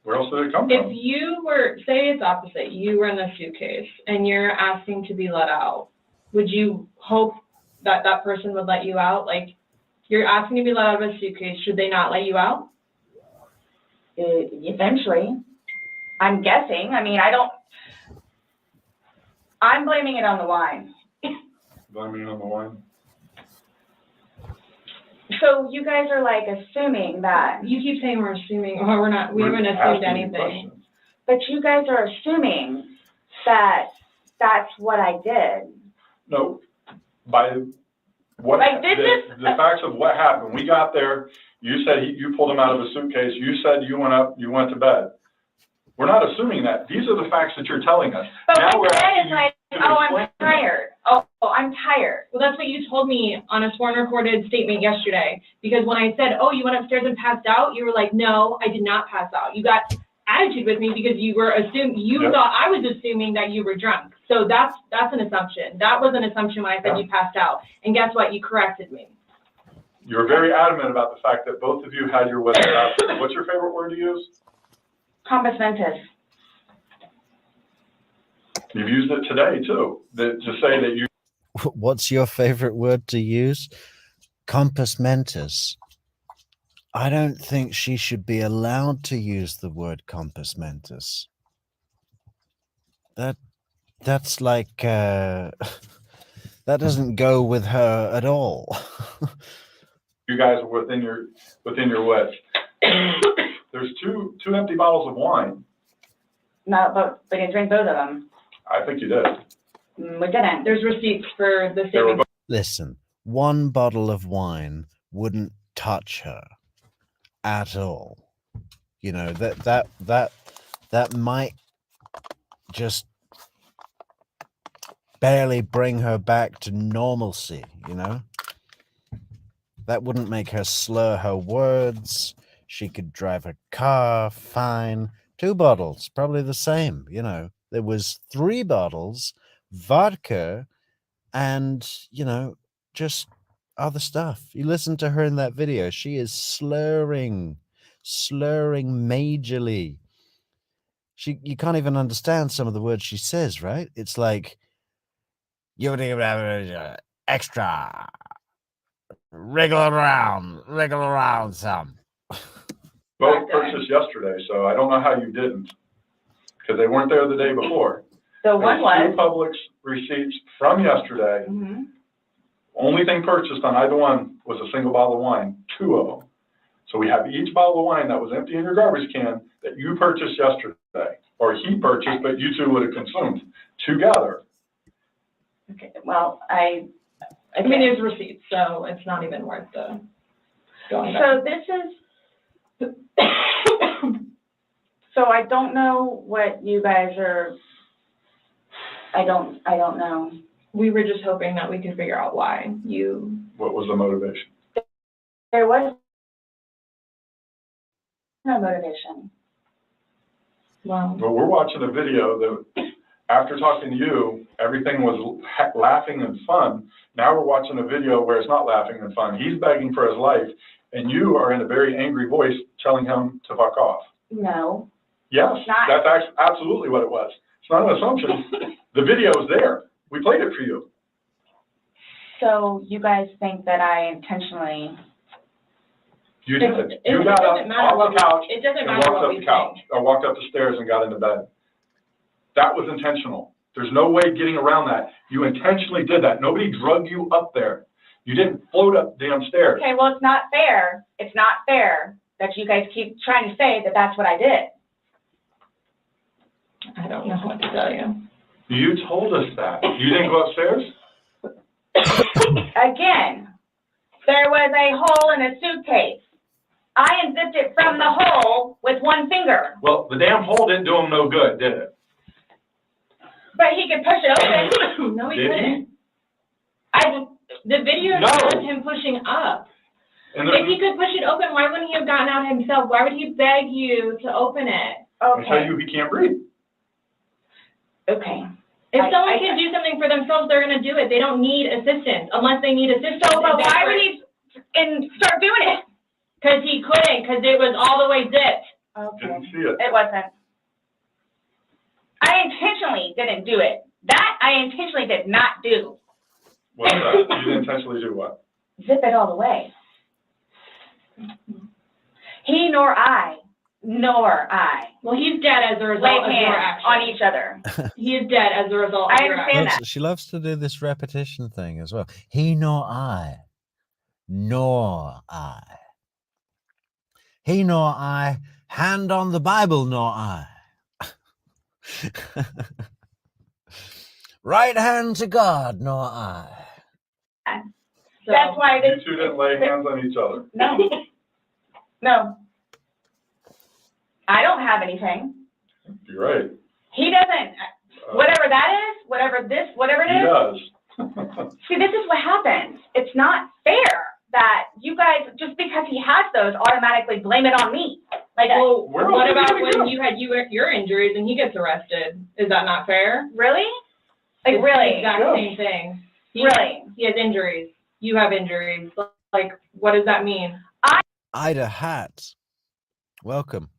Where else did it come If from? you were, say it's opposite, you were in the suitcase and you're asking to be let out, would you hope that that person would let you out? Like, you're asking to be let out of a suitcase, should they not let you out? Eventually, I'm guessing. I mean, I'm blaming it on the wine. Blaming on the wine. So you guys are like assuming that, You keep saying we're assuming, or we're not, we We're haven't assumed asking you anything. questions. but you guys are assuming that that's what I did. No, by what, Like, this is- the facts of what happened. We got there, you said you pulled him out of a suitcase, you said you went up, you went to bed. We're not assuming that. These are the facts that you're telling us. But Now my we're dad asking is you like, to oh, I'm explain. tired. Oh, I'm tired. Well, that's what you told me on a sworn recorded statement yesterday, because when I said, oh, you went upstairs and passed out, you were like, no, I did not pass out. You got attitude with me because you were you Yep. thought I was assuming that you were drunk. So that's an assumption. That was an assumption when I said Yeah. you passed out. And guess what? You corrected me. You were very adamant about the fact that both of you had your wits about you. What's your favorite word to use? Compass mentis. You've used it today too, to say that you. What's your favorite word to use? Compass mentis. I don't think she should be allowed to use the word compass mentis. That's like that doesn't go with her at all. You guys are within your wits. There's two empty bottles of wine. No, but we didn't drink both of them. I think you did. We didn't. There's receipts for the They were statement. Listen, one bottle of wine wouldn't touch her at all. You know, that might just barely bring her back to normalcy, you know? That wouldn't make her slur her words. She could drive a car fine. 2 bottles, probably the same, you know. There was 3 bottles, vodka, and, you know, just other stuff. You listen to her in that video. She is slurring majorly. You can't even understand some of the words she says, right? It's like, extra, wriggle around some. Both purchased yesterday, so I don't know how you didn't, because they weren't there the day before. So one There's 2 was. Publix receipts from yesterday. Mhm. Only thing purchased on either one was a single bottle of wine, 2 of them. So we have each bottle of wine that was empty in your garbage can that you purchased yesterday, or he purchased, but you 2 would have consumed together. Okay, well, I mean, there's receipts, so it's not even worth the going back. so this is, so I don't know what you guys are, I don't know. We were just hoping that we could figure out why you. What was the motivation? There was no motivation. Wow. Well, we're watching a video that, after talking to you, everything was laughing and fun. Now we're watching a video where it's not laughing and fun. He's begging for his life, and you are in a very angry voice telling him to fuck off. No. Yes, It's not. that's absolutely what it was. It's not an assumption. The video is there. We played it for you. So you guys think that I intentionally, You did. It You got up doesn't matter off the couch It doesn't and matter walked what up we the couch, think. or walked up the stairs and got into bed. That was intentional. There's no way getting around that. You intentionally did that. Nobody drugged you up there. You didn't float up damn stairs. okay, well, it's not fair. It's not fair that you guys keep trying to say that that's what I did. I don't know what to tell you. You told us that. You didn't go upstairs? Again, there was a hole in a suitcase. I unzipped it from the hole with one finger, Well, the damn hole didn't do him no good, did it? but he could push it open. No, he Did he? couldn't. The video No. shows him pushing up. And If he could push it open, why wouldn't he have gotten out himself? Why would he beg you to open it? I tell Okay, you, he can't breathe. okay. If I- someone can do something for themselves, they're gonna do it. They don't need assistance unless they need assistance. So, but why would he start doing it? Because he couldn't, because it was all the way zipped. Didn't Okay, see it. it wasn't. I intentionally didn't do it. That I intentionally did not do. What's that? You didn't intentionally do what? Zip it all the way. He nor I. Well, he's dead as a result Lay of your hands on action. each other. He is dead as a result of I your understand action. that. She loves to do this repetition thing as well. He nor I. Nor I. He nor I. Hand on the Bible nor I. Right hand to God nor I. So, That's why You this. 2 didn't lay hands on each other. No. No. I don't have anything. You're right. He doesn't. Whatever that is, whatever it He is. does. See, this is what happens. It's not fair that you guys, just because he has those, automatically blame it on me. Like, well, Where what else is he about gonna when go? you had your injuries and he gets arrested? Is that not fair? really? Like, It's the really? exact Yeah. same thing. Really? He has injuries. You have injuries. Like, what does that mean? Ida Hat. Welcome.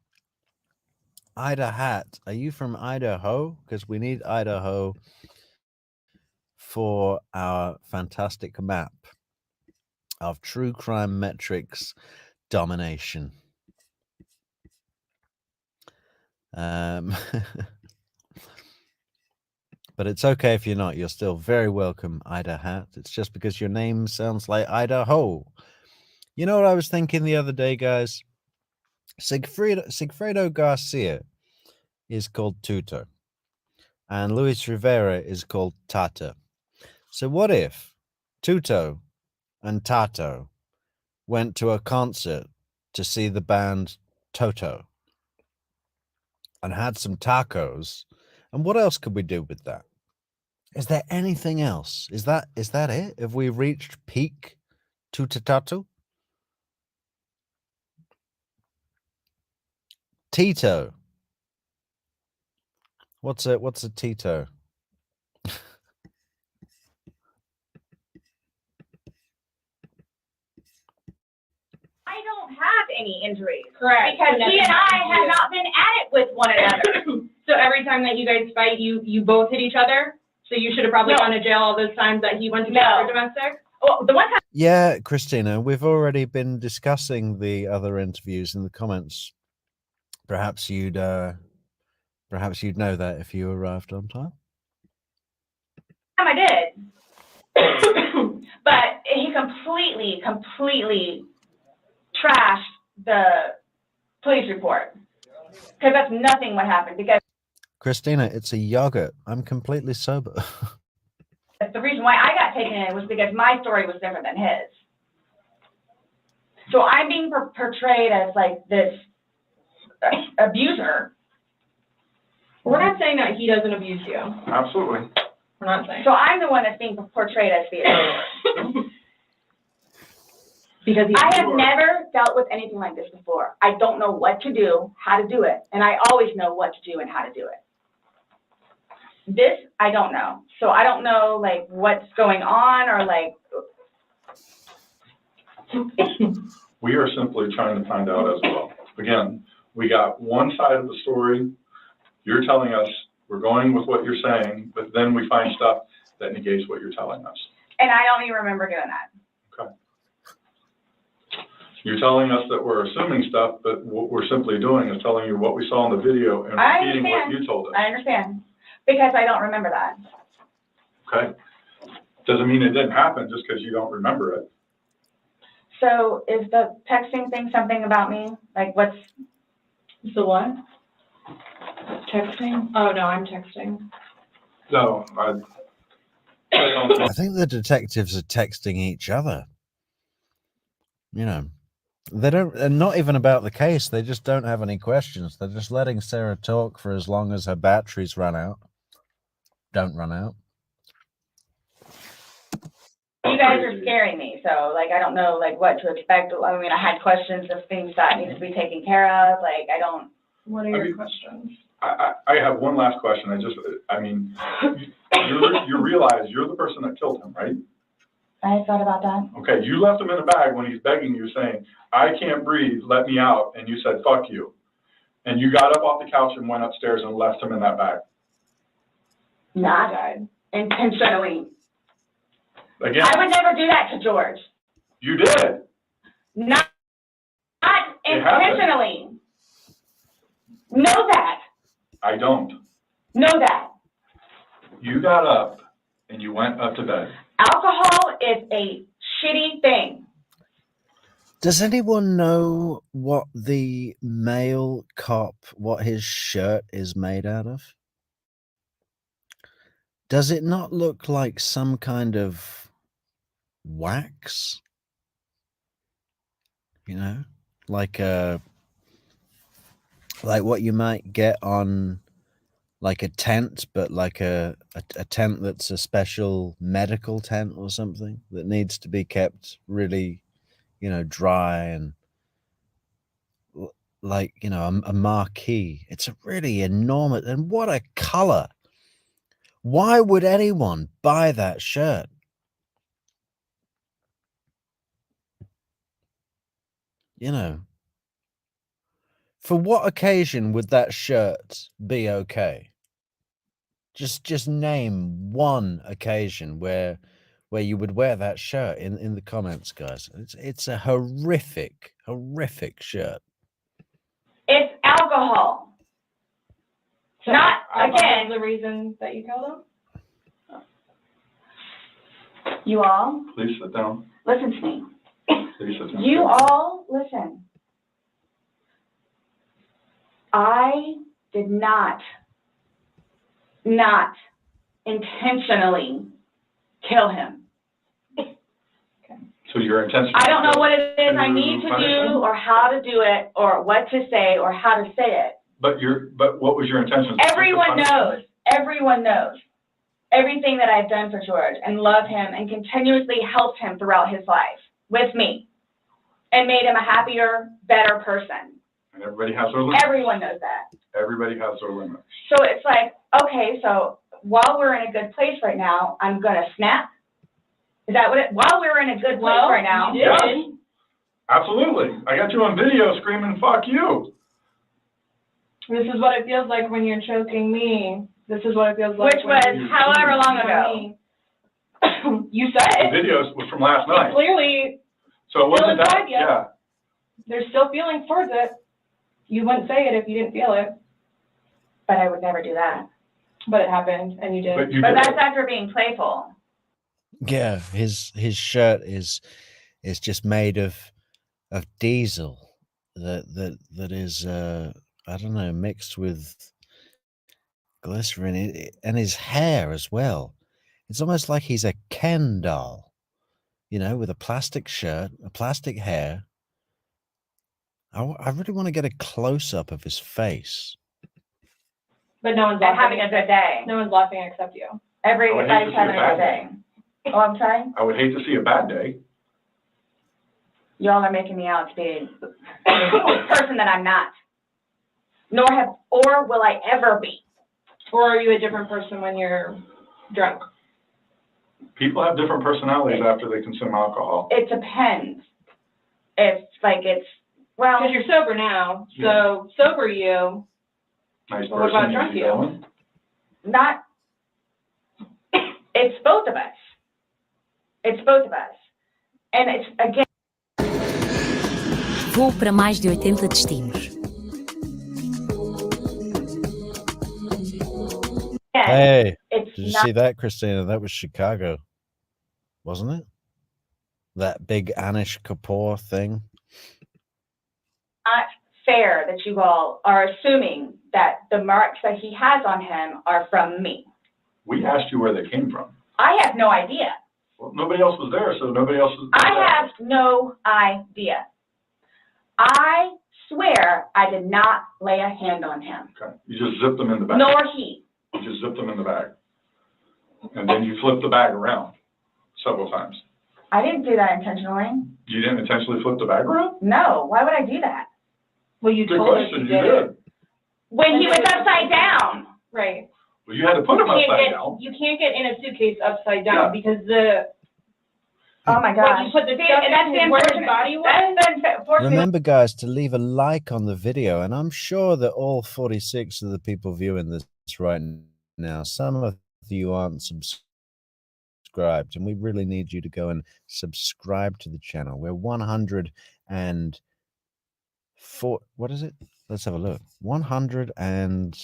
Ida Hat. Are you from Idaho? Because we need Idaho for our fantastic map of true crime metrics domination. But it's okay if you're not. You're still very welcome, Ida Hat. It's just because your name sounds like Idaho. You know what I was thinking the other day, guys? Sigfredo Garcia is called Tuto, and Luis Rivera is called Tata. So what if Tuto and Tato went to a concert to see the band Toto and had some tacos? And what else could we do with that? Is there anything else? Is that it? Have we reached peak tutatatu? Tito. What's a Tito? I don't have any injuries. Correct. Because So he and nothing I happened to have you. not been at it with one another. So every time that you guys fight, you both hit each other? So you should have probably No. gone to jail all those times that he went to jail No. for domestic? Well, the one time Yeah, Christina, we've already been discussing the other interviews in the comments. Perhaps you'd know that if you arrived on time. I did. But he completely trashed the police report. Because that's nothing what happened. Because Christina, it's a yogurt. I'm completely sober. the reason why I got taken in was because my story was different than his. So I'm being portrayed as like this abuser. We're not saying that he doesn't abuse you. Absolutely. We're not saying. So I'm the one that's being portrayed as the abuser. Because I have never dealt with anything like this before. I don't know what to do, how to do it, and I always know what to do and how to do it. This, I don't know. So I don't know, like, what's going on or, like... We are simply trying to find out as well. Again, we got one side of the story. You're telling us, we're going with what you're saying, but then we find stuff that negates what you're telling us. And I don't even remember doing that. Okay. You're telling us that we're assuming stuff, but what we're simply doing is telling you what we saw in the video and I repeating what understand. you told us. I understand. Because I don't remember that. Okay? Doesn't mean it didn't happen just because you don't remember it. So is the texting thing something about me? Like, what's... The what? Texting? Oh, no, I'm texting. No, I don't I think the detectives are texting each other. You know, they don't, and not even about the case. They just don't have any questions. They're just letting Sarah talk for as long as her batteries run out. Don't run out. You guys are scaring me, so, like, I don't know, like, what to expect. I mean, I had questions of things that need to be taken care of. Like, I don't... What are your questions? I have one last question. You realize you're the person that killed him, right? I thought about that. Okay, you left him in a bag when he's begging you, saying, I can't breathe, let me out, and you said, fuck you. And you got up off the couch and went upstairs and left him in that bag. Not intentionally. Again, I would never do that to George. you did. Not It happened. intentionally. Know that. I don't. Know that. You got up and you went up to bed. Alcohol is a shitty thing. Does anyone know what the male cop, what his shirt is made out of? Does it not look like some kind of wax? You know, like what you might get on like a tent, but like a tent that's a special medical tent or something that needs to be kept really, you know, dry and like, you know, a marquee. It's a really enormous, and what a color. Why would anyone buy that shirt? You know, for what occasion would that shirt be okay? Just name one occasion where you would wear that shirt in the comments, guys. It's a horrific shirt. It's alcohol. So Not, alcohol again, is the reason that you killed him? you all, Please sit down. listen to me. Please sit down. You all, listen. I did not intentionally kill him. So your intention. I don't know what it is I need to do or how to do it or what to say or how to say it. But what was your intention? Everyone knows. Everyone knows. everything that I've done for George and love him and continuously helped him throughout his life with me and made him a happier, better person. And everybody has their limits. Everyone knows that. Everybody has their limits. So it's like, okay, so while we're in a good place right now, I'm gonna snap. Is that what while we're in a good place right now? You did. Yes. Absolutely. I got you on video screaming, "Fuck you." This is what it feels like when you're choking me. This is what it feels like. Which was however long ago. You said The it. videos was from last night. Clearly, So it wasn't Still that, inside yet. yeah. there's still feelings towards it. You wouldn't say it if you didn't feel it, But I would never do that. but it happened and you did. But you But did. that's after being playful. Yeah, his shirt is just made of diesel that is I don't know, mixed with glycerin, and his hair as well. It's almost like he's a Ken doll, you know, with a plastic shirt, a plastic hair. I really want to get a close up of his face. But no one's And laughing. having a good day. No one's laughing except you. Everybody's I would hate to see having a a good bad day. Oh, I'm sorry? I would hate to see a bad day. Y'all are making me out to be a person that I'm not. Or will I ever be. Or are you a different person when you're drunk? People have different personalities after they consume alcohol. It depends. Well, Because you're sober now, so sober you. Nice Well, what about person, drunk easy you? going. not, it's both of us. It's both of us. And it's, again, Voo para mais de 80 destinos. Hey, it's did you not see that, Christina? That was Chicago, wasn't it? That big Anish Kapoor thing. fair that you all are assuming that the marks that he has on him are from me. We asked you where they came from. I have no idea. Well, nobody else was there, so nobody else was I have no idea. I swear I did not lay a hand on him, Okay. You just zipped them in the bag. nor he. You just zipped them in the bag. And then you flipped the bag around several times. I didn't do that intentionally. You didn't intentionally flip the bag around? No, why would I do that? Well, you Good told us question, you you did. did. When he was upside down. Right. Well, you had to put them upside down. You can't get in a suitcase upside down Yeah. because the, Oh my what gosh. you put the See, stuff and that's the in where his unfortunate. body was. That's the unfortunate. Remember, guys, to leave a like on the video, and I'm sure that all 46 of the people viewing this right now, some of you aren't subscribed, and we really need you to go and subscribe to the channel. We're 104. What is it? Let's have a look. 100 and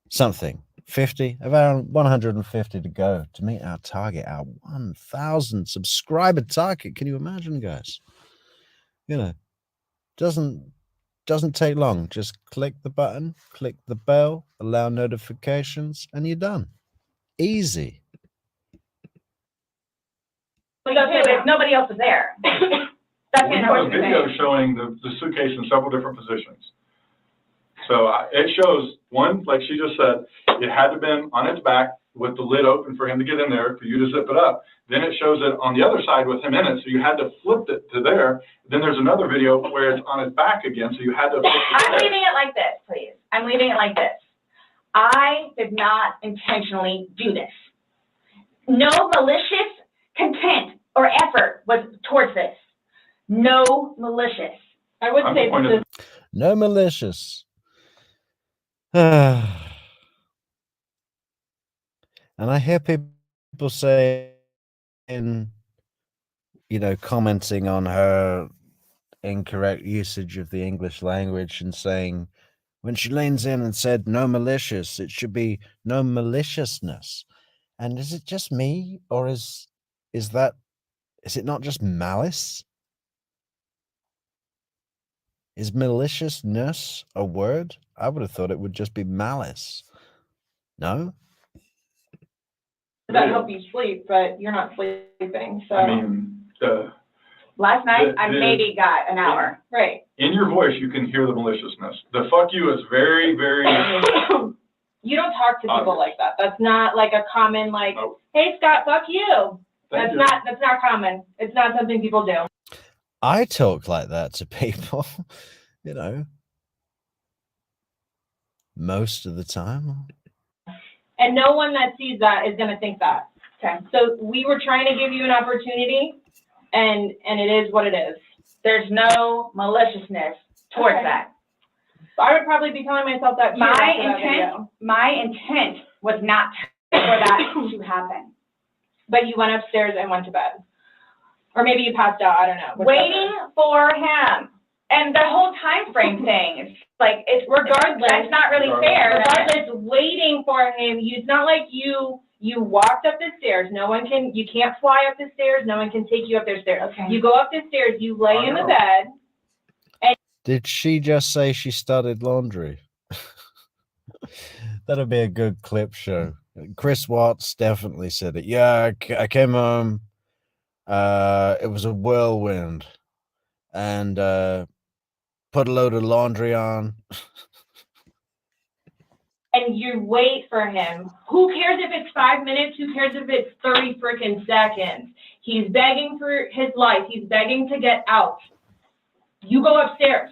something. 50, around 150 to go to meet our target, our 1,000 subscriber target. Can you imagine, guys? You know, doesn't take long. Just click the button, click the bell, allow notifications, and you're done. Easy. If nobody else is there. That's the We have a unfortunate video thing. showing the suitcase in several different positions. So it shows, one, like she just said, it had to have been on its back with the lid open for him to get in there, for you to zip it up. Then it shows it on the other side with him in it, so you had to flip it to there. Then there's another video where it's on his back again, so you had to flip it I'm to there. leaving it like this, please. I'm leaving it like this. I did not intentionally do this. No malicious content or effort was towards this. No malicious. I would I'm say disappointed. this is No malicious. And I hear people saying, you know, commenting on her incorrect usage of the English language and saying, when she leans in and said no malicious, it should be no maliciousness. And is it just me, or is it not just malice? Is maliciousness a word? I would have thought it would just be malice. No? that help you sleep, but you're not sleeping, so. I mean, Last night, I The- maybe got an hour. Right. in your voice, you can hear the maliciousness. The fuck you is very, very, You don't talk to people like that. That's not like a common, like, Nope. hey, Scott, fuck you. Thank you. That's not common. It's not something people do. I talk like that to people, you know, most of the time. And no one that sees that is going to think that. Okay. So we were trying to give you an opportunity, and it is what it is. There's no maliciousness towards Okay. that. So I would probably be telling myself that too after that video. My intent was not for that to happen. But you went upstairs and went to bed. Or maybe you passed out, I don't know. Whichever. Waiting for him. And the whole time frame thing, it's like, it's Regardless. that's not really fair. Regardless, waiting for him, it's not like you walked up the stairs. You can't fly up the stairs. No one can take you up the stairs. Okay. You go up the stairs, you lay in the bed. Did she just say she started laundry? That'd be a good clip show. Chris Watts definitely said it. Yeah, I came home. It was a whirlwind, and put a load of laundry on. And you wait for him. Who cares if it's 5 minutes? Who cares if it's 30 freaking seconds? He's begging for his life. He's begging to get out. You go upstairs.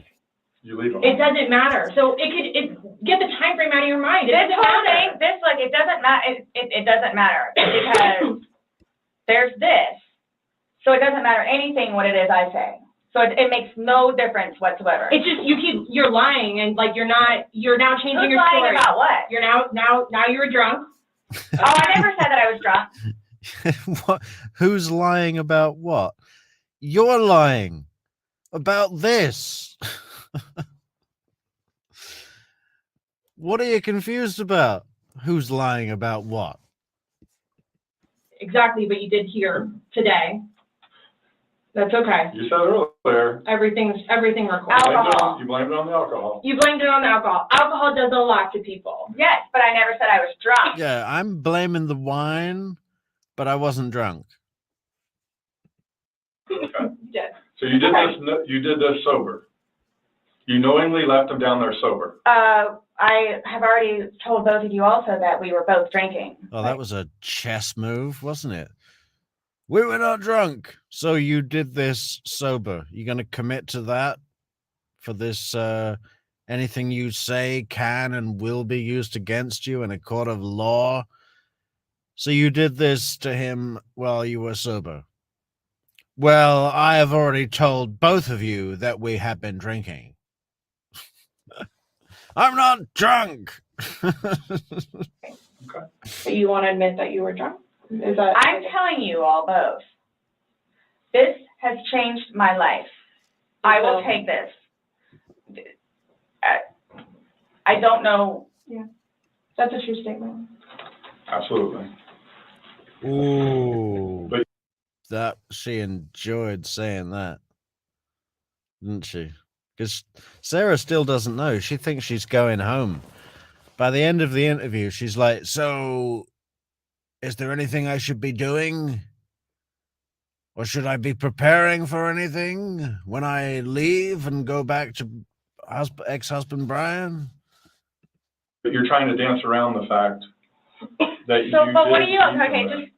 You leave them. It doesn't matter. So get the time frame out of your mind. This whole thing, it doesn't matter. It doesn't matter because there's this. So it doesn't matter anything what it is I say. So it makes no difference whatsoever. It's just you're lying, and like you're now changing Who's your lying story. about what? You're now you're drunk. Oh, I never said that I was drunk. What? Who's lying about what? You're lying about this. What are you confused about? Who's lying about what? Exactly, but you did hear today. That's okay. You said earlier. Everything recorded. Alcohol. You blamed it on the alcohol. You blamed it on the alcohol. Alcohol does a lot to people. Yes, but I never said I was drunk. Yeah, I'm blaming the wine, but I wasn't drunk. Okay. You did. So you did this. You did this sober. You knowingly left him down there sober. I have already told both of you also that we were both drinking. Oh, that was a chess move, wasn't it? We were not drunk, so you did this sober. You going to commit to that for this? Anything you say can and will be used against you in a court of law. So you did this to him while you were sober. Well, I have already told both of you that we have been drinking. I'm not drunk. But you want to admit that you were drunk? Is that? I'm telling you all both. This has changed my life. I will take this. I don't know. Yeah, that's a true statement. Absolutely. Ooh. But that she enjoyed saying that, didn't she? Because Sarah still doesn't know. She thinks she's going home. By the end of the interview, she's like, so is there anything I should be doing? Or should I be preparing for anything when I leave and go back to ex-husband Brian? But you're trying to dance around the fact that So, you but what did are you, leave okay, them there. just,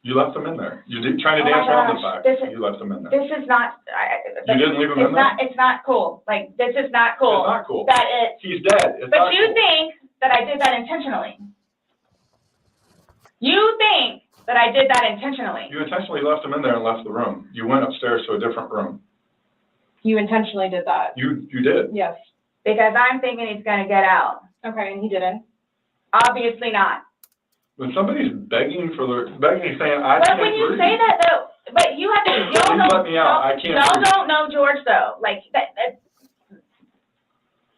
You left them in there. You did trying to Oh my dance around the gosh, fact this that is- you left them in there. this is not, You didn't leave them in there? it's not cool. Like, this is not cool. It's not cool. That it, He's dead. It's but not you cool. think that I did that intentionally. You think that I did that intentionally. You intentionally left him in there and left the room. You went upstairs to a different room. You intentionally did that. You did. Yes. Because I'm thinking he's gonna get out. Okay, and he didn't. Obviously not. When somebody's begging, saying, I But can't when you breathe. say that though, but you have to, y'all Please let me out. I can't y'all breathe. don't know George though. Like,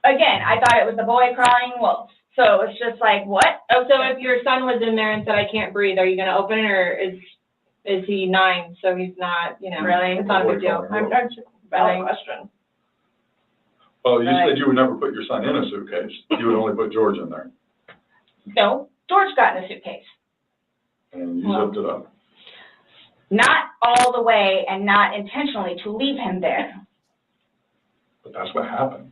again, I thought it was the boy crying wolf. So it's just like, what? Oh, so if your son was in there and said, I can't breathe, are you going to open it, or is he 9, so he's not, Really? It's not a big deal. I'm just asking a question. Well, you Right. said you would never put your son in a suitcase. You would only put George in there. No, George got in a suitcase. And you Well. zipped it up. Not all the way and not intentionally to leave him there. But that's what happened.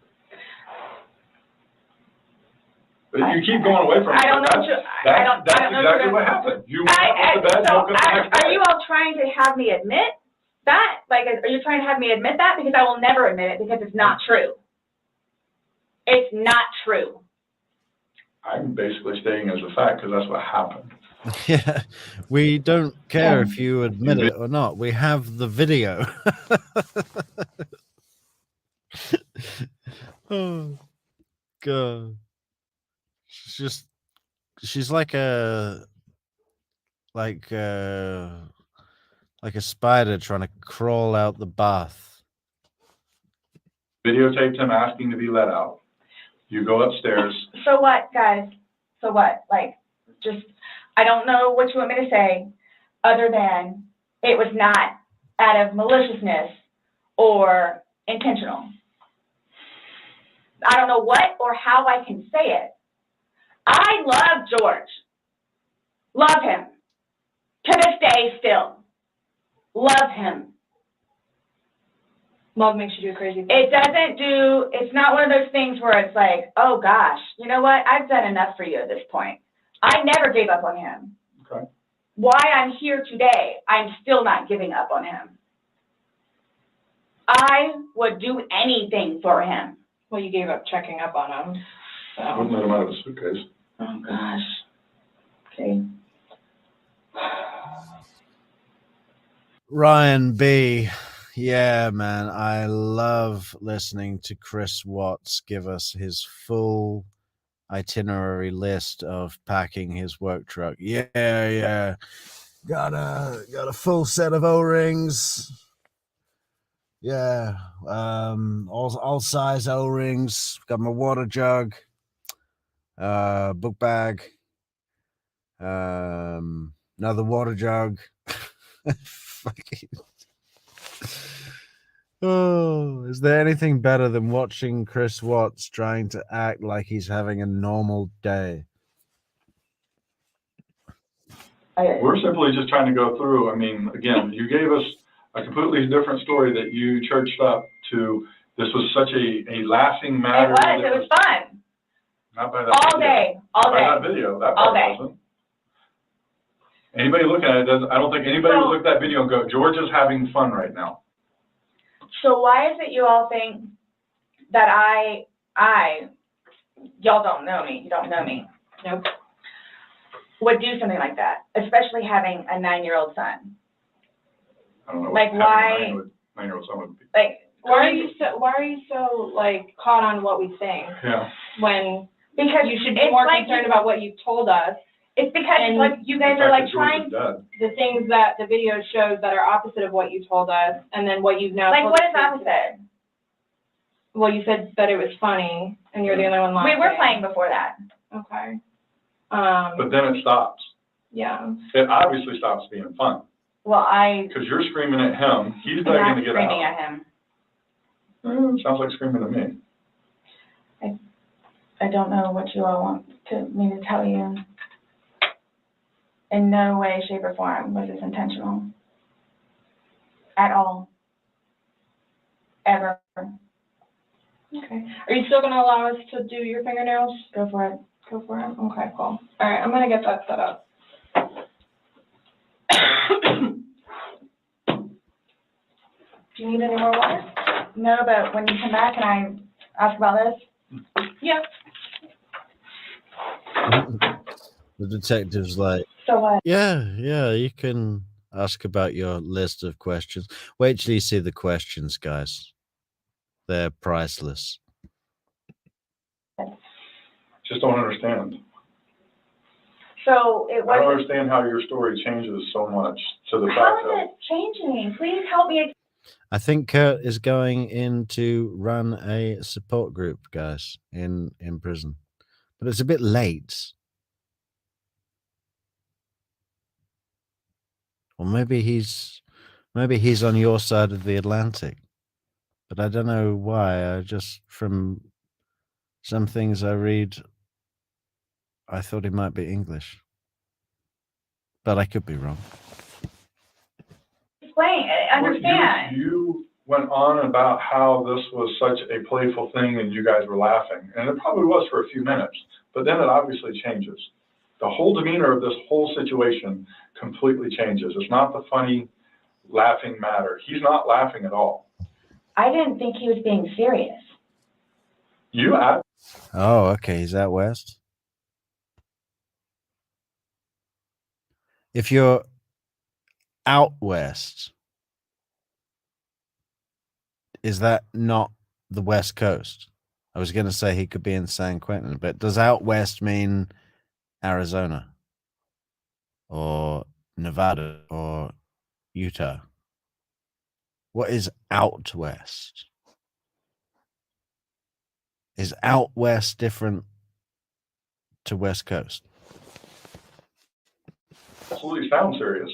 But you keep going away from it. I don't know what you, I don't That's know. exactly what happened. You went up to bed, woke up the next Are day. you all trying to have me admit that? Like, are you trying to have me admit that? Because I will never admit it because it's not true. It's not true. I'm basically stating as a fact because that's what happened. Yeah, we don't care if you admit it or not. We have the video. Oh God, she's like a spider trying to crawl out the bath. Videotaped him asking to be let out. You go upstairs. So what, guys? So what? Like, just, I don't know what you want me to say other than it was not out of maliciousness or intentional. I don't know what or how I can say it. I love George. Love him. To this day still. Love him. Love makes you do crazy things. It's not one of those things where it's like, oh gosh, you know what? I've done enough for you at this point. I never gave up on him. Okay. Why I'm here today, I'm still not giving up on him. I would do anything for him. Well, you gave up checking up on him. So. Wouldn't let him out of the suitcase. Oh gosh. Okay. Ryan B. Yeah, man, I love listening to Chris Watts give us his full itinerary list of packing his work truck. Yeah. Got a full set of O-rings. Yeah, all size O-rings. Got my water jug, book bag, another water jug. Fucking. Oh, is there anything better than watching Chris Watts trying to act like he's having a normal day? We're simply just trying to go through. I mean, again, you gave us a completely different story that you churched up to. This was such a lasting matter. It was fun. Not by that All video. day, all Not by day. that video. That All part day. wasn't. Anybody looking at it doesn't. I don't think anybody would look at that video and go, George is having fun right now. So why is it you all think that y'all don't know me, you don't know me, Nope. would do something like that, especially having a 9-year-old son? I don't know. Like, what why- having a 9-year-old son would be. Like, Why are you so like caught on what we think Yeah. when because you should be it's more like concerned about what you've told us, it's because and like you guys The are fact like that George trying, is dead. the things that the video shows that are opposite of what you told us, and then what you've now like told what us is opposite? Well, you said that it was funny, and you're the only one laughing. We were playing before that. Okay. But then it stops. Yeah. It obviously stops being fun. Well, Because you're screaming at him. He's I'm begging not to get screaming out. at him. Sounds like screaming at me. I don't know what you all want me to tell you. In no way, shape, or form was this intentional. At all. Ever. Okay. Are you still gonna allow us to do your fingernails? Go for it. Go for it. Okay, cool. All right, I'm gonna get that set up. Do you need any more water? No, but when you come back and I ask about this, Yeah. The detective's like, so what? yeah, you can ask about your list of questions. Wait till you see the questions, guys. They're priceless. Just don't understand. So it I don't was. understand how your story changes so much to the How fact is that it changing? Please help me. I think Kurt is going in to run a support group, guys, in prison. But it's a bit late. Or maybe he's on your side of the Atlantic. But I don't know why. I just, from some things I read, I thought he might be English. But I could be wrong. Explain, understand. You went on about how this was such a playful thing and you guys were laughing. And it probably was for a few minutes, but then it obviously changes. The whole demeanor of this whole situation completely changes. It's not the funny, laughing matter. He's not laughing at all. I didn't think he was being serious. You asked. Oh, okay. He's out west. If you're out west, is that not the West Coast? I was going to say he could be in San Quentin, but does out west mean Arizona or Nevada or Utah? What is out west? Is out west different to West Coast? Absolutely sound serious.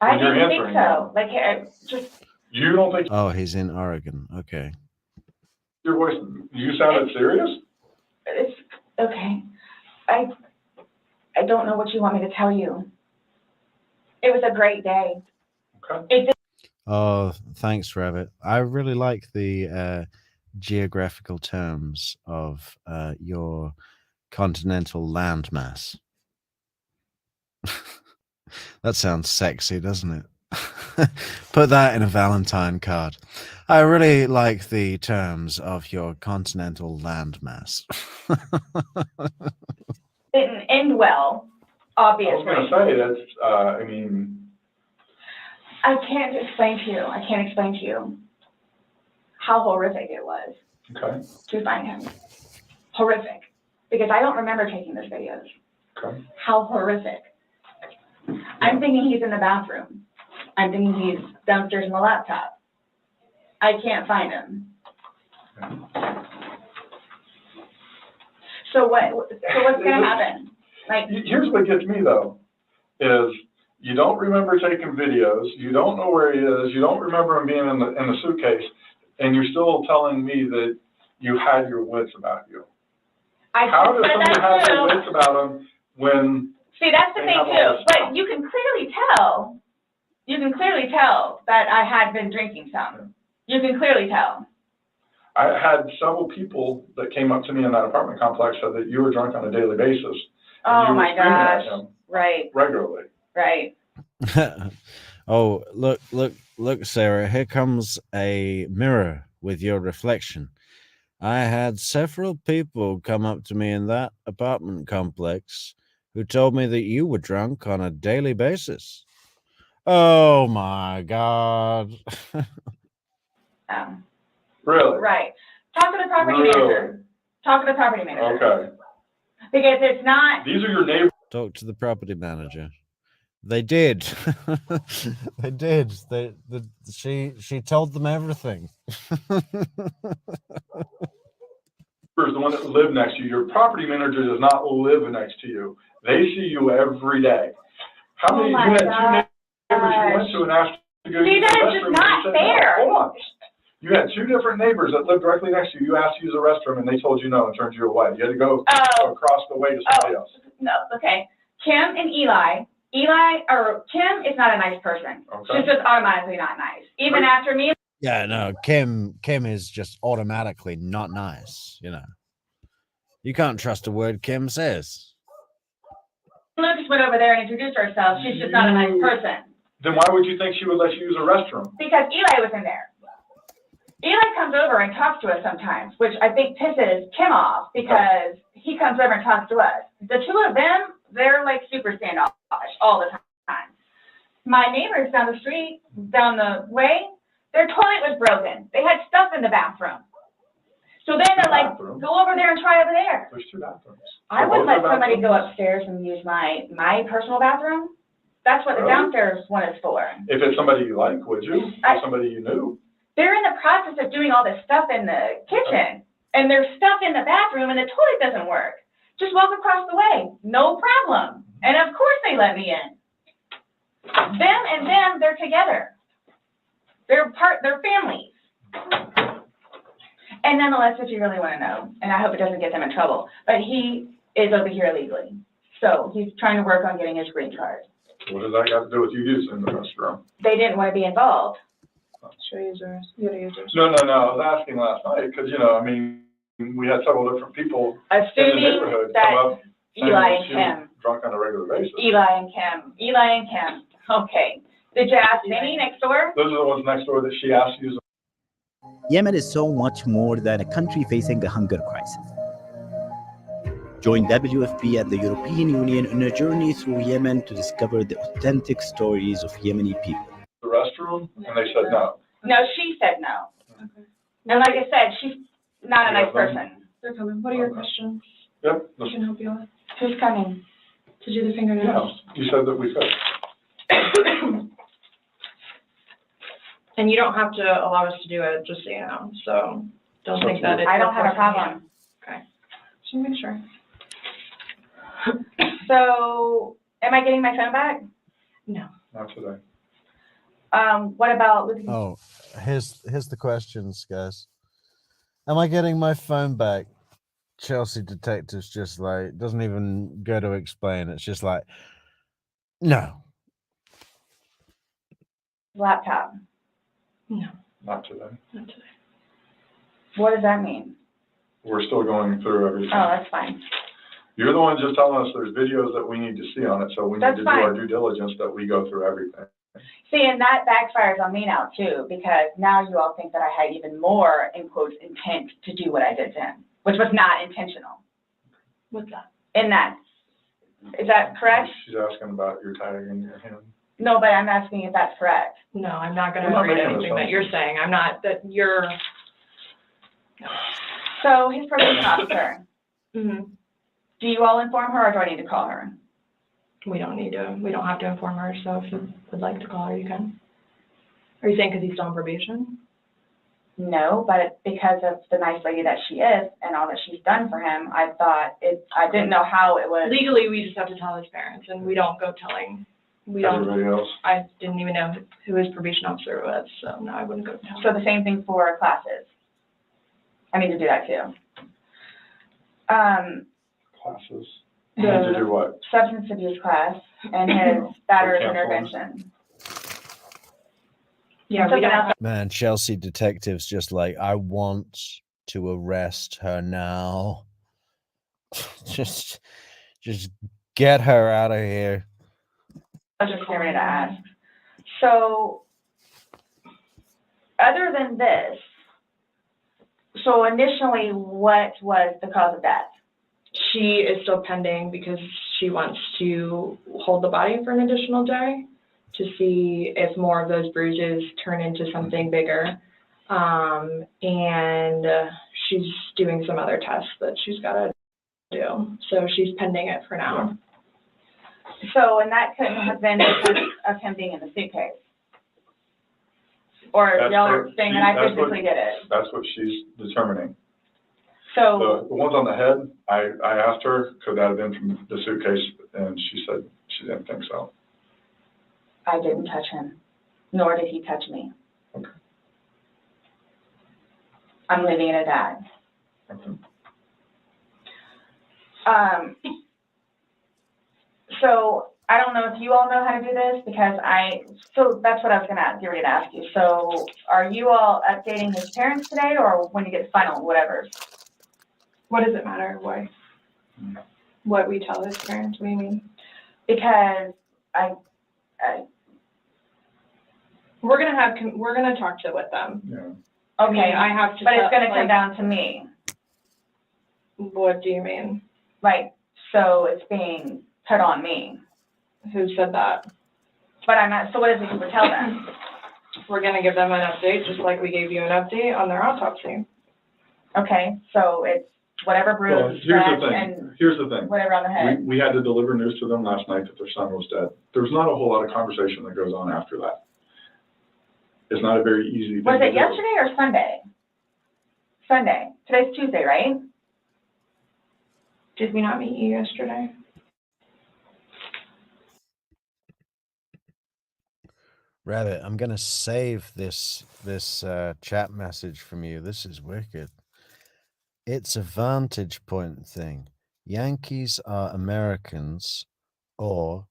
I When you're didn't think answering so. Like, You don't think Oh, he's in Oregon. Okay. your voice, you sounded serious? it's okay. I don't know what you want me to tell you. It was a great day. Okay. Oh, thanks, Rabbit. I really like the geographical terms of your continental landmass. That sounds sexy, doesn't it? Put that in a Valentine card. I really like the terms of your continental landmass. Didn't end well, I obviously. was going to say that's, I mean, I can't explain to you how horrific it was okay, to find him. Horrific. Because I don't remember taking those videos. okay. How horrific. I'm thinking he's in the bathroom. I'm thinking he's downstairs in the laptop. I can't find him. So what's gonna happen? Like, Here's what gets me though, is you don't remember taking videos, you don't know where he is, you don't remember him being in the suitcase, and you're still telling me that you had your wits about you. How does somebody have their wits about them when? See, that's the thing too, but you can clearly tell that I had been drinking some. You can clearly tell. I had several people that came up to me in that apartment complex said that you were drunk on a daily basis. Oh my gosh, right. Regularly. Right. Oh, look, Sarah, here comes a mirror with your reflection. I had several people come up to me in that apartment complex who told me that you were drunk on a daily basis. Oh my God. Really? Right. Talk to the property manager. Talk to the property manager. Okay. Because it's not. These are your neighbors. Talk to the property manager. They did. They did. She told them everything. The one that live next to you. Your property manager does not live next to you. They see you every day. How many? You had two neighbors you went to and asked to go use the restroom. That is just not fair. Hold on. You had two different neighbors that lived directly next to you. You asked to use the restroom and they told you no and turned you away. You had to go across the way to somebody else. No, okay. Kim and Kim is not a nice person. Okay. She's just automatically not nice. Even after me. Yeah, no, Kim is just automatically not nice, you know. You can't trust a word Kim says. Lucas went over there and introduced herself. She's just not a nice person. Then why would you think she would let you use a restroom? Because Eli was in there. Eli comes over and talks to us sometimes, which I think pisses Kim off because he comes over and talks to us. The two of them, they're like super standoffish all the time. My neighbors down the street, down the way, their toilet was broken. They had stuff in the bathroom. So then they're like, go over there and try over there. There's two bathrooms. I wouldn't let somebody go upstairs and use my personal bathroom. That's what the downstairs one is for. If it's somebody you like, would you? Or somebody you knew? They're in the process of doing all this stuff in the kitchen, and there's stuff in the bathroom, and the toilet doesn't work. Just walk across the way, no problem. And of course they let me in. Them and them, they're together. They're families. And nonetheless, if you really want to know, and I hope it doesn't get them in trouble, but he is over here illegally. So he's trying to work on getting his green card. What does that got to do with you using the restroom? They didn't want to be involved. night. Should I use yours? You gotta use yours. No, I was asking last night, because, I mean, we had several different people in the Assuming neighborhood that come up saying Eli that and she was Kim, drunk on a regular basis. Eli and Kim, okay. Did you ask Minnie next door? Those are the ones next door that she asked to use. Yemen is so much more than a country facing a hunger crisis. Join WFP and the European Union on a journey through Yemen to discover the authentic stories of Yemeni people. The restroom, and they said no. No, she said no. Okay. And like I said, she's not a nice person. They're coming. What are your questions? Yep. I can help you with. Who's coming? To do the Yeah, fingernails. you said that we could. And you don't have to allow us to do it, just so you know, so don't think that it's. I don't have a problem. Okay. Just make sure. So, am I getting my phone back? No. Not today. What about looking? Oh, here's the questions, guys. Am I getting my phone back? Chelsea detectives just like doesn't even go to explain. It's just like, no. Laptop? No, Not today. not today. What does that mean? We're still going through everything. Oh, that's fine. You're the one just telling us there's videos that we need to see on it, so we need That's to do our fine. due diligence that we go through everything. See, and that backfires on me now too, because now you all think that I had even more, in quotes, intent to do what I did to him, which was not intentional. What's that? In that, is that correct? She's asking about your tag in your hand. No, but I'm asking if that's correct. No, I'm not gonna I'm not agree to making anything that you're saying. I'm not, that you're. So his probation officer, Mm-hmm. do you all inform her or do I need to call her? We don't have to inform her, so if you would like to call her, you can. Are you saying because he's still on probation? No, but because of the nice lady that she is and all that she's done for him, I didn't know how it was. Legally, we just have to tell his parents, and we don't go telling, Everybody else? I didn't even know who his probation officer was, so no, I wouldn't go tell. So the same thing for classes. I need to do that too. Classes? You need to do what? Substance abuse class and his battered Cancel. intervention. Yeah, we Something don't, else. Man, Chelsea detectives just like, I want to arrest her now. just get her out of here. I was just getting ready to ask. So, other than this, so initially, what was the cause of death? she is still pending because she wants to hold the body for an additional day to see if more of those bruises turn into something bigger. And she's doing some other tests that she's got to do. So she's pending it for now. So, and that couldn't have been because of him being in the suitcase? Or y'all are saying that I physically did it? That's what she's determining. So, The ones on the head, I asked her, could that have been from the suitcase, and she said she didn't think so. I didn't touch him, nor did he touch me. Okay. I'm leaving it at that. Okay. So I don't know if you all know how to do this because so that's what I was gonna get ready to ask you. So are you all updating his parents today or when you get final, whatever? What does it matter? Why? What we tell his parents, what do you mean? Because We're gonna talk with them. Yeah. okay, I have to. but it's gonna come down to me. What do you mean? Like, so it's being put on me. Who said that? But I'm not, so what is it you would tell them? We're gonna give them an update, just like we gave you an update on their autopsy. Okay, so it's whatever Well, bruise, here's scratch, the and thing, here's the thing. whatever on the head. We had to deliver news to them last night that their son was dead. There's not a whole lot of conversation that goes on after that. It's not a very easy thing Was to it do. yesterday or Sunday? Sunday. Today's Tuesday, right? Did we not meet you yesterday? Rabbit, I'm gonna save this chat message from you. This is wicked. It's a vantage point thing. Yankees are Americans, or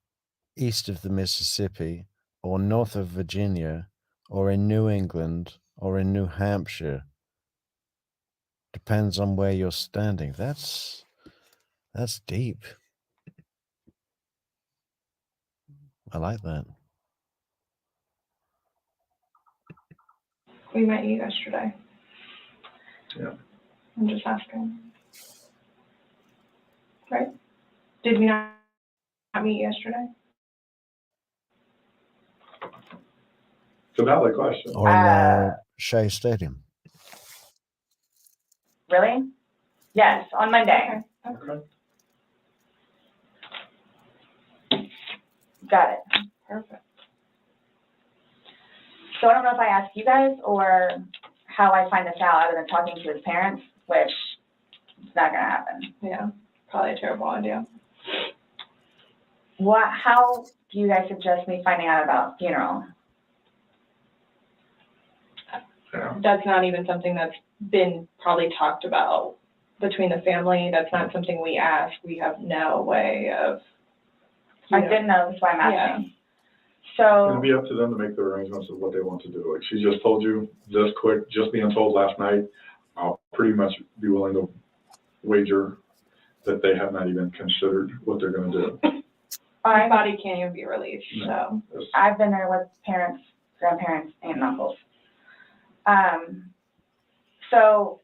east of the Mississippi, or north of Virginia, or in New England or in New Hampshire. Depends on where you're standing. That's deep. I like that. We met you yesterday. Yeah. I'm just asking. Right? Did we not meet yesterday? It's a valid question. Or in the Shea Stadium. Really? Yes, on Monday. Okay. Got it. Perfect. So I don't know if I asked you guys or how I find this out other than talking to his parents, which is not gonna happen. Yeah, probably a terrible idea. How do you guys suggest me finding out about funeral? Yeah. That's not even something that's been probably talked about between the family. That's not something we ask. We have no way of. I didn't know, that's why I'm asking. It'll So, be up to them to make the arrangements of what they want to do. Like she just told you, just quick, just being told last night, I'll pretty much be willing to wager that they have not even considered what they're gonna do. My body can't even be released, so. I've been there with parents, grandparents, and uncles. So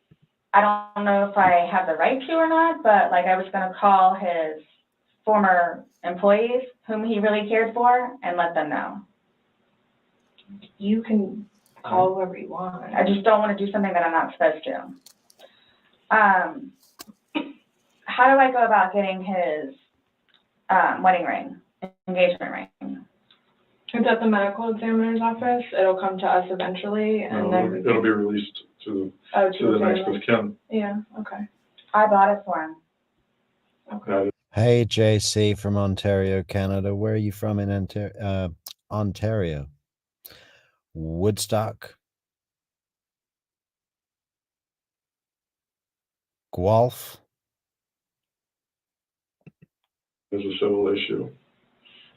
I don't know if I have the right to or not, but like I was gonna call his former employees whom he really cared for and let them know. You can call whoever you want. I just don't want to do something that I'm not supposed to. How do I go about getting his wedding ring, engagement ring? It's at the medical examiner's office. It'll come to us eventually, and then we It'll be released to oh, the next family. of kin. Yeah. Okay. I bought it for him. Okay. Hey, JC from Ontario, Canada. Where are you from in Ontario? Woodstock? Guelph? There's a civil issue.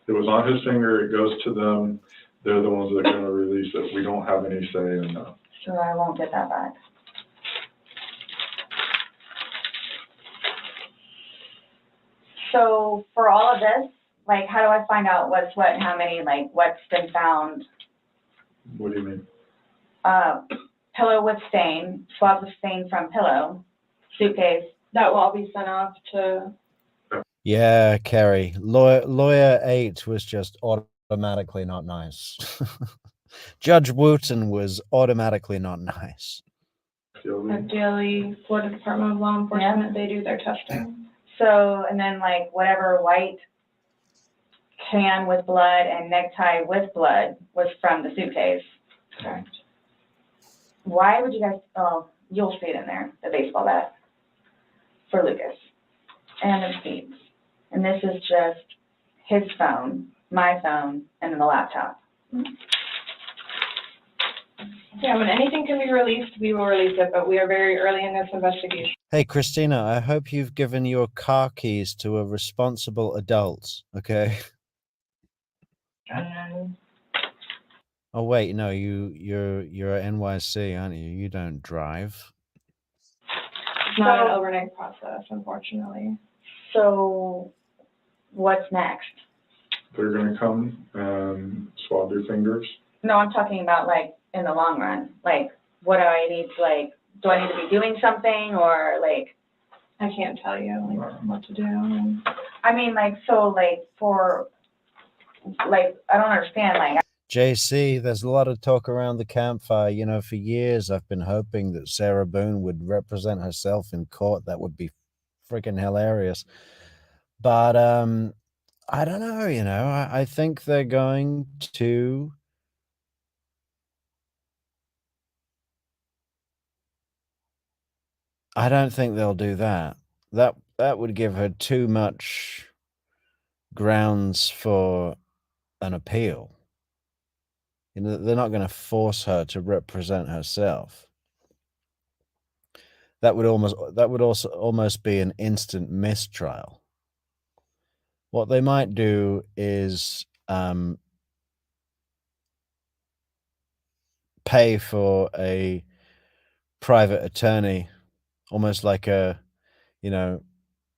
It was on his finger, it goes to them. They're the ones that are gonna release it. We don't have any say in that. So I won't get that back. So for all of this, like, how do I find out what's what and how many, like, what's been found? What do you mean? Pillow with stain, swabs of stain from pillow, suitcase. That will all be sent off to. Yeah, Kerry. Lawyer 8 was just automatically not nice. Judge Wooten was automatically not nice. Daily Florida Department of Law Enforcement, They do their testing. So, and then like whatever white can with blood and necktie with blood was from the suitcase. Correct. Why would you guys, oh, you'll see it in there, the baseball bat for Lucas and the receipts. And this is just his phone, my phone, and then the laptop. Yeah, when anything can be released, we will release it, but we are very early in this investigation. Hey, Christina, I hope you've given your car keys to a responsible adult, okay? Oh, wait, no, you're at NYC, aren't you? You don't drive. It's not an overnight process, unfortunately. So what's next? They're gonna come and swab your fingers. No, I'm talking about like in the long run. Like, what do I need to like, do I need to be doing something or like? I can't tell you like what to do. I mean, like, so like for, like, I don't understand, like. JC, there's a lot of talk around the campfire. You know, for years I've been hoping that Sarah Boone would represent herself in court. That would be freaking hilarious. But I don't know, you know, I think they're going to I don't think they'll do that. That would give her too much grounds for an appeal. You know, they're not going to force her to represent herself. That would also almost be an instant mistrial. What they might do is pay for a private attorney, almost like a, you know,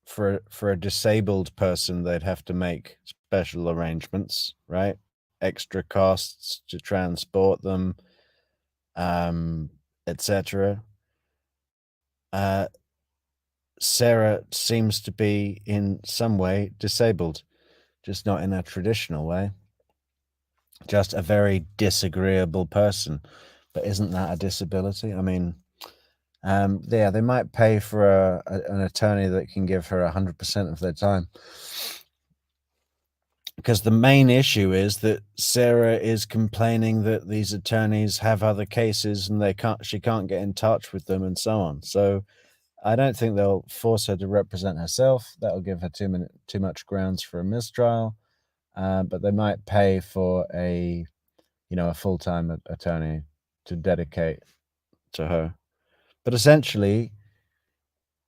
for a disabled person, they'd have to make special arrangements, right? Extra costs to transport them, etc. Sarah seems to be in some way disabled, just not in a traditional way. Just a very disagreeable person. But isn't that a disability? I mean, yeah, they might pay for an attorney that can give her 100% of their time. Because the main issue is that Sarah is complaining that these attorneys have other cases and she can't get in touch with them and so on. So I don't think they'll force her to represent herself. That'll give her too much grounds for a mistrial. But they might pay for a full-time attorney to dedicate to her. But essentially,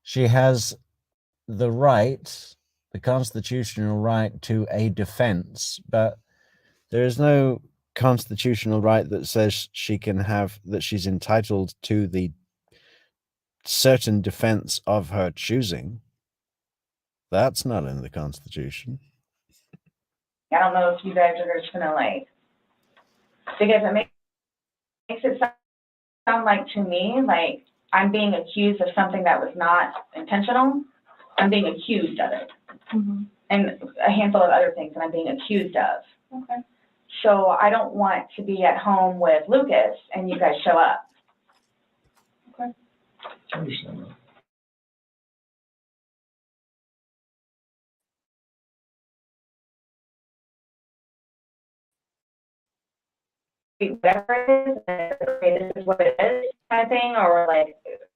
she has the constitutional right to a defense, but there is no constitutional right that says that she's entitled to the certain defense of her choosing. That's not in the Constitution. I don't know if you guys are just gonna because it makes it sound like to me like I'm being accused of something that was not intentional. I'm being accused of it. Mm-hmm. And a handful of other things that I'm being accused of. Okay. So I don't want to be at home with Lucas and you guys show up. Okay. I understand that. Whatever it is, okay, this is what it is, kind of thing, or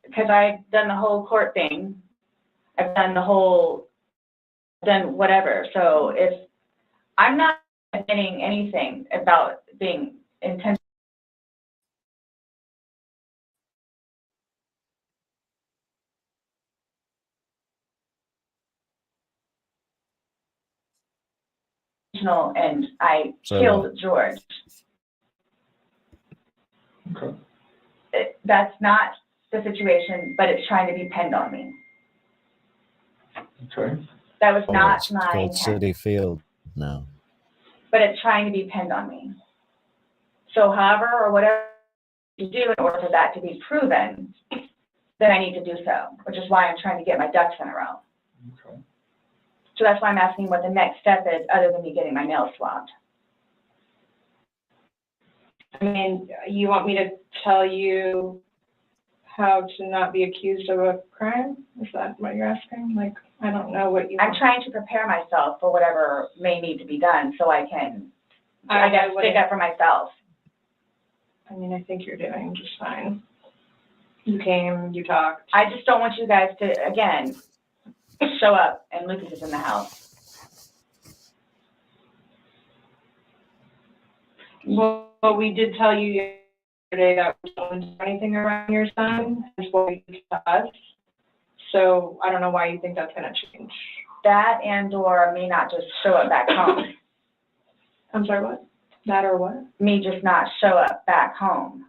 because I've done the whole court thing, I've done whatever. So if I'm not admitting anything about being intentional. And I killed George. Okay. That's not the situation, but it's trying to be pinned on me. Okay. That was not It's my called intent. City Field now. But it's trying to be pinned on me. So however or whatever you do in order for that to be proven, then I need to do so, which is why I'm trying to get my ducks in a row. Okay. So that's why I'm asking what the next step is other than me getting my nails swabbed. I mean, you want me to tell you how to not be accused of a crime? Is that what you're asking? I don't know what you I'm trying to prepare myself for whatever may need to be done so I can, I guess, stick up for myself. I mean, I think you're doing just fine. You came, you talked. I just don't want you guys to, again, show up and Lucas is in the house. Well, we did tell you yesterday that we don't do anything around your son, is what you did to us. So I don't know why you think that's gonna change. That and or me not just show up back home. I'm sorry, what? That or what? Me just not show up back home.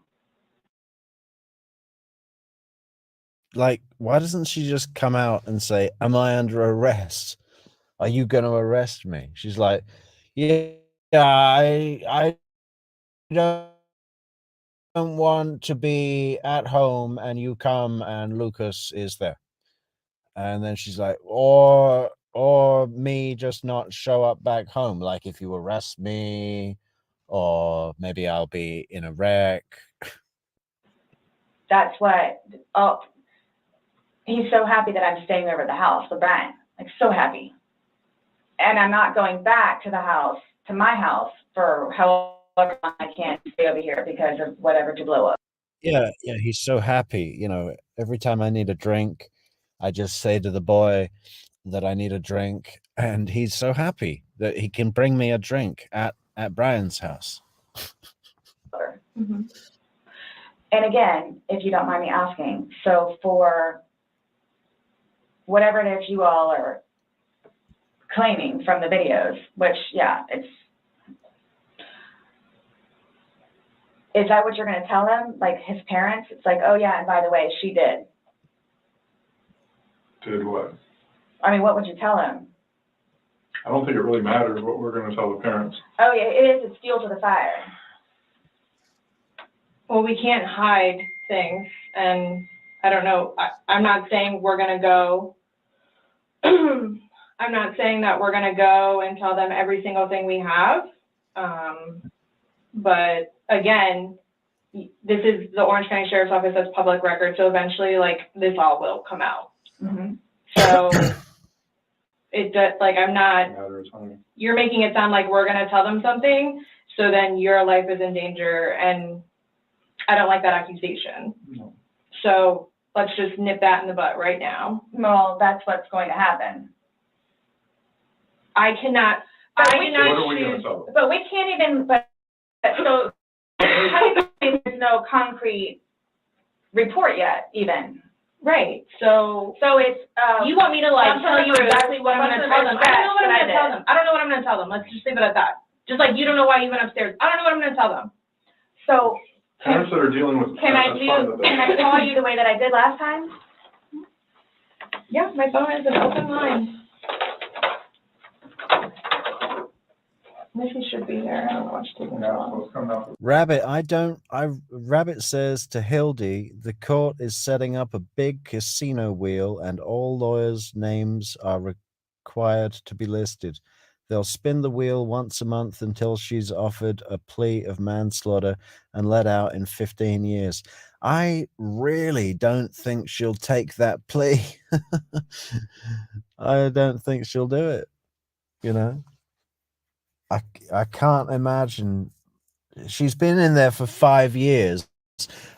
Why doesn't she just come out and say, am I under arrest? Are you going to arrest me? She's like, yeah, I don't want to be at home and you come and Lucas is there. And then she's like, or me just not show up back home. Like if you arrest me, or maybe I'll be in a wreck. That's what, he's so happy that I'm staying over at the house with Brian, so happy. And I'm not going back to the house, to my house, for however long I can stay over here because of whatever to blow up. Yeah, he's so happy. Every time I need a drink, I just say to the boy that I need a drink, and he's so happy that he can bring me a drink at Brian's house. Mm-hmm. And again, if you don't mind me asking, so for whatever it is you all are claiming from the videos, which, yeah, Is that what you're gonna tell him? Like his parents? It's like, oh yeah, and by the way, she did. Did what? I mean, what would you tell him? I don't think it really matters what we're gonna tell the parents. Oh yeah, it is. It's fuel to the fire. Well, we can't hide things, and I don't know, I'm not saying we're gonna go, I'm not saying that we're gonna go and tell them every single thing we have. But again, this is the Orange County Sheriff's Office, that's public record, so eventually, like, this all will come out. Mm-hmm. So, it does, like, I'm not, Matters, honey. you're making it sound like we're gonna tell them something, so then your life is in danger, and I don't like that accusation. No. So, let's just nip that in the butt right now. Well, that's what's going to happen. I cannot, But I we cannot What are we gonna choose, tell them? But we can't even, so, there's no concrete report yet, even. right, so, So it's, you want me to like Some tell you sort of exactly what I'm gonna tell them? I don't know what I'm gonna tell them. I don't know what I'm gonna tell them. Let's just leave it at that. Just like you don't know why you went upstairs. I don't know what I'm gonna tell them. so Parents that are dealing with. can I that's fine, but can I call you the way that I did last time? Yeah, my phone is an open line. Missy should be there. I don't know what she's taking so Yeah, long. so it's coming out. Rabbit says to Hildy, the court is setting up a big casino wheel and all lawyers' names are required to be listed. They'll spin the wheel once a month until she's offered a plea of manslaughter and let out in 15 years. I really don't think she'll take that plea. I don't think she'll do it. You know, I can't imagine. She's been in there for 5 years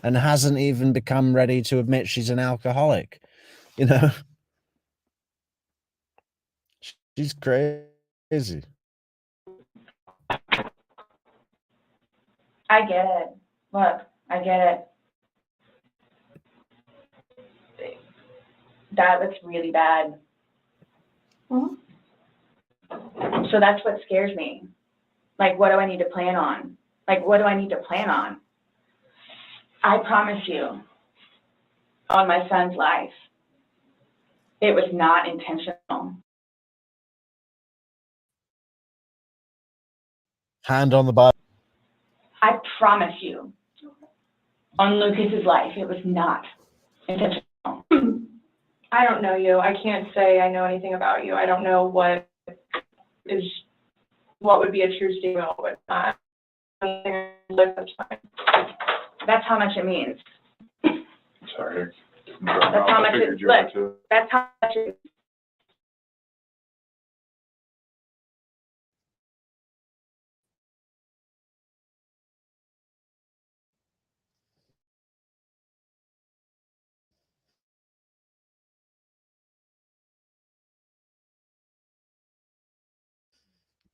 and hasn't even become ready to admit she's an alcoholic. You know, she's crazy. I get it. Look, I get it. That looks really bad. Mhm. So that's what scares me. Like, what do I need to plan on? Like, what do I need to plan on? I promise you, on my son's life, it was not intentional. Hand on the Bible. I promise you, on Lucas's life, it was not intentional. I don't know you. I can't say I know anything about you. I don't know what would be a true statement, what not. That's fine. That's how much it means. Sorry. That's how much it, look, that's how much it.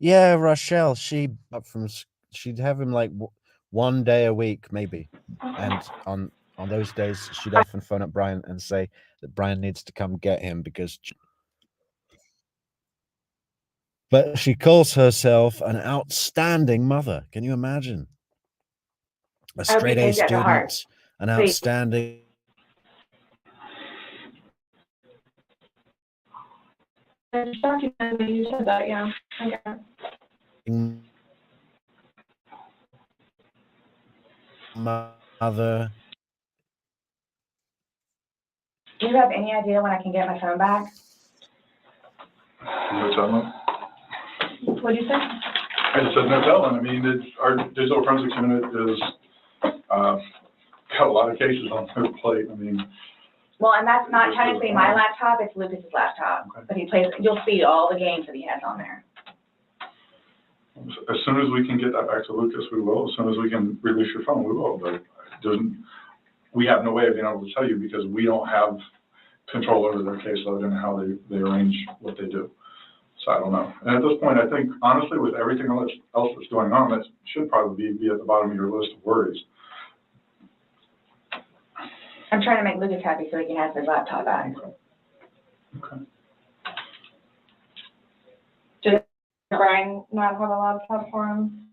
Yeah, Rochelle. She'd have him like one day a week, maybe, and on those days she'd often phone up Brian and say that Brian needs to come get him because. But she calls herself an outstanding mother. Can you imagine? A straight A student, an outstanding. There's documented that you said that, yeah. Okay. Mother. Do you have any idea when I can get my phone back? No telling. What'd you say? I just said no telling. I mean, our digital forensics unit is, got a lot of cases on their plate. I mean. Well, and that's not technically my laptop, it's Lucas's laptop. Okay. But he plays, you'll see all the games that he has on there. As soon as we can get that back to Lucas, we will. As soon as we can release your phone, we will. But we have no way of being able to tell you because we don't have control over their caseload and how they arrange what they do. So I don't know. And at this point, I think, honestly, with everything else that's going on, that should probably be at the bottom of your list of worries. I'm trying to make Lucas happy so he can have his laptop back. Okay. Did Brian not have a laptop for him?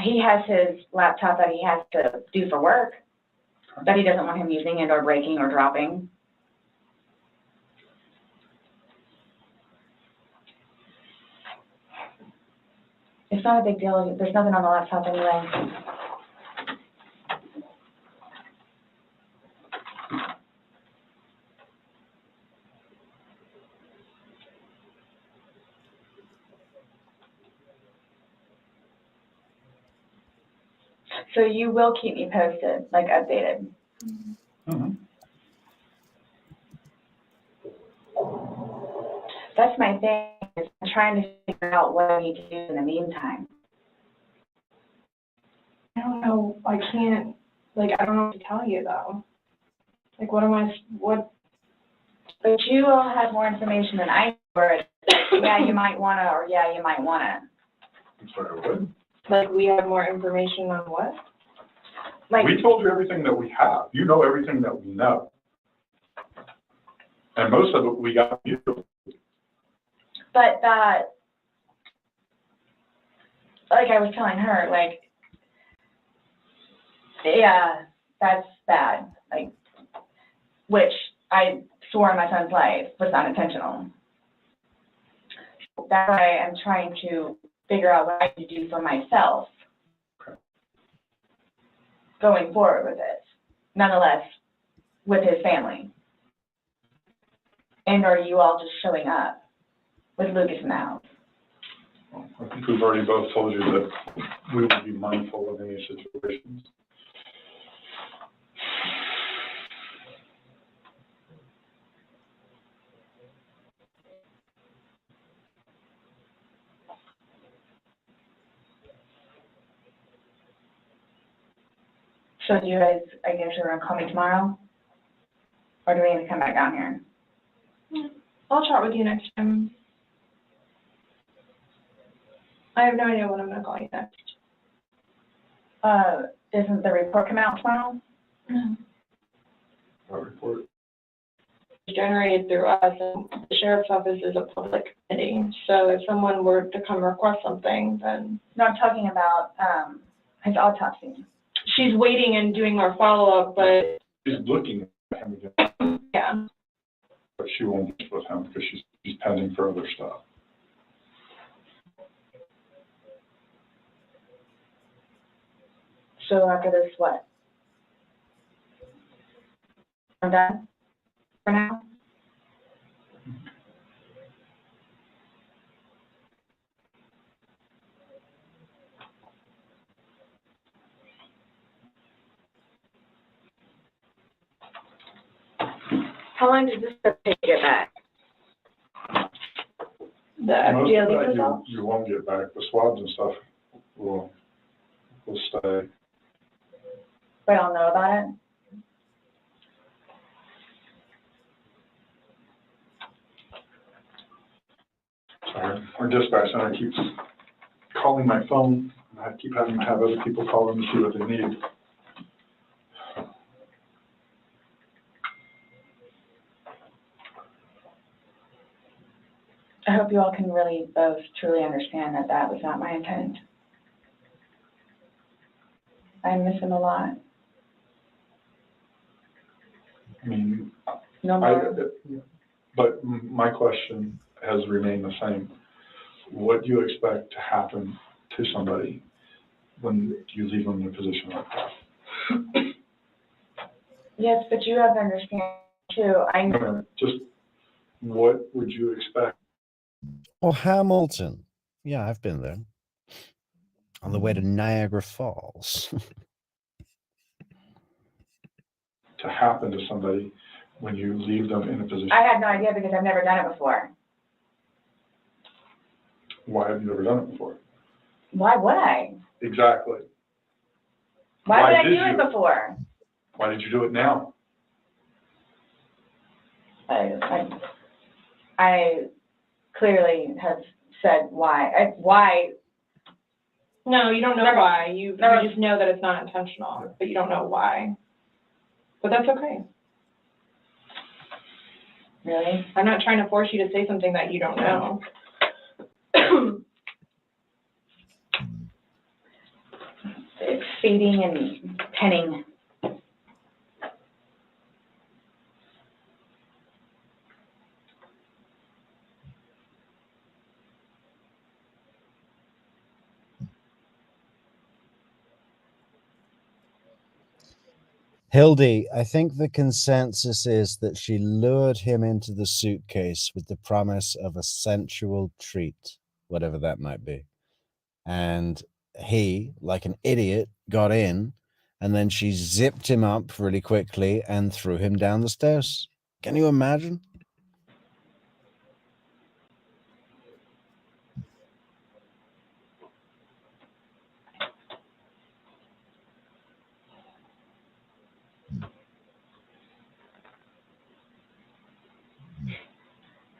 he has his laptop that he has to do for work, that he doesn't want him using it or breaking or dropping. It's not a big deal. There's nothing on the laptop anyway. So you will keep me posted, like updated. Mhm. That's my thing, is I'm trying to figure out what I need to do in the meantime. I don't know, I can't, like, I don't know what to tell you though. Like, what am I, what, But you all have more information than I do, or yeah, you might wanna, or yeah, you might wanna. I'm sorry, what? like, we have more information on what? Like, We told you everything that we have. You know everything that we know. And most of it we got you. but that, like I was telling her, like, yeah, that's bad, like, which I swore in my son's life was not intentional. That's why I'm trying to figure out what I can do for myself going forward with it, nonetheless, with his family. And are you all just showing up with Lucas in the house? I think we've already both told you that we would be mindful of any situations. So do you guys, I guess you're gonna call me tomorrow? Or do we need to come back down here? I'll chat with you next time. I have no idea when I'm gonna call you next. Isn't the report come out tomorrow? Our report. It's generated through us, and the sheriff's office is a public entity, so if someone were to come request something, then No, I'm talking about, his autopsy. she's waiting and doing our follow-up, but, She's looking at him again, yeah. but she won't meet with him because she's pending for other stuff. So after this, what? I'm done for now? How long does this take to get back? The Most of FGLE that results? you won't get back. The swabs and stuff will stay. We don't know about it? Sorry, our dispatch center keeps calling my phone, and I keep having to have other people call them to see what they need. I hope you all can really both truly understand that that was not my intent. I miss him a lot. I mean, No more. but my question has remained the same. What do you expect to happen to somebody when you leave them in a position like that? Yes, but you have to understand too. I know. No, just what would you expect? Or Hamilton. Yeah, I've been there. On the way to Niagara Falls. To happen to somebody when you leave them in a position? I had no idea because I've never done it before. Why have you never done it before? Why would I? Exactly. Why would I did do you? it before? Why did you do it now? I clearly have said why. Why? No, you don't know Never. why. You Never. just know that it's not intentional, but you don't know why. But that's okay. Really? I'm not trying to force you to say something that you don't know. feeding and penning. Hildy, I think the consensus is that she lured him into the suitcase with the promise of a sensual treat, whatever that might be. And he, like an idiot, got in, and then she zipped him up really quickly and threw him down the stairs. Can you imagine?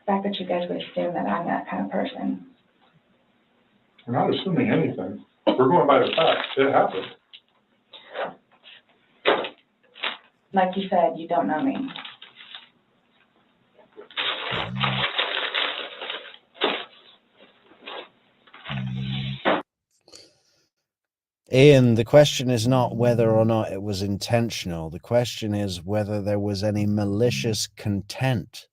The fact that you guys would assume that I'm that kind of person. We're not assuming anything. We're going by the facts. It happened. Like you said, you don't know me. Ian, the question is not whether or not it was intentional. The question is whether there was any malicious content.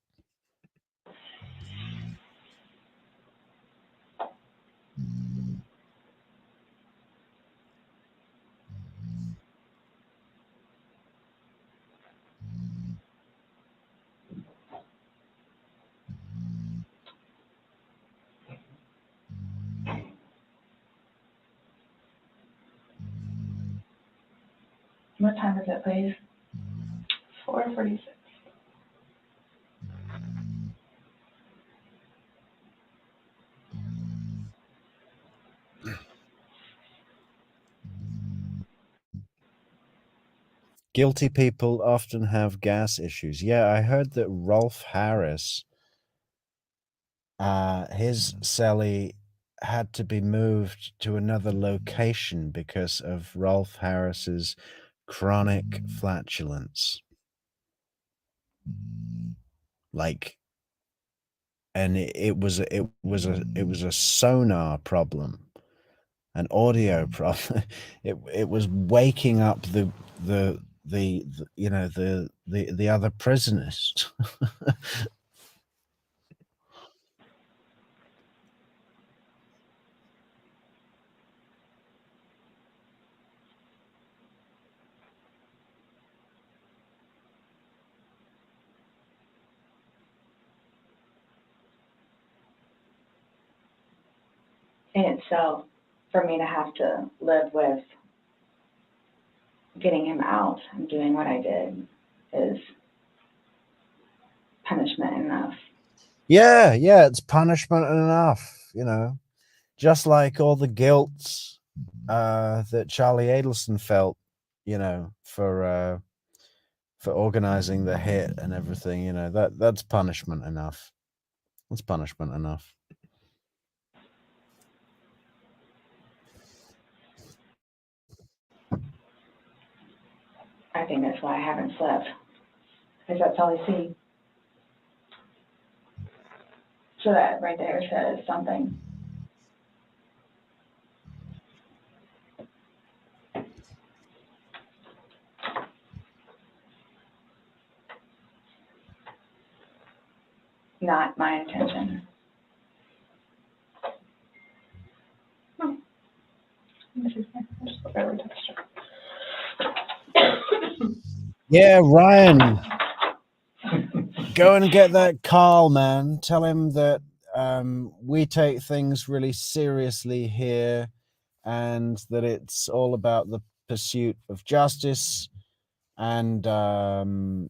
What time is it, please? 4:46. Guilty people often have gas issues. Yeah, I heard that Rolf Harris, his cellie had to be moved to another location because of Rolf Harris's chronic flatulence. Like, and it was a sonar problem, an audio problem. It was waking up the you know the other prisoners. In itself, for me to have to live with getting him out and doing what I did is punishment enough. Yeah, it's punishment enough, you know. Just like all the guilt that Charlie Adelson felt, you know, for organizing the hit and everything, you know, that's punishment enough. That's punishment enough. I think that's why I haven't slept, because that's all I see. So that right there says something. Not my intention. Yeah, Ryan, go and get that Carl, man. Tell him that we take things really seriously here, and that it's all about the pursuit of justice, and that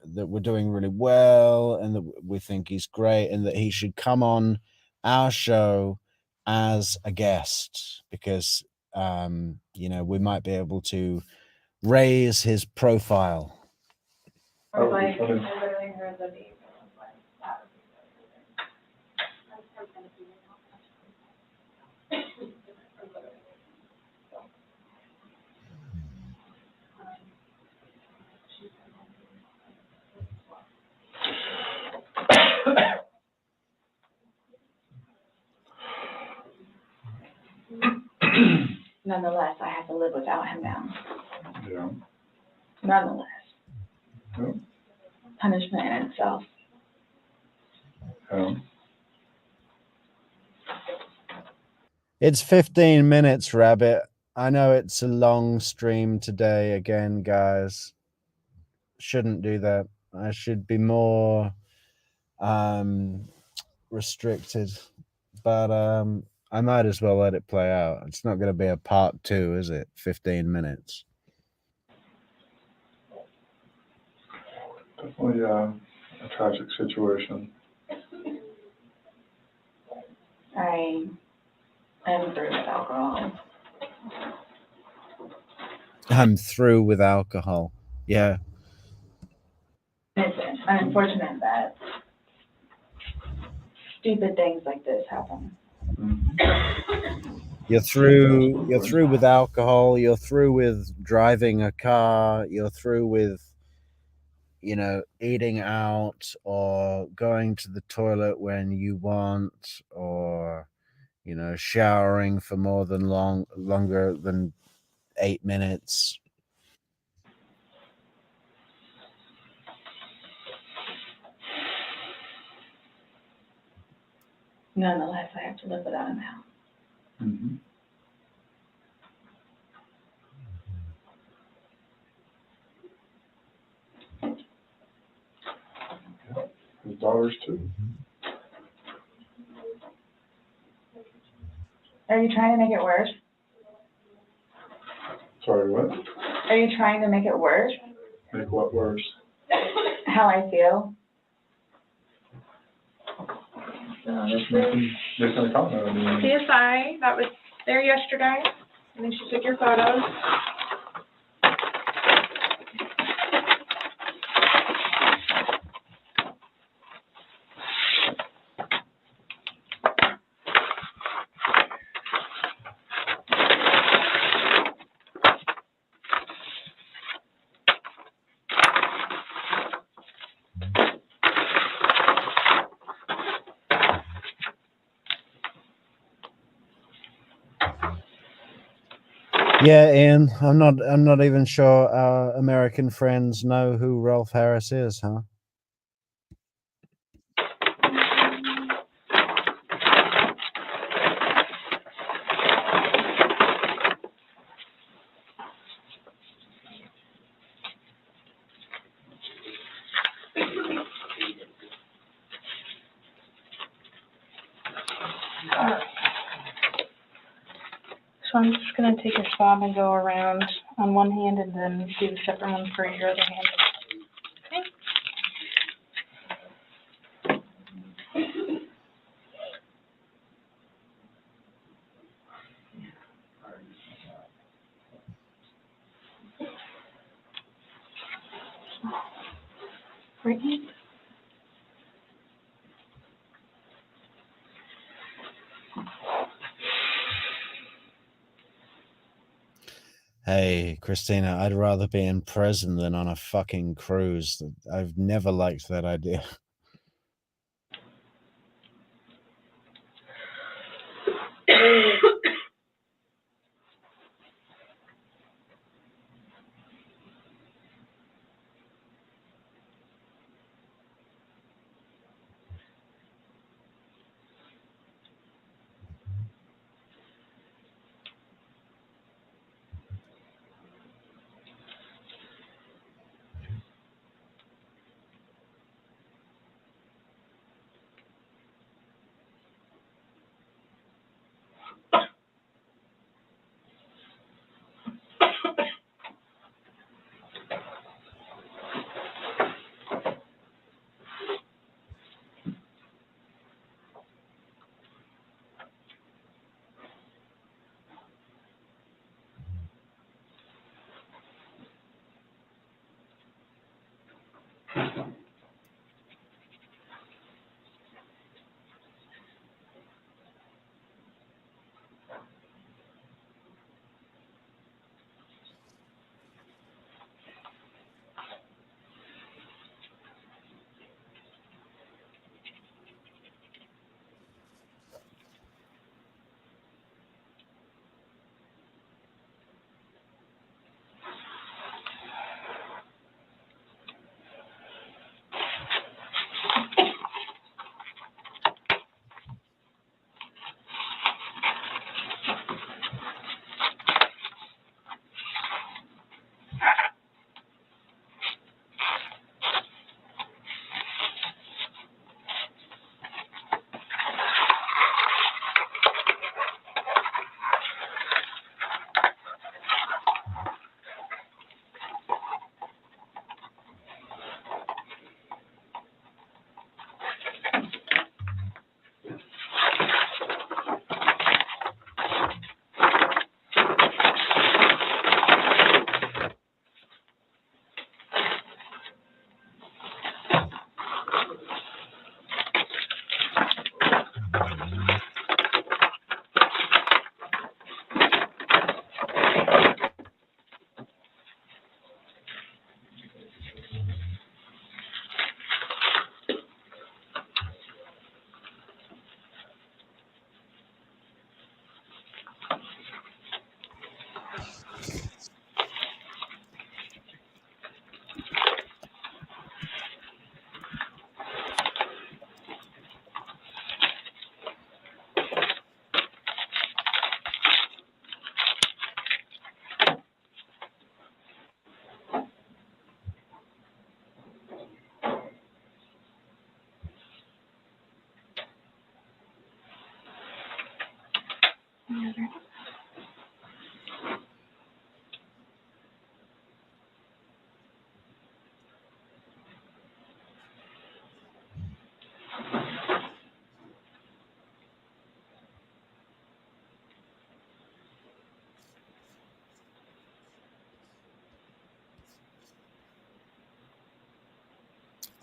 we're doing really well, and that we think he's great, and that he should come on our show as a guest, because you know, we might be able to raise his profile. That would be funny. Nonetheless, I have to live without him now. Yeah. Nonetheless. Yeah. Punishment in itself. Yeah. It's 15 minutes, Rabbit. I know it's a long stream today again, guys. Shouldn't do that. I should be more restricted. But I might as well let it play out. It's not going to be a part 2, is it? 15 minutes. Definitely a tragic situation. I am through with alcohol. I'm through with alcohol. Yeah. It's unfortunate that stupid things like this happen. You're through with alcohol, you're through with driving a car, you're through with, you know, eating out or going to the toilet when you want, or, you know, showering for more than longer than 8 minutes. Nonetheless, I have to live without him now. Mm-hmm. His daughters too. Are you trying to make it worse? Sorry, what? Are you trying to make it worse? Make what worse? How I feel? Just making a comment. I mean, CSI, that was there yesterday, and then she took your photos. Yeah, Ian, I'm not even sure our American friends know who Rolf Harris is, huh? So I'm just gonna take your swab and go around on one hand and then do the separate one for your other hand. Okay? Right hand. Hey, Christina, I'd rather be in prison than on a fucking cruise. I've never liked that idea.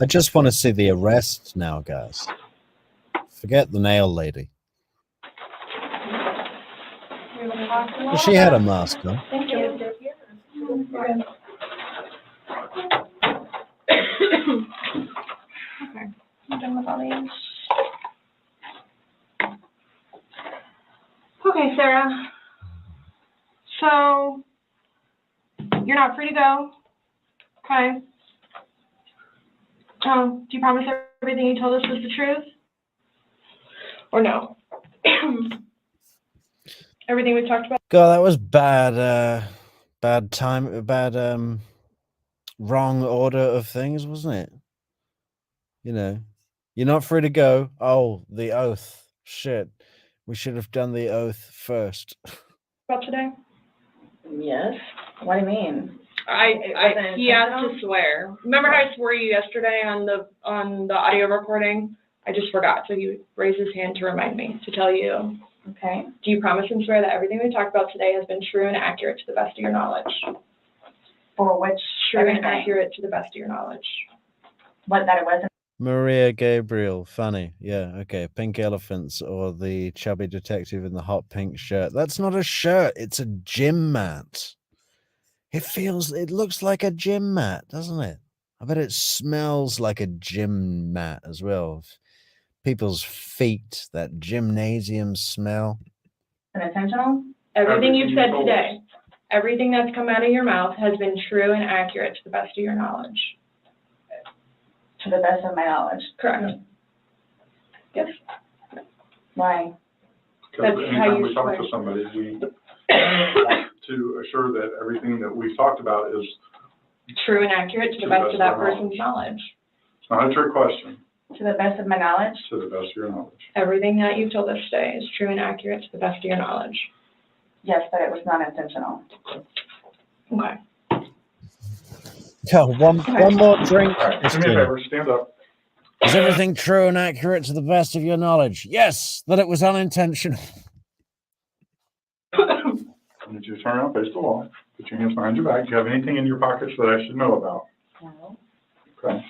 I just want to see the arrest now, guys. Forget the nail lady. Well, she had a mask on. Thank you. Okay, I'm done with all these. Okay, Sarah. So, you're not free to go. Okay. Do you promise everything you told us was the truth? Or no? Everything we talked about? God, that was bad. Bad time. Bad. Wrong order of things, wasn't it? You know, you're not free to go. Oh, the oath. Shit, we should have done the oath first. About today? Yes. What do you mean? He has to swear. Remember how I swore you yesterday on the audio recording? I just forgot, so he raised his hand to remind me to tell you. Okay. Do you promise and swear that everything we talked about today has been true and accurate to the best of your knowledge? For which? True and accurate to the best of your knowledge. What, that it wasn't? Maria Gabriel, funny. Yeah, okay. Pink elephants or the chubby detective in the hot pink shirt. That's not a shirt, it's a gym mat. It looks like a gym mat, doesn't it? I bet it smells like a gym mat as well. People's feet, that gymnasium smell. Unintentional? Everything you've said today, everything that's come out of your mouth has been true and accurate to the best of your knowledge. To the best of my knowledge. Correct. Yes. Why? Because That's how anytime you we talk swear. to somebody, we want to assure that everything that we've talked about is, True and accurate to the best of that person's knowledge. it's not a trick question, To the best of my knowledge? to the best of your knowledge. Everything that you've told us today is true and accurate to the best of your knowledge. Yes, but it was not intentional. Okay. Oh, one more drink. All right, do me a favor, stand up. Is everything true and accurate to the best of your knowledge? Yes, that it was unintentional. I need you to turn around, face the wall, put your hands behind your back. Do you have anything in your pockets that I should know about? No. Okay.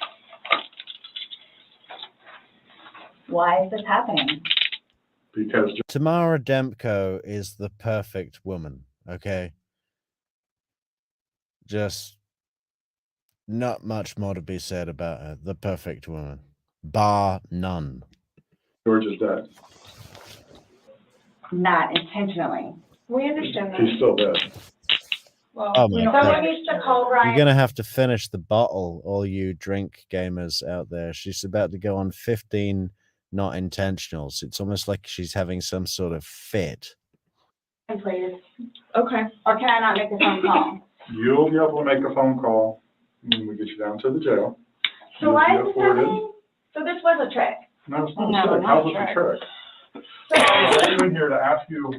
Why is this happening? Because Tamara Demko is the perfect woman, okay? Just not much more to be said about her. The perfect woman. Bar none. George is dead. Not intentionally. We understand that. He's still dead. Well, Oh my Someone God. needs to call You're Ryan. going to have to finish the bottle, all you drink gamers out there. She's about to go on 15 not intentionals. It's almost like she's having some sort of fit. Please. okay. Or can I not make a phone call? You'll be able to make a phone call when we get you down to the jail. So You'll why be is this afforded- happening? So this was a trick. No, it's not No, a trick. not How's a it a trick. trick? I came in here to ask you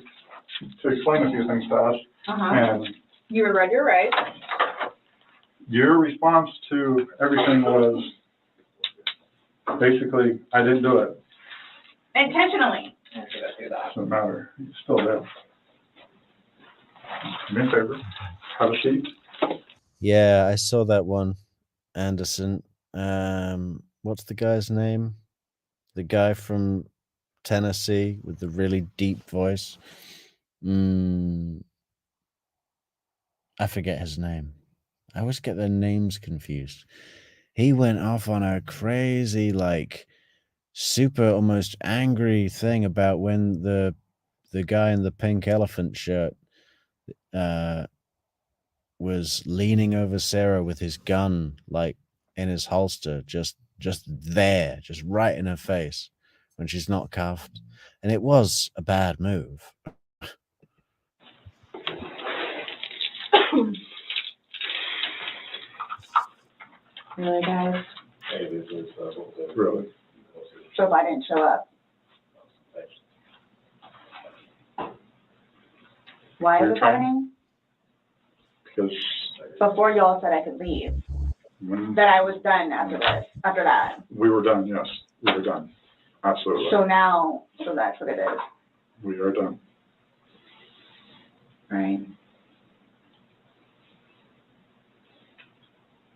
to explain a few things to us, and You were read your rights. your response to everything was basically, I didn't do it. Intentionally. Doesn't matter. It's still there. Do me a favor. Have a seat. Yeah, I saw that one. Anderson. What's the guy's name? The guy from Tennessee with the really deep voice. I forget his name. I always get their names confused. He went off on a crazy, like, super almost angry thing about when the guy in the pink elephant shirt was leaning over Sarah with his gun, like, in his holster, just there, just right in her face when she's not cuffed. And it was a bad move. Really, guys? Really. So if I didn't show up? Why is You're this trying- happening? Because Before y'all said I could leave, when that I was done after this, after that. we were done, yes, we were done. Absolutely. So now, so that's what it is, We are done. right?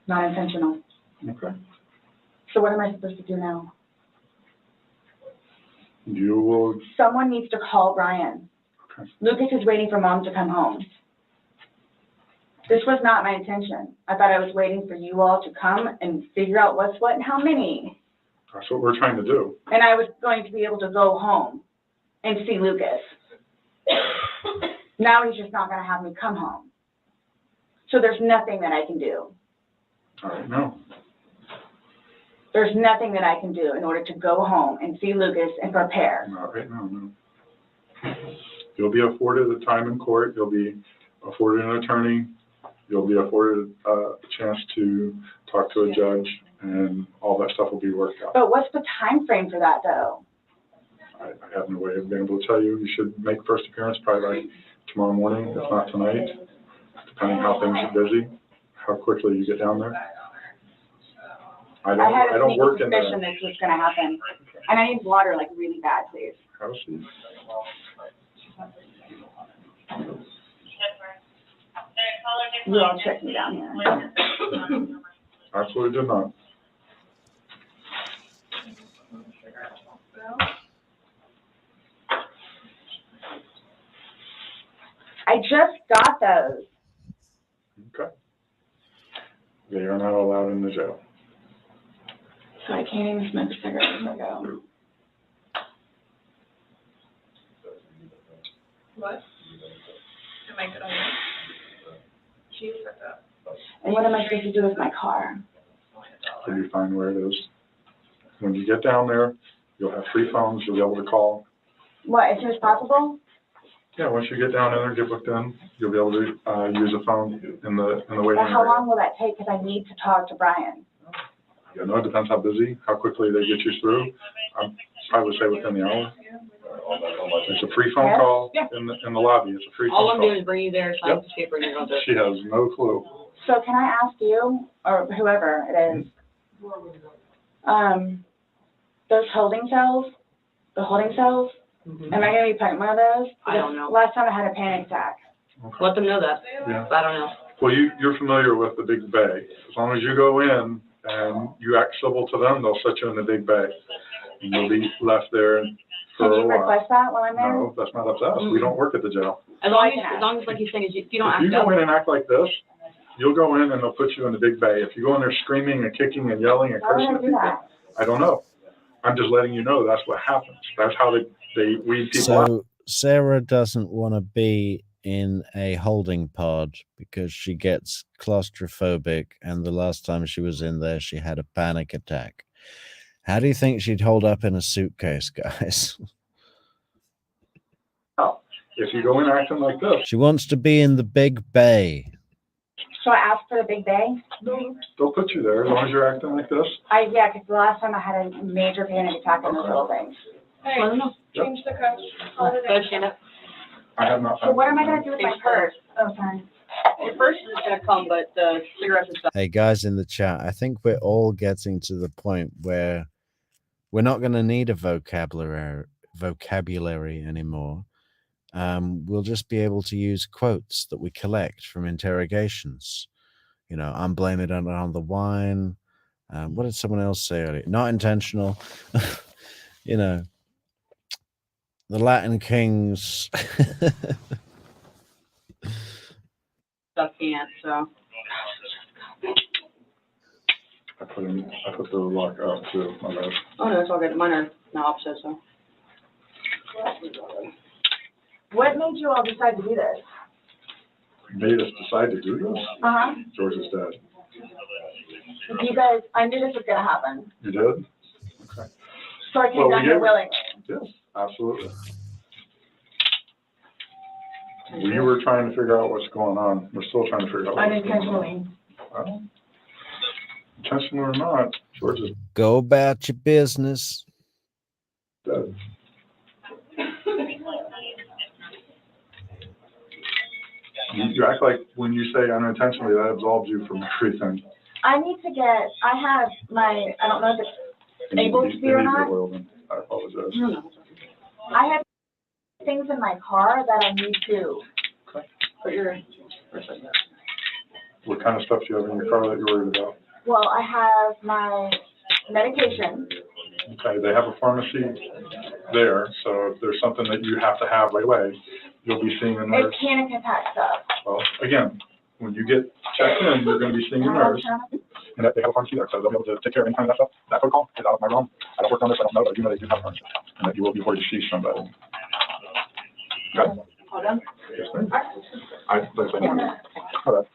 Not intentional. Okay. So what am I supposed to do now? You will, Someone needs to call Brian. okay. Lucas is waiting for Mom to come home. This was not my intention. I thought I was waiting for you all to come and figure out what's what and how many. That's what we're trying to do. And I was going to be able to go home and see Lucas. Now he's just not going to have me come home. So there's nothing that I can do. All right, no. There's nothing that I can do in order to go home and see Lucas and prepare. Not right now, no. You'll be afforded a time in court. You'll be afforded an attorney. You'll be afforded a chance to talk to a judge, and all that stuff will be worked out. But what's the time frame for that, though? I have no way of being able to tell you. You should make first appearance probably like tomorrow morning, if not tonight, depending how things are busy, how quickly you get down there. I I had a don't sneaky work in suspicion the this was going to happen. And I need water, like, really bad, please. house. You all tricked me down here. Absolutely did not. I just got those. Okay. They are not allowed in the jail. So I can't even smoke cigarettes as I go. What? Am I good on that? She's set up. And what am I supposed to do with my car? So you find where it is. When you get down there, you'll have free phones. You'll be able to call. What, as soon as possible? Yeah, once you get down there, get booked in, you'll be able to use a phone in the waiting But how area. long will that take? Because I need to talk to Brian. You know, it depends how busy, how quickly they get you through. I would say within the hour. It's a free phone Yeah. call Yeah. in the lobby. It's a free phone All call. I'm doing is bringing you there, sign Yep. this paper, and you're going to. She has no clue. So can I ask you, or whoever it is, those holding cells, the holding cells, am I gonna be put in one of those? I don't know. Last time I had a panic attack. Let them know that. Yeah. I don't know. Well, you're familiar with the big bay. As long as you go in and you act civil to them, they'll set you in the big bay. And you'll be left there for Can a you while. request that while I'm there? No, that's not up to us. We don't work at the jail. As long as like you're saying, if you don't If you act go up. in and act like this, you'll go in and they'll put you in the big bay. If you go in there screaming and kicking and yelling and Why would I cursing, do that? I don't know. I'm just letting you know that's what happens. That's how they weed people out. So Sarah doesn't want to be in a holding pod because she gets claustrophobic, and the last time she was in there, she had a panic attack. How do you think she'd hold up in a suitcase, guys? If you go in acting like this, She wants to be in the big bay. So I asked for the big bay? they'll put you there as long as you're acting like this. Yeah, because the last time I had a major panic attack on those little things. Hey, change the coach. Go ahead, stand up. I have not So found. what am I gonna do with my purse? Oh, sorry. Your first is gonna come, but the cigarettes and stuff. Hey, guys in the chat, I think we're all getting to the point where we're not going to need a vocabulary anymore. We'll just be able to use quotes that we collect from interrogations. You know, I'm blaming it on the wine. What did someone else say earlier? Not intentional. You know, the Latin Kings. Stuff can't, so. I put the lock up too. My bad. Oh, no, it's all good. Mine are the opposite, so. What made you all decide to do this? Made us decide to do this. Uh-huh. George is dead. You guys, I knew this was gonna happen. You did? Okay. So I came Well, we down here gave- willingly. Yes, absolutely. We were trying to figure out what's going on. We're still trying to figure out what's going on. Unintentionally. Well, intentional or not, George is Go about your business. dead. You act like when you say unintentionally, that absolves you from everything. I need to get, I have my, I don't know if it's able to be or not. I apologize. I have things in my car that I need to. Put your. What kind of stuff do you have in your car that you're worried about? Well, I have my medication. Okay, they have a pharmacy there, so if there's something that you have to have right away, you'll be seeing a nurse. It's panic attack stuff. Well, again, when you get checked in, you're gonna be seeing a nurse, and that they have a pharmacy there, so they'll be able to take care of any kind of that stuff. That protocol is out of my realm. I don't work on this, I don't know, but I do know they do have a pharmacy, and that you will be before you see somebody. Okay? Hold on. Yes, ma'am. Let's say no. All right.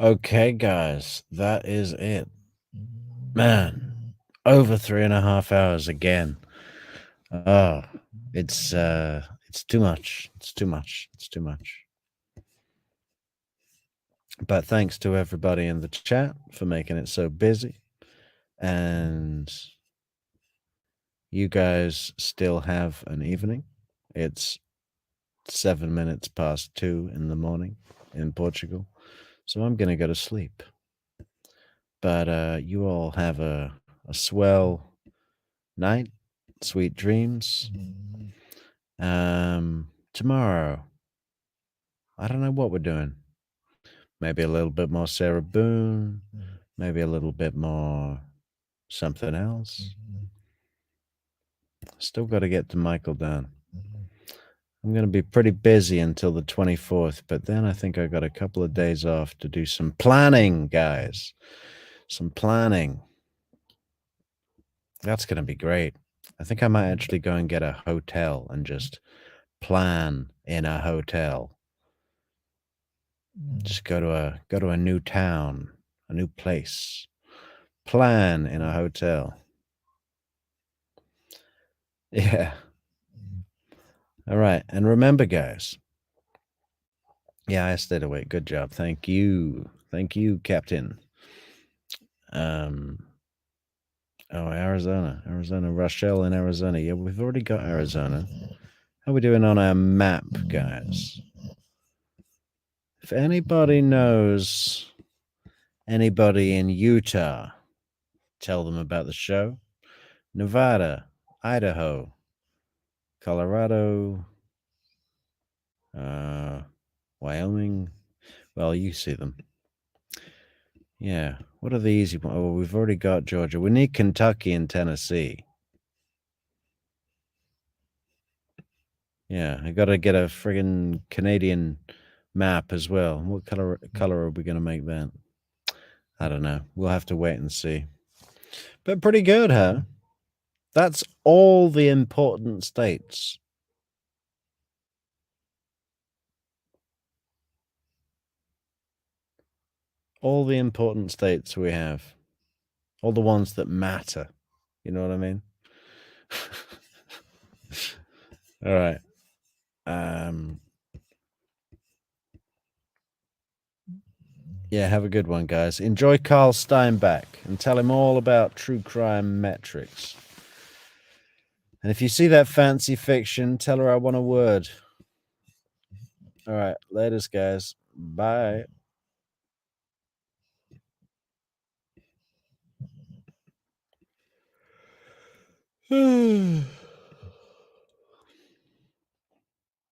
Okay, guys, that is it. Man, over 3.5 hours again. Oh, it's too much. It's too much. It's too much. But thanks to everybody in the chat for making it so busy. And you guys still have an evening. It's 7 minutes past 2 in the morning in Portugal. So I'm going to go to sleep. But you all have a swell night, sweet dreams. Tomorrow, I don't know what we're doing. Maybe a little bit more Sarah Boone, maybe a little bit more something else. Still got to get to Michael down. I'm going to be pretty busy until the 24th, but then I think I got a couple of days off to do some planning, guys. Some planning. That's going to be great. I think I might actually go and get a hotel and just plan in a hotel. Just go to a new town, a new place. Plan in a hotel. Yeah. All right. And remember, guys. Yeah, I stayed awake. Good job. Thank you. Thank you, Captain. Arizona, Rochelle in Arizona. Yeah, we've already got Arizona. How are we doing on our map, guys? If anybody knows anybody in Utah, tell them about the show. Nevada, Idaho, Colorado, Wyoming. Well, you see them. Yeah. What are the easy ones? Oh, we've already got Georgia. We need Kentucky and Tennessee. Yeah, I got to get a friggin' Canadian map as well. What color are we going to make that? I don't know. We'll have to wait and see. But pretty good, huh? That's all the important states. All the important states we have. All the ones that matter. You know what I mean? All right. Yeah, have a good one, guys. Enjoy Carl Steinbeck and tell him all about true crime Metrix. And if you see that fancy fiction, tell her I want a word. All right. Laters, guys. Bye.